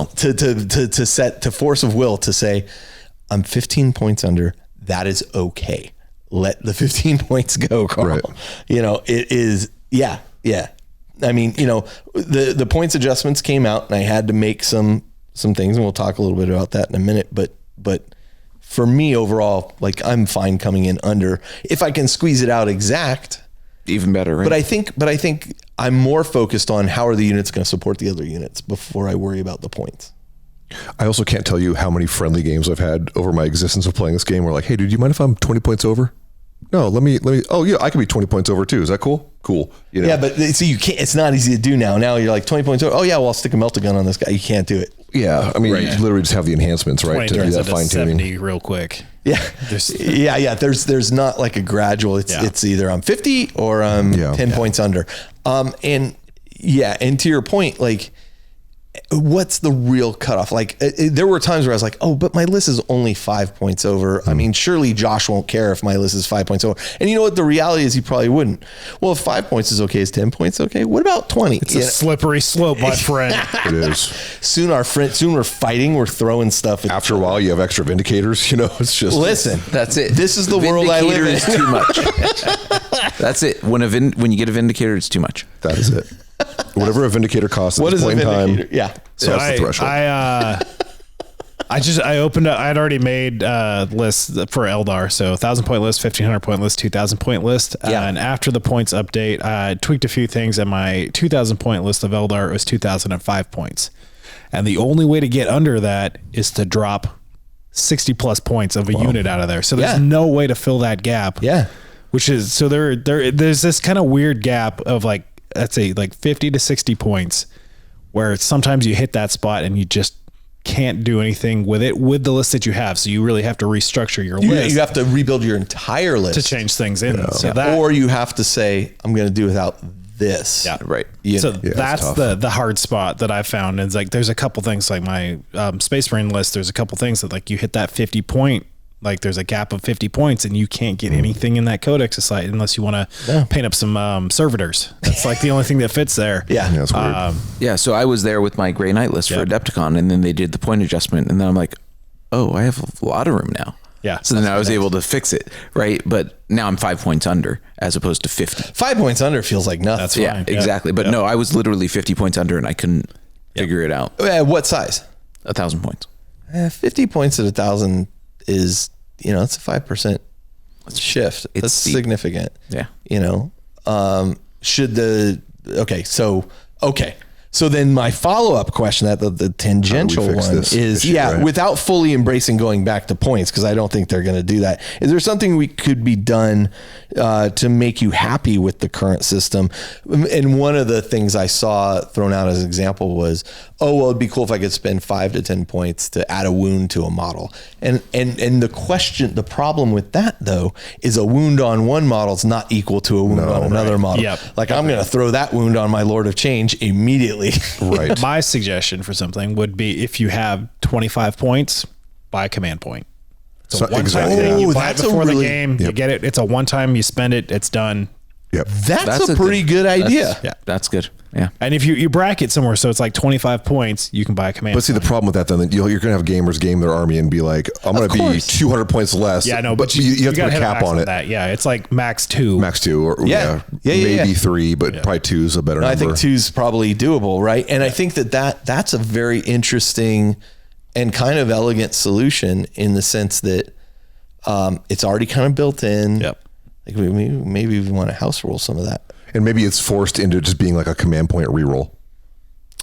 to force of will to say, I'm 15 points under. That is okay. Let the 15 points go, Carl. Right. It is. Yeah. I mean, the points adjustments came out and I had to make some things, and we'll talk a little bit about that in a minute. But for me overall, I'm fine coming in under. If I can squeeze it out exact, even better, right? But I think I'm more focused on how are the units going to support the other units before I worry about the points. I also can't tell you how many friendly games I've had over my existence of playing this game where hey, dude, do you mind if I'm 20 points over? No, let me, oh yeah, I can be 20 points over too. Is that cool? Cool. Yeah, but see, you can't, it's not easy to do now. Now you're 20 points over. Oh yeah, well, I'll stick a melta-gun on this guy. You can't do it. Yeah. I mean, you literally just have the enhancements, right? To do that fine tuning. 70 real quick. Yeah. There's not a gradual. It's either I'm 50 or I'm 10 points under. And to your point, what's the real cutoff? There were times where I was oh, but my list is only 5 points over. I mean, surely Josh won't care if my list is 5 points over. And you know what? The reality is he probably wouldn't. Well, if 5 points is okay, is 10 points okay? What about 20? It's a slippery slope, my friend. It is. Soon we're fighting, we're throwing stuff. After a while, you have extra vindicators, it's just. Listen, that's it. This is the world I live in. Is too much. That's it. When you get a vindicator, it's too much. That is it. Whatever a vindicator costs at this point in time. Yeah. So that's the threshold. I opened up, I'd already made lists for Eldar. So 1,000 point list, 1,500 point list, 2,000 point list. And after the points update, I tweaked a few things, and my 2,000 point list of Eldar was 2,005 points. And the only way to get under that is to drop 60 plus points of a unit out of there. So there's no way to fill that gap. Yeah. Which is, so there's this kind of weird gap of let's say 50 to 60 points where sometimes you hit that spot and you just can't do anything with it with the list that you have. So you really have to restructure your list. You have to rebuild your entire list to change things in. So or you have to say, I'm going to do without this. Yeah. Right. So that's the hard spot that I found. And it's there's a couple things my Space Marine list. There's a couple things that you hit that 50 point, there's a gap of 50 points and you can't get anything in that Codex site unless you want to paint up some servitors. That's the only thing that fits there. Yeah. That's weird. So I was there with my Grey Knight list for Adepticon, and then they did the point adjustment, and then I'm oh, I have a lot of room now. Yeah. So then I was able to fix it, right? But now I'm 5 points under as opposed to 50. 5 points under feels like nothing. That's fine. Exactly. But no, I was literally 50 points under and I couldn't figure it out. What size? 1,000 points. 50 points at 1,000 is, it's a 5% shift. That's steep. Significant. Yeah. So then my follow-up question, the tangential one is, without fully embracing going back to points, because I don't think they're going to do that. Is there something we could be done to make you happy with the current system? And one of the things I saw thrown out as an example was, it'd be cool if I could spend 5 to 10 points to add a wound to a model. And the problem with that though, is a wound on one model is not equal to a wound on another model. Yep. I'm going to throw that wound on my Lord of Change immediately. Right. My suggestion for something would be, if you have 25 points, buy a command point. It's a one-time thing. You buy it before the game. You get it. It's a one-time. You spend it. It's done. Yep. That's a pretty good idea. That's good. Yeah. And if you bracket somewhere, so it's 25 points, you can buy a command. But see, the problem with that, then you're going to have gamers game their army and be I'm going to be 200 points less. Yeah, no, but you have to put a cap on it. That. Yeah, it's max 2. Max 2, or maybe 3, but probably 2 is a better number. I think 2 is probably doable, right? And I think that's a very interesting and kind of elegant solution in the sense that it's already kind of built in. Yep. Maybe we want to house rule some of that. And maybe it's forced into just being a command point reroll.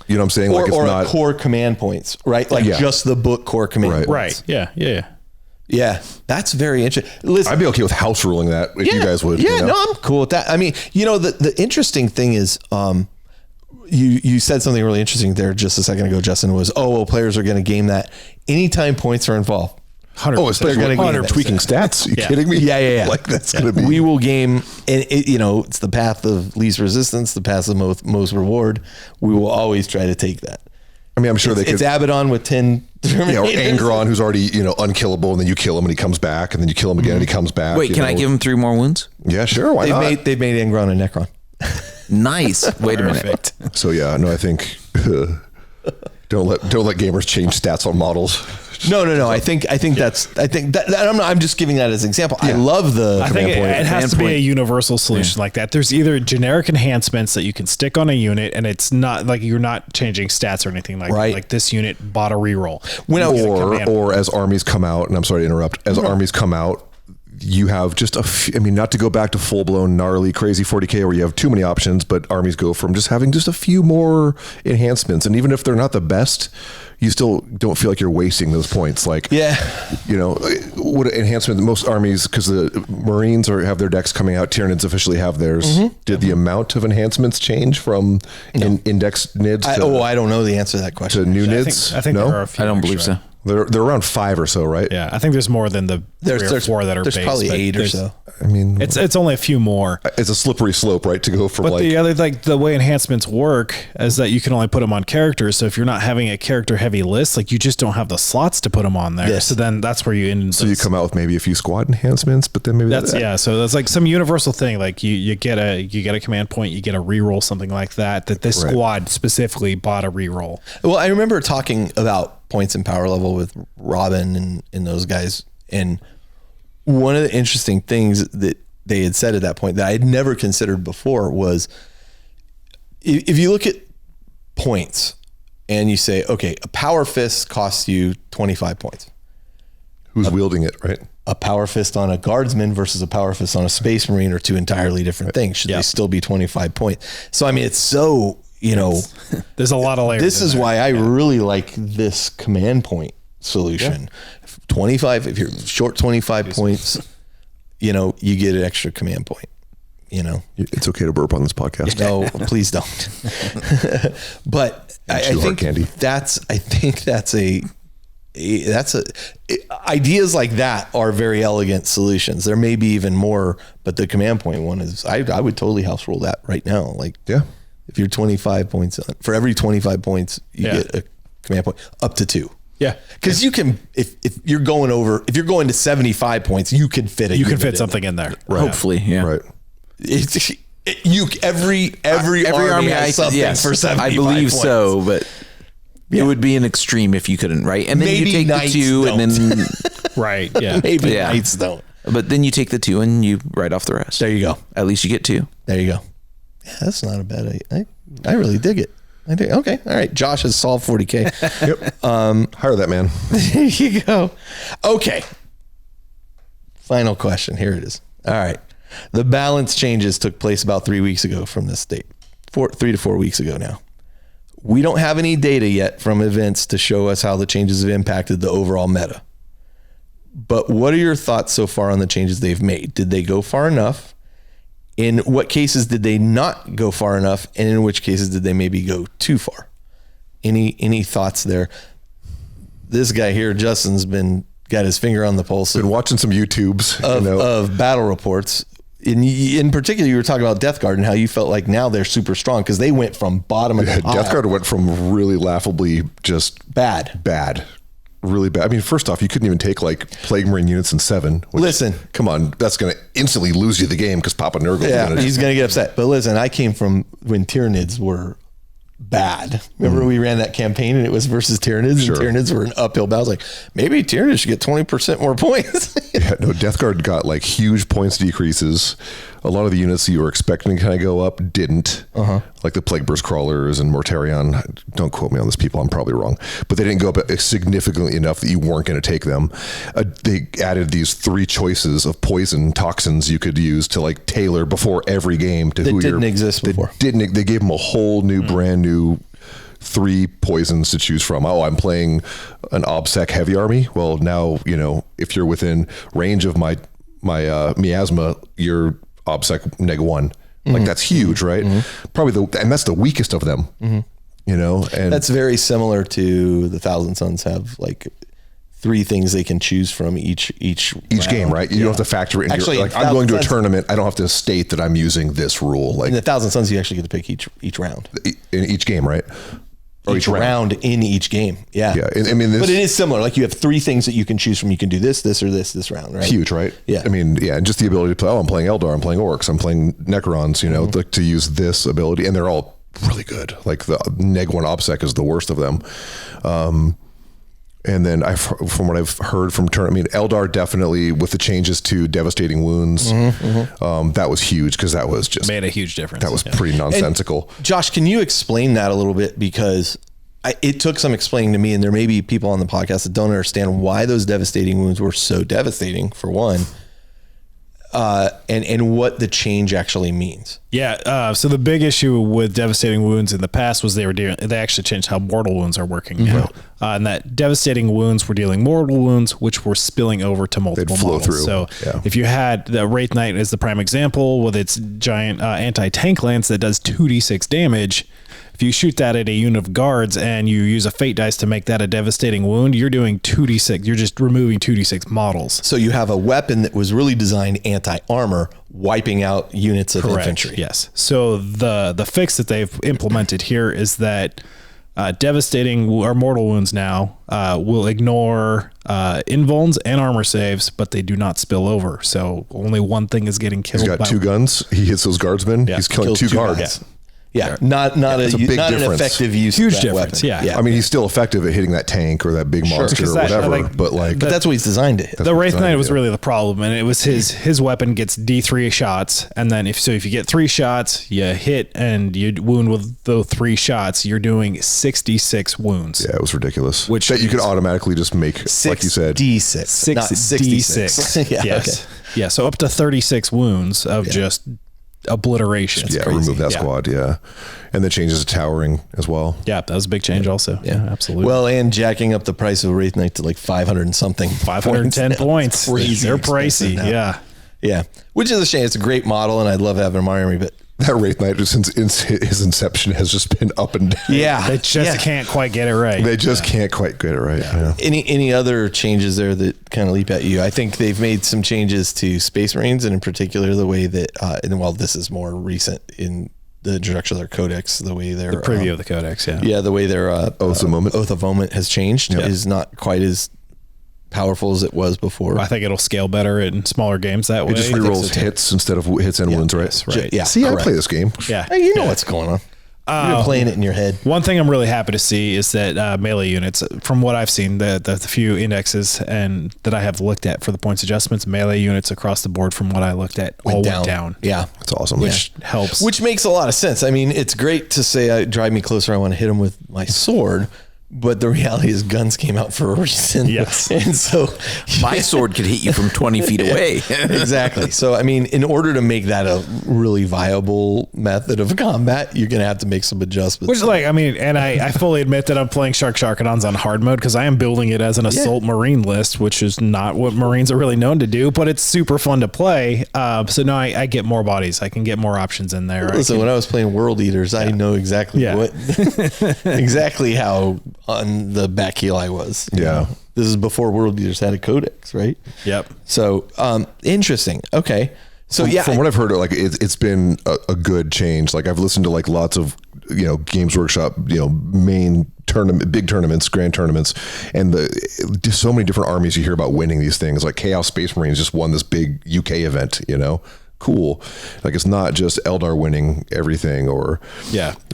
You know what I'm saying? Or core command points, right? Just the book core command points. Right. Yeah. Yeah, that's very interesting. Listen, I'd be okay with house ruling that if you guys would. Yeah, you know? no, I'm cool with that. I mean, the interesting thing is, you said something really interesting there just a second ago, Justin, was, players are going to game that anytime points are involved. 100%. Especially when tweaking stats. Are you kidding me? Yeah. Like that's going to be. We will game, and it's the path of least resistance, the path of most reward. We will always try to take that. I mean, I'm sure It's Abaddon with 10 or Angron, who's already, unkillable, and then you kill him and he comes back, and then you kill him again and he comes back. Wait, can I give him 3 more wounds? Yeah, sure. Why not? They've made Angron a Necron. Nice. Wait a minute. So yeah, no, I think don't let gamers change stats on models. No. I think that I'm just giving that as an example. I love the I think command point. it has to be a universal solution like that. There's either generic enhancements that you can stick on a unit, and it's not like you're not changing stats or anything like that. Like this unit bought a reroll. Or as armies come out, and I'm sorry to interrupt, armies come out, you have just not to go back to full blown gnarly crazy 40K where you have too many options, but armies go from just having just a few more enhancements, and even if they're not the best, you still don't feel like you're wasting those points. Like, what enhancement most armies, because the Marines have their decks coming out, Tyranids officially have theirs. Did the amount of enhancements change from index NIDs I don't know the answer to that question. to new NIDs? I think there are a few. I don't believe so. They're around 5 or so, right? Yeah, I think there's more than the There's 3 or 4 that are there's based, probably but 8 or so. I mean, It's only a few more. it's a slippery slope, right? To go from But the other, the way enhancements work is that you can only put them on characters. So if you're not having a character heavy list, like you just don't have the slots to put them on there. Yes. So then that's where you end. So you come out with maybe a few squad enhancements, but then maybe So that's like some universal thing. Like you get a command point, you get a reroll, something like that. That this squad specifically bought a reroll. Well, I remember talking about points and power level with Robin and those guys, and one of the interesting things that they had said at that point that I had never considered before was, if you look at points and you say, okay, a power fist costs you 25 points. Who's wielding it, right? A power fist on a guardsman versus a power fist on a space marine are 2 entirely different things. Should they still be 25 points? So, I mean, it's so, there's a lot of layers. This is why I really like this command point solution. 25, if you're short 25 points, you get an extra command point. It's okay to burp on this podcast. No, please don't. But I think ideas like that are very elegant solutions. There may be even more, but the command point one is, I would totally house rule that right now. Like, if you're 25 points, for every 25 points, you get a command point up to 2. Yeah, because you can, if you're going to 75 points, you can fit something in there. Right. Hopefully, yeah. Right. Every army has something for 75 I believe points. so, but it would be an extreme if you couldn't, right? And then Maybe you take knights the 2 don't. and then Right. Yeah. Maybe knights don't. But then you take the 2 and you write off the rest. There you go. At least you get 2. There you go. Yeah, that's not a bad idea. I really dig it. Okay. All right. Josh has solved 40K. Yep. Hire that man. There you go. Okay. Final question. Here it is. All right. The balance changes took place about 3 weeks ago from this date. 3 to 4 weeks ago now. We don't have any data yet from events to show us how the changes have impacted the overall meta. But what are your thoughts so far on the changes they've made? Did they go far enough? In what cases did they not go far enough? And in which cases did they maybe go too far? Any thoughts there? This guy here, Justin's got his finger on the pulse. Been watching some YouTubes of battle reports. In particular, you were talking about Death Guard and how you felt like now they're super strong because they went from bottom of the pile. Death Guard went from really laughably just bad. Really bad. I mean, first off, you couldn't even take like Plague Marine units in 7. Listen, come on, that's going to instantly lose you the game because Papa Nurgle. He's going to get upset. But listen, I came from when Tyranids were bad. Remember we ran that campaign and it was versus Tyranids, and Tyranids were an uphill battle. I was like, maybe Tyranids should get 20% more points. Death Guard got like huge points decreases. A lot of the units you were expecting to kind of go up didn't. Like the Plague Burst Crawlers and Mortarion. Don't quote me on this, people. I'm probably wrong. But they didn't go up significantly enough that you weren't going to take them. They added these 3 choices of poison toxins you could use to like tailor before every game to who didn't exist before. They gave them a whole new, brand new 3 poisons to choose from. Oh, I'm playing an OBSEC heavy army. Well, now, if you're within range of my miasma, you're OBSEC -1. Like that's huge, right? Probably and that's the weakest of them, and that's very similar to the Thousand Sons have like 3 things they can choose from each game, right? You don't have to factor in. Actually, like I'm going to a tournament. I don't have to state that I'm using this rule. Like in the Thousand Sons, you actually get to pick each round in each game, right? Or each round in each game. Yeah. Yeah. I mean, but it is similar. Like you have 3 things that you can choose from. You can do this, or this round, right? Huge, right? Yeah. I mean, yeah, and just the ability to play, I'm playing Eldar, I'm playing Orcs, I'm playing Necrons, like to use this ability. And they're all really good. Like the -1 OBSEC is the worst of them. And then from what I've heard from Eldar definitely with the changes to devastating wounds, that was huge because that was just made a huge difference. That was pretty nonsensical. And Josh, can you explain that a little bit? Because it took some explaining to me, and there may be people on the podcast that don't understand why those devastating wounds were so devastating, for one, and what the change actually means. Yeah. So the big issue with devastating wounds in the past was they actually changed how mortal wounds are working now. And that devastating wounds were dealing mortal wounds, which were spilling over to multiple models. Through. So if you had the Wraith Knight as the prime example with its giant anti-tank lance that does 2d6 damage, if you shoot that at a unit of guards and you use a fate dice to make that a devastating wound, you're doing 2d6. You're just removing 2d6 models. So you have a weapon that was really designed anti-armor, wiping out units of infantry. Yes. So the fix that they've implemented here is that devastating or mortal wounds now will ignore invulns and armor saves, but they do not spill over. So only one thing is getting killed. He's got 2 guns. He hits those guardsmen. He's killing 2 guards. Yeah. Yeah, not an effective use. Huge of that difference. Weapon. Yeah. I mean, he's still effective at hitting that tank or that big monster or whatever. But that's what he's designed to hit. The Wraith Knight was really the problem, and it was his weapon gets D3 shots, and then if you get 3 shots, you hit and you wound with those 3 shots, you're doing 66 wounds. Yeah, it was ridiculous. Which that you could automatically just make, like you said, D6, not 66. Yeah, yes. Okay. Yeah, so up to 36 wounds of just obliteration. Yeah, remove that squad. Yeah, and the changes to towering as well. Yeah, that was a big change also. Yeah, absolutely. Well, and jacking up the price of Wraith Knight to like 500 and something. 510 points. They're pricey. Yeah. Which is a shame. It's a great model, and I'd love having my army, but that Wraith Knight, since his inception, has just been up and down. Yeah, they just can't quite get it right. They just can't quite get it right. Yeah. Any other changes there that kind of leap at you? I think they've made some changes to Space Marines, and in particular the way that, and while this is more recent in the introduction of their codex, the way their preview of the codex, the way their Oath of Moment has changed is not quite as powerful as it was before. I think it'll scale better in smaller games that way. It just rerolls hits instead of hits and wounds, right? Right. Yeah. See, I play this game. Yeah. Hey, you know what's going on. You're playing it in your head. One thing I'm really happy to see is that melee units, from what I've seen, the few indexes and that I have looked at for the points adjustments, melee units across the board from what I looked at went down. Yeah. That's awesome. Which helps. Which makes a lot of sense. I mean, it's great to say, drive me closer, I want to hit him with my sword. But the reality is guns came out for a reason. Yes. And so my sword could hit you from 20 feet away. Exactly. So, I mean, in order to make that a really viable method of combat, you're going to have to make some adjustments. Which, I fully admit that I'm playing Sharkadons on hard mode because I am building it as an assault marine list, which is not what Marines are really known to do, but it's super fun to play. So now I get more bodies. I can get more options in there. Listen, when I was playing World Eaters, I know exactly exactly how on the back heel I was. Yeah. This is before World Eaters had a codex, right? Yep. So, interesting. Okay. So from what I've heard, like it's been a good change. Like I've listened to like lots of, Games Workshop, main tournament, big tournaments, grand tournaments, and just so many different armies you hear about winning these things. Like Chaos Space Marines just won this big UK event, Cool. Like it's not just Eldar winning everything or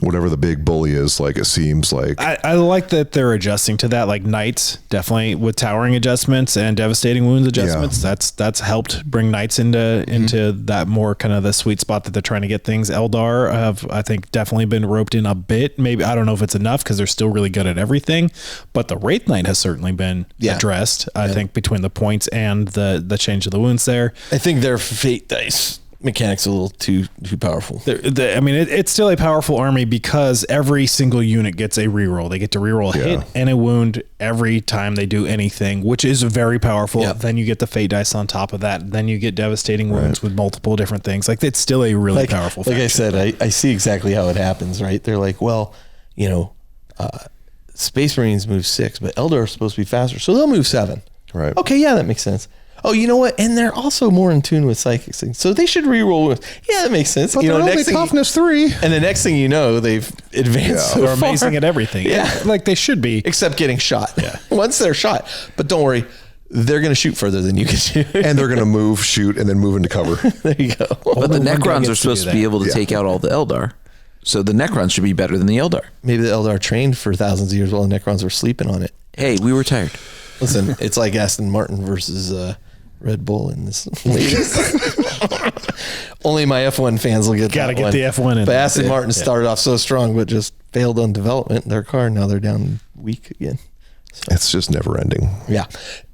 whatever the big bully is. Like it seems like I like that they're adjusting to that. Like Knights definitely with towering adjustments and devastating wounds adjustments. That's helped bring Knights into that more kind of the sweet spot that they're trying to get things. Eldar have, I think, definitely been roped in a bit. Maybe I don't know if it's enough because they're still really good at everything, but the Wraith Knight has certainly been addressed. I think between the points and the change of the wounds there. I think their fate dice mechanic's a little too powerful. I mean, it's still a powerful army because every single unit gets a reroll. They get to reroll a hit and a wound every time they do anything, which is very powerful. Yep. Then you get the fate dice on top of that. Then you get devastating wounds with multiple different things. Like, it's still a really powerful faction. Like I said, I see exactly how it happens, right? They're like, well, you know, Space Marines move 6, but Eldar are supposed to be faster, so they'll move 7. Right. Okay, yeah, that makes sense. Oh, you know what? And they're also more in tune with psychic things, so they should reroll. Yeah, that makes sense. But you know, they're only toughness 3. And the next thing you know, they've advanced. So they're amazing at everything. Yeah, like they should be, except getting shot. Yeah, once they're shot. But don't worry, they're going to shoot further than you can shoot, and they're going to move, shoot, and then move into cover. There you go. But the Necrons are supposed to be able to take out all the Eldar. So the Necrons should be better than the Eldar. Maybe the Eldar trained for thousands of years while the Necrons were sleeping on it. Hey, we were tired. Listen, it's like Aston Martin versus Red Bull in this latest. Only my F1 fans will get that. Gotta get the F1 in. But Aston Martin started off so strong, but just failed on development in their car. Now they're down weak again. So. It's just never ending. Yeah.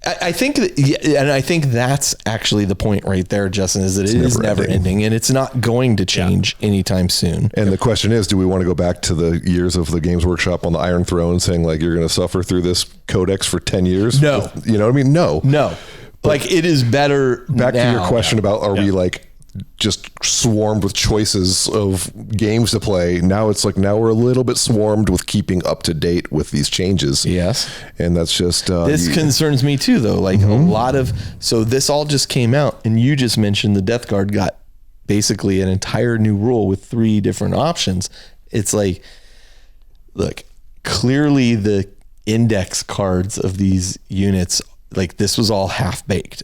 I think and I think that's actually the point right there, Justin, is that it is never ending, and it's not going to change anytime soon. And the question is, do we want to go back to the years of the Games Workshop on the Iron Throne saying like, you're going to suffer through this codex for 10 years? No. You know what I mean? No. But like, it is better back now. To your question about, are we like just swarmed with choices of games to play? Now it's like, now we're a little bit swarmed with keeping up to date with these changes. Yes. And that's just this concerns me too, though. Like a lot of, so this all just came out, and you just mentioned the Death Guard got basically an entire new rule with 3 different options. It's like, look, clearly the index cards of these units, like, this was all half baked.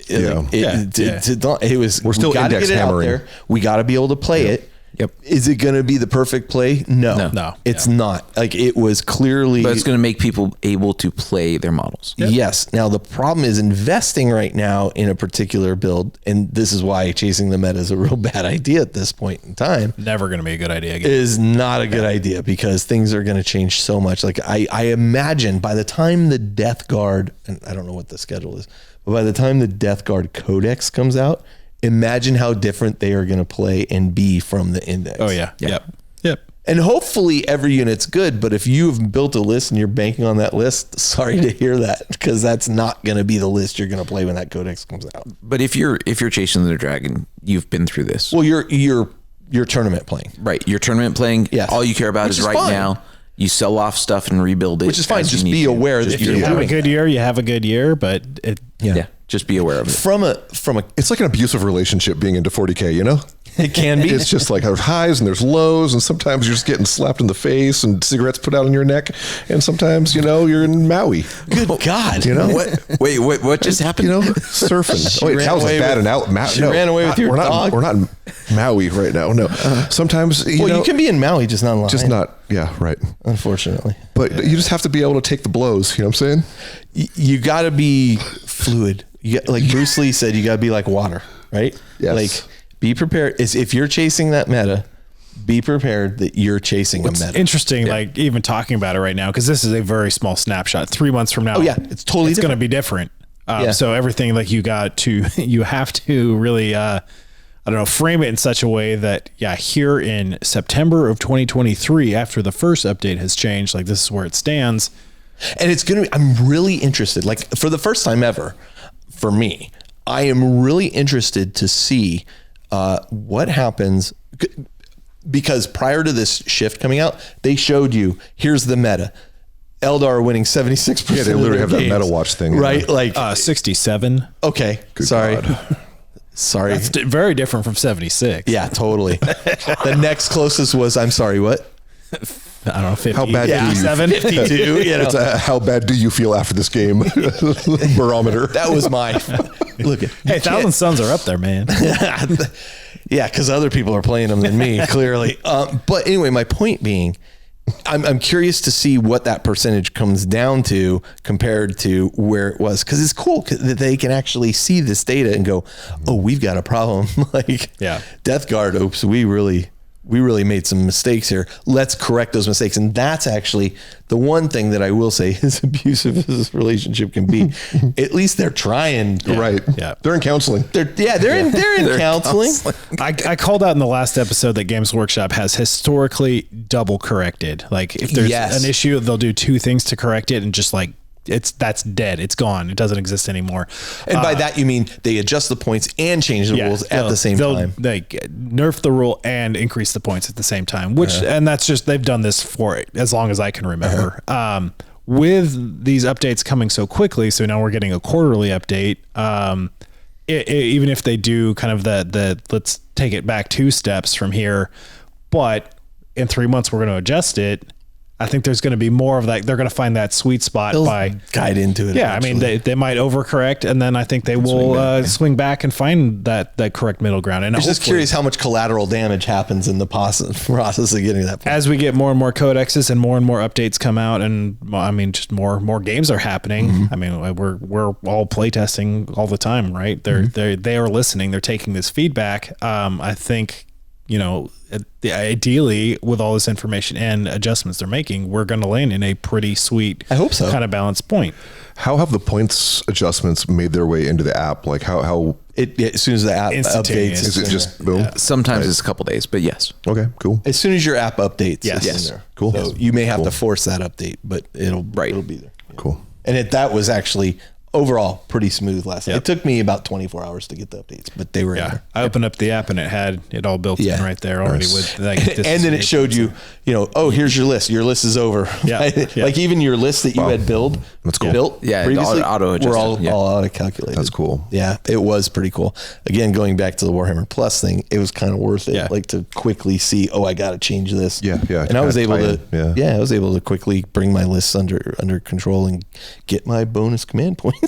It was. We're still index hammering. Out there. We got to be able to play it. Yep. Is it going to be the perfect play? No, it's not. Like, it was clearly, but it's going to make people able to play their models. Yep. Yes. Now the problem is investing right now in a particular build, and this is why chasing the meta is a real bad idea at this point in time. Never going to be a good idea again. Is not a good idea, because things are going to change so much. Like, I imagine by the time the Death Guard, and I don't know what the schedule is, but by the time the Death Guard Codex comes out, imagine how different they are going to play and be from the index. Oh, yeah. Yep. And hopefully every unit's good, but if you've built a list and you're banking on that list, sorry to hear that, because that's not going to be the list you're going to play when that Codex comes out. But if you're chasing the dragon, you've been through this. Well, you're tournament playing. Right. You're tournament playing. Yes. All you care about is right now. You sell off stuff and rebuild it. Which is fine. Just be aware that you have a good year, you have a good year, but just be aware of it. From a, it's like an abusive relationship being into 40K, you know? It can be. It's just like there's highs and there's lows, and sometimes you're just getting slapped in the face and cigarettes put out on your neck, and sometimes, you know, you're in Maui. Good God. You know? What just happened? You know, surfing. Wait, that was bad and out. She ran away with your dog. We're not in Maui right now. No. Sometimes, you know. You can be in Maui, just not in Lion. Just not, yeah, right. Unfortunately. But you just have to be able to take the blows, you know what I'm saying? You got to be fluid. Like Bruce Lee said, you got to be like water, right? Yes. Like, be prepared. If you're chasing that meta, be prepared that you're chasing a meta. Interesting, like even talking about it right now, because this is a very small snapshot. 3 months from now, it's totally going to be different. So everything, like, you have to really, I don't know, frame it in such a way that, here in September of 2023, after the first update has changed, like, this is where it stands. And it's going to be, I'm really interested, like, for the first time ever, for me, I am really interested to see what happens, because prior to this shift coming out, they showed you, here's the meta. Eldar are winning 76%. Yeah, they literally have games, that meta watch thing. Right? Like 67. Okay. Good sorry. God. Sorry. That's very different from 76. Yeah, totally. The next closest was, I'm sorry, what? I don't know, 50. How bad do you 52, you know. It's how bad do you feel after this game barometer? That was my look. Hey, Thousand Suns are up there, man. Yeah, because other people are playing them than me, clearly. But anyway, my point being, I'm curious to see what that percentage comes down to compared to where it was, because it's cool that they can actually see this data and go, oh, we've got a problem. Like, Death Guard, oops, we really we really made some mistakes here. Let's correct those mistakes. And that's actually the one thing that I will say, as abusive as this relationship can be, at least they're trying. Right. Yeah. They're in counseling. They're in counseling. I called out in the last episode that Games Workshop has historically double corrected. Like if there's an issue, they'll do 2 things to correct it and just like, that's dead. It's gone. It doesn't exist anymore. And by that, you mean they adjust the points and change the rules at the same time. They nerf the rule and increase the points at the same time, and that's just, they've done this for as long as I can remember. With these updates coming so quickly, so now we're getting a quarterly update. Even if they do kind of the let's take it back 2 steps from here, but in 3 months we're going to adjust it. I think there's going to be more of that. They're going to find that sweet spot by guide into it. Yeah. Eventually. I mean, they might overcorrect, and then I think they will swing back and find that correct middle ground. And I'm just curious how much collateral damage happens in the process of getting to that point. As we get more and more codexes and more updates come out, and I mean, just more games are happening. I mean, we're all playtesting all the time, right? They are listening. They're taking this feedback. I think, ideally, with all this information and adjustments they're making, we're going to land in a pretty sweet, I hope so, kind of balanced point. How have the points adjustments made their way into the app? Like how as soon as the app updates, is it just boom? Yeah. Sometimes it's a couple days, but yes. Okay, cool. As soon as your app updates, yes, it's in there. Cool. So you may have to force that update, but it'll be there. Cool. And that was actually overall pretty smooth last night. It took me about 24 hours to get the updates, but they were in there. I opened up the app and it had it all built in right there already with like and then it showed you, here's your list. Your list is over. Yeah. Like even your list that you had built previously were all auto calculated. That's cool. Yeah, it was pretty cool. Again, going back to the Warhammer Plus thing, it was kind of worth it. Like to quickly see, I got to change this. Yeah. And I was able to quickly bring my lists under control and get my bonus command points.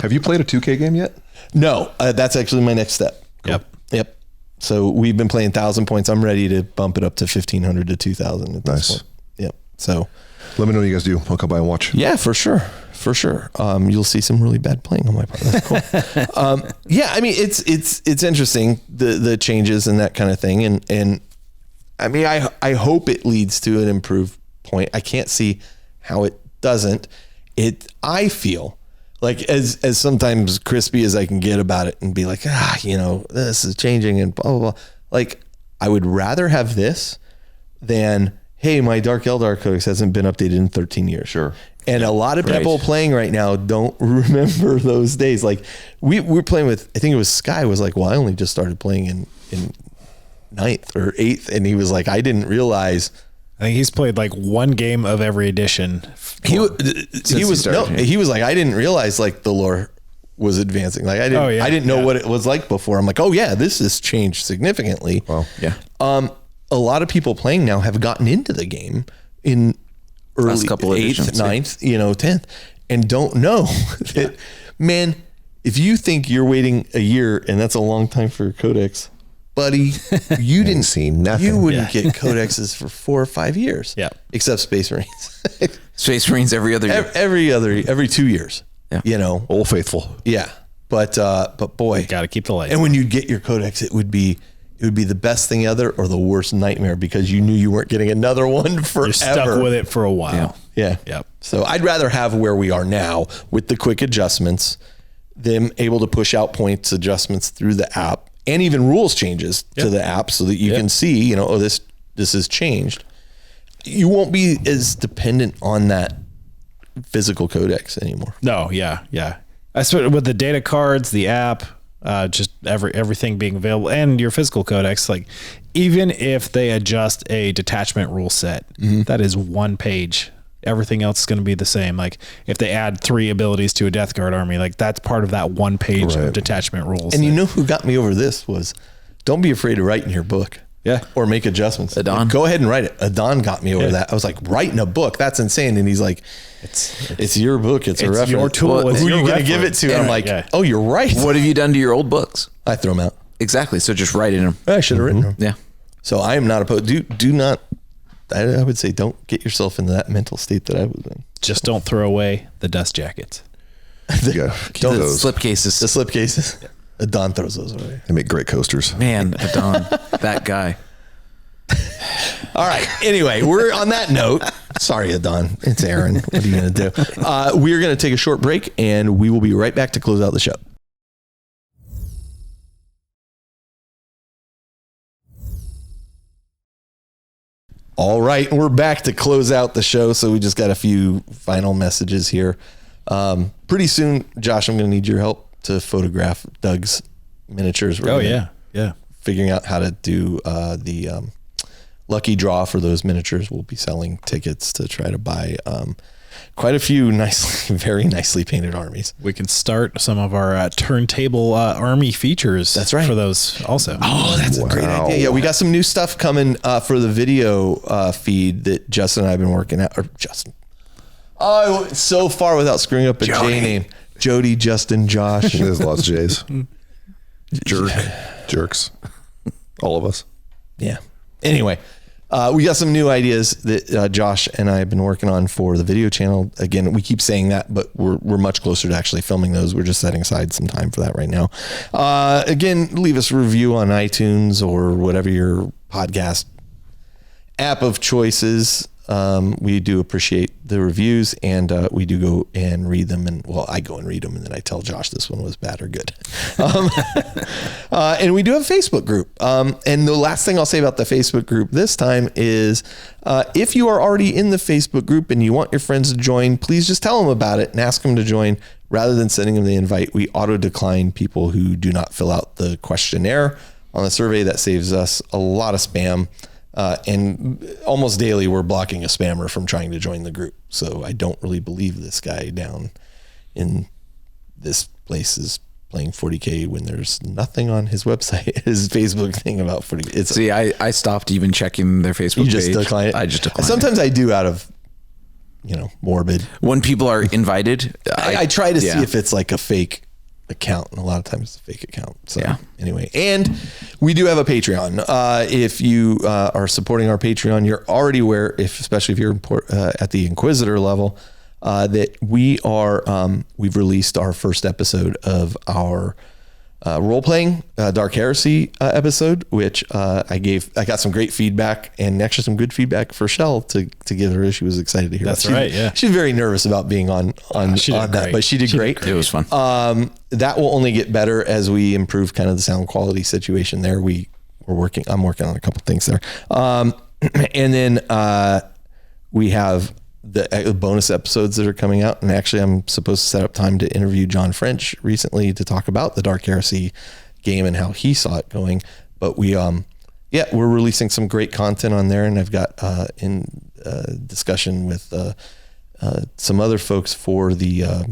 Have you played a 2K game yet? No, that's actually my next step. Cool. Yep. So we've been playing 1,000 points. I'm ready to bump it up to 1,500 to 2,000 at this point. Yep. So let me know what you guys do. I'll come by and watch. Yeah, for sure. You'll see some really bad playing on my part. That's cool. I mean, it's interesting, the changes and that kind of thing. And I mean, I hope it leads to an improved point. I can't see how it doesn't. I feel like as sometimes crispy as I can get about it and be like, this is changing and blah, blah, blah. Like I would rather have this than, hey, my Dark Eldar Codex hasn't been updated in 13 years. Sure. And a lot of people playing right now don't remember those days. Like we're playing with, I think it was Sky was like, well, I only just started playing in 9th or 8th. And he was like, I didn't realize. I think he's played like one game of every edition. He was like, I didn't realize like the lore was advancing. Like I didn't know what it was like before. I'm like, oh yeah, this has changed significantly. Wow. Yeah. A lot of people playing now have gotten into the game in early 8th, 9th, 10th, and don't know that, man, if you think you're waiting a year and that's a long time for a codex, buddy, you didn't see nothing. You wouldn't get codexes for 4 or 5 years. Yeah. Except Space Marines. Space Marines every other year. Every 2 years. Yeah. Old faithful. Yeah. But boy, got to keep the lights. And when you get your codex, it would be the best thing ever or the worst nightmare because you knew you weren't getting another one forever. You're stuck with it for a while. Yeah. Yep. So I'd rather have where we are now with the quick adjustments, them able to push out points adjustments through the app and even rules changes to the app so that you can see, this has changed. You won't be as dependent on that physical codex anymore. No. Yeah. I swear with the data cards, the app, just everything being available and your physical codex, like even if they adjust a detachment rule set, that is one page. Everything else is going to be the same. Like if they add 3 abilities to a Death Guard army, like that's part of that one page of detachment rules. And you know who got me over this was, don't be afraid to write in your book. Yeah. Or make adjustments. Adon. Go ahead and write it. Adon got me over that. I was like, writing a book, that's insane. And he's like, it's your book. It's a reference. Your tool. Who are you going to give it to? And I'm like, oh, you're right. What have you done to your old books? I throw them out. Exactly. So just write in them. I should have written them. Yeah. So I am not opposed. Do not, I would say, don't get yourself into that mental state that I was in. Just don't throw away the dust jackets. Keep The those. slip cases. The slip cases. Don throws those away. They make great coasters. Man, Adon, that guy. All right. Anyway, we're on that note. Sorry, Adon. It's Aaron. What are you going to do? We're going to take a short break, and we will be right back to close out the show. All right. We're back to close out the show. So we just got a few final messages here. Pretty soon, Josh, I'm going to need your help to photograph Doug's miniatures. Yeah. Figuring out how to do the lucky draw for those miniatures. We'll be selling tickets to try to buy quite a few very nicely painted armies. We can start some of our turntable army features. That's right. For those also. Oh, that's a great idea. Yeah, we got some new stuff coming for the video feed that Justin and I have been working at. Or Justin. Oh, I went so far without screwing up a J name. Jody, Justin, Josh. There's lots of J's. Jerks. All of us. Yeah. Anyway, we got some new ideas that Josh and I have been working on for the video channel. Again, we keep saying that, but we're much closer to actually filming those. We're just setting aside some time for that right now. Again, leave us a review on iTunes or whatever your podcast app of choice is. We do appreciate the reviews, and we do go and read them. And well, I go and read them, and then I tell Josh this one was bad or good. And we do have a Facebook group. And the last thing I'll say about the Facebook group this time is if you are already in the Facebook group and you want your friends to join, please just tell them about it and ask them to join. Rather than sending them the invite, we auto decline people who do not fill out the questionnaire on the survey. That saves us a lot of spam. And almost daily we're blocking a spammer from trying to join the group. So I don't really believe this guy down in this place is playing 40K when there's nothing on his website, his Facebook thing about 40K. See, I stopped even checking their Facebook page. You just decline it? I just decline Sometimes I do out of, morbid. When people are invited, I try to see if it's like a fake account, and a lot of times it's a fake account. So anyway, and we do have a Patreon. If you are supporting our Patreon, you're already aware, especially if you're at the Inquisitor level, that we've released our first episode of our role-playing Dark Heresy episode, which I got some great feedback, and actually some good feedback for Chelle to give her. She was excited to hear. That's right. Yeah, she's very nervous about being on that, but she did great. It was fun. That will only get better as we improve kind of the sound quality situation there. I'm working on a couple things there, and then we have the bonus episodes that are coming out. And actually I'm supposed to set up time to interview John French recently to talk about the Dark Heresy game and how he saw it going. But we're releasing some great content on there. And I've got in discussion with some other folks for the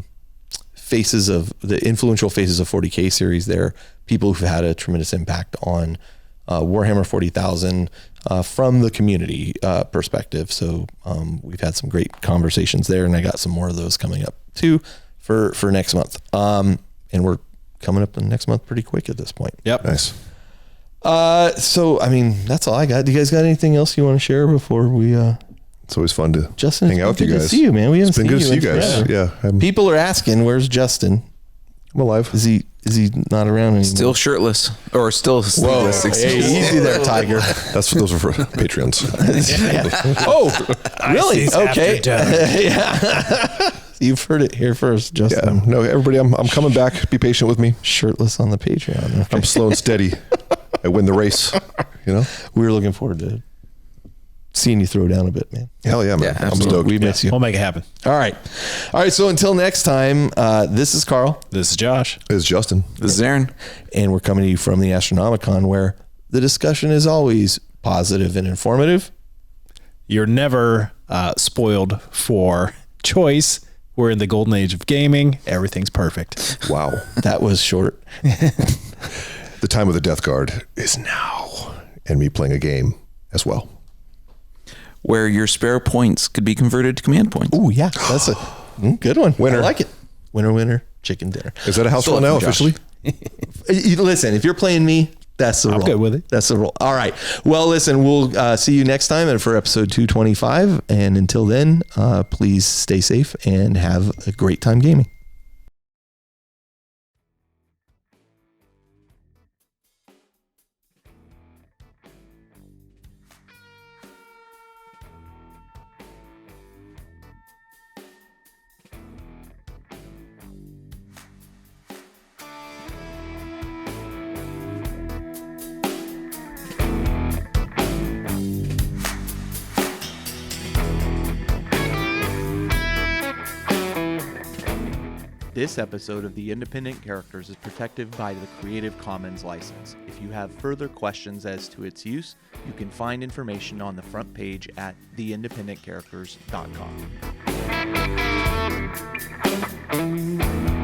influential faces of 40K series there, people who've had a tremendous impact on Warhammer 40,000 from the community perspective. So we've had some great conversations there, and I got some more of those coming up too for next month. And we're coming up in next month pretty quick at this point. Yep. Nice. So, I mean, that's all I got. Do you guys got anything else you want to share before we... It's always fun to Justin, hang out with you guys. Good to see you, man. We haven't seen you. It's been good to see you guys. Yeah. People are asking, where's Justin? I'm alive. Is he not around anymore? Still shirtless, or still sleeveless. Hey, easy there, Tiger. Those are for Patreons. Oh, really? Okay. Yeah. You've heard it here first, Justin. Yeah. No, everybody, I'm coming back. Be patient with me. Shirtless on the Patreon. Okay. I'm slow and steady. I win the race. We were looking forward to seeing you throw down a bit, man. Hell yeah, man. Yeah, I'm stoked. We miss you. We'll make it happen. All right. So until next time, this is Carl. This is Josh. This is Justin. This is Aaron. And we're coming to you from the Astronomicon, where the discussion is always positive and informative. You're never spoiled for choice. We're in the golden age of gaming. Everything's perfect. Wow. That was short. The time of the Death Guard is now. And me playing a game as well. Where your spare points could be converted to command points. Oh, yeah. That's a good one. Winner. I like it. Winner, chicken dinner. Is that a house Still rule now up from Josh. officially? Listen, if you're playing me, that's the rule. I'm good with it. That's the rule. All right. Well, listen, we'll see you next time and for episode 225. And until then, please stay safe and have a great time gaming. This episode of The Independent Characters is protected by the Creative Commons license. If you have further questions as to its use, you can find information on the front page at theindependentcharacters.com.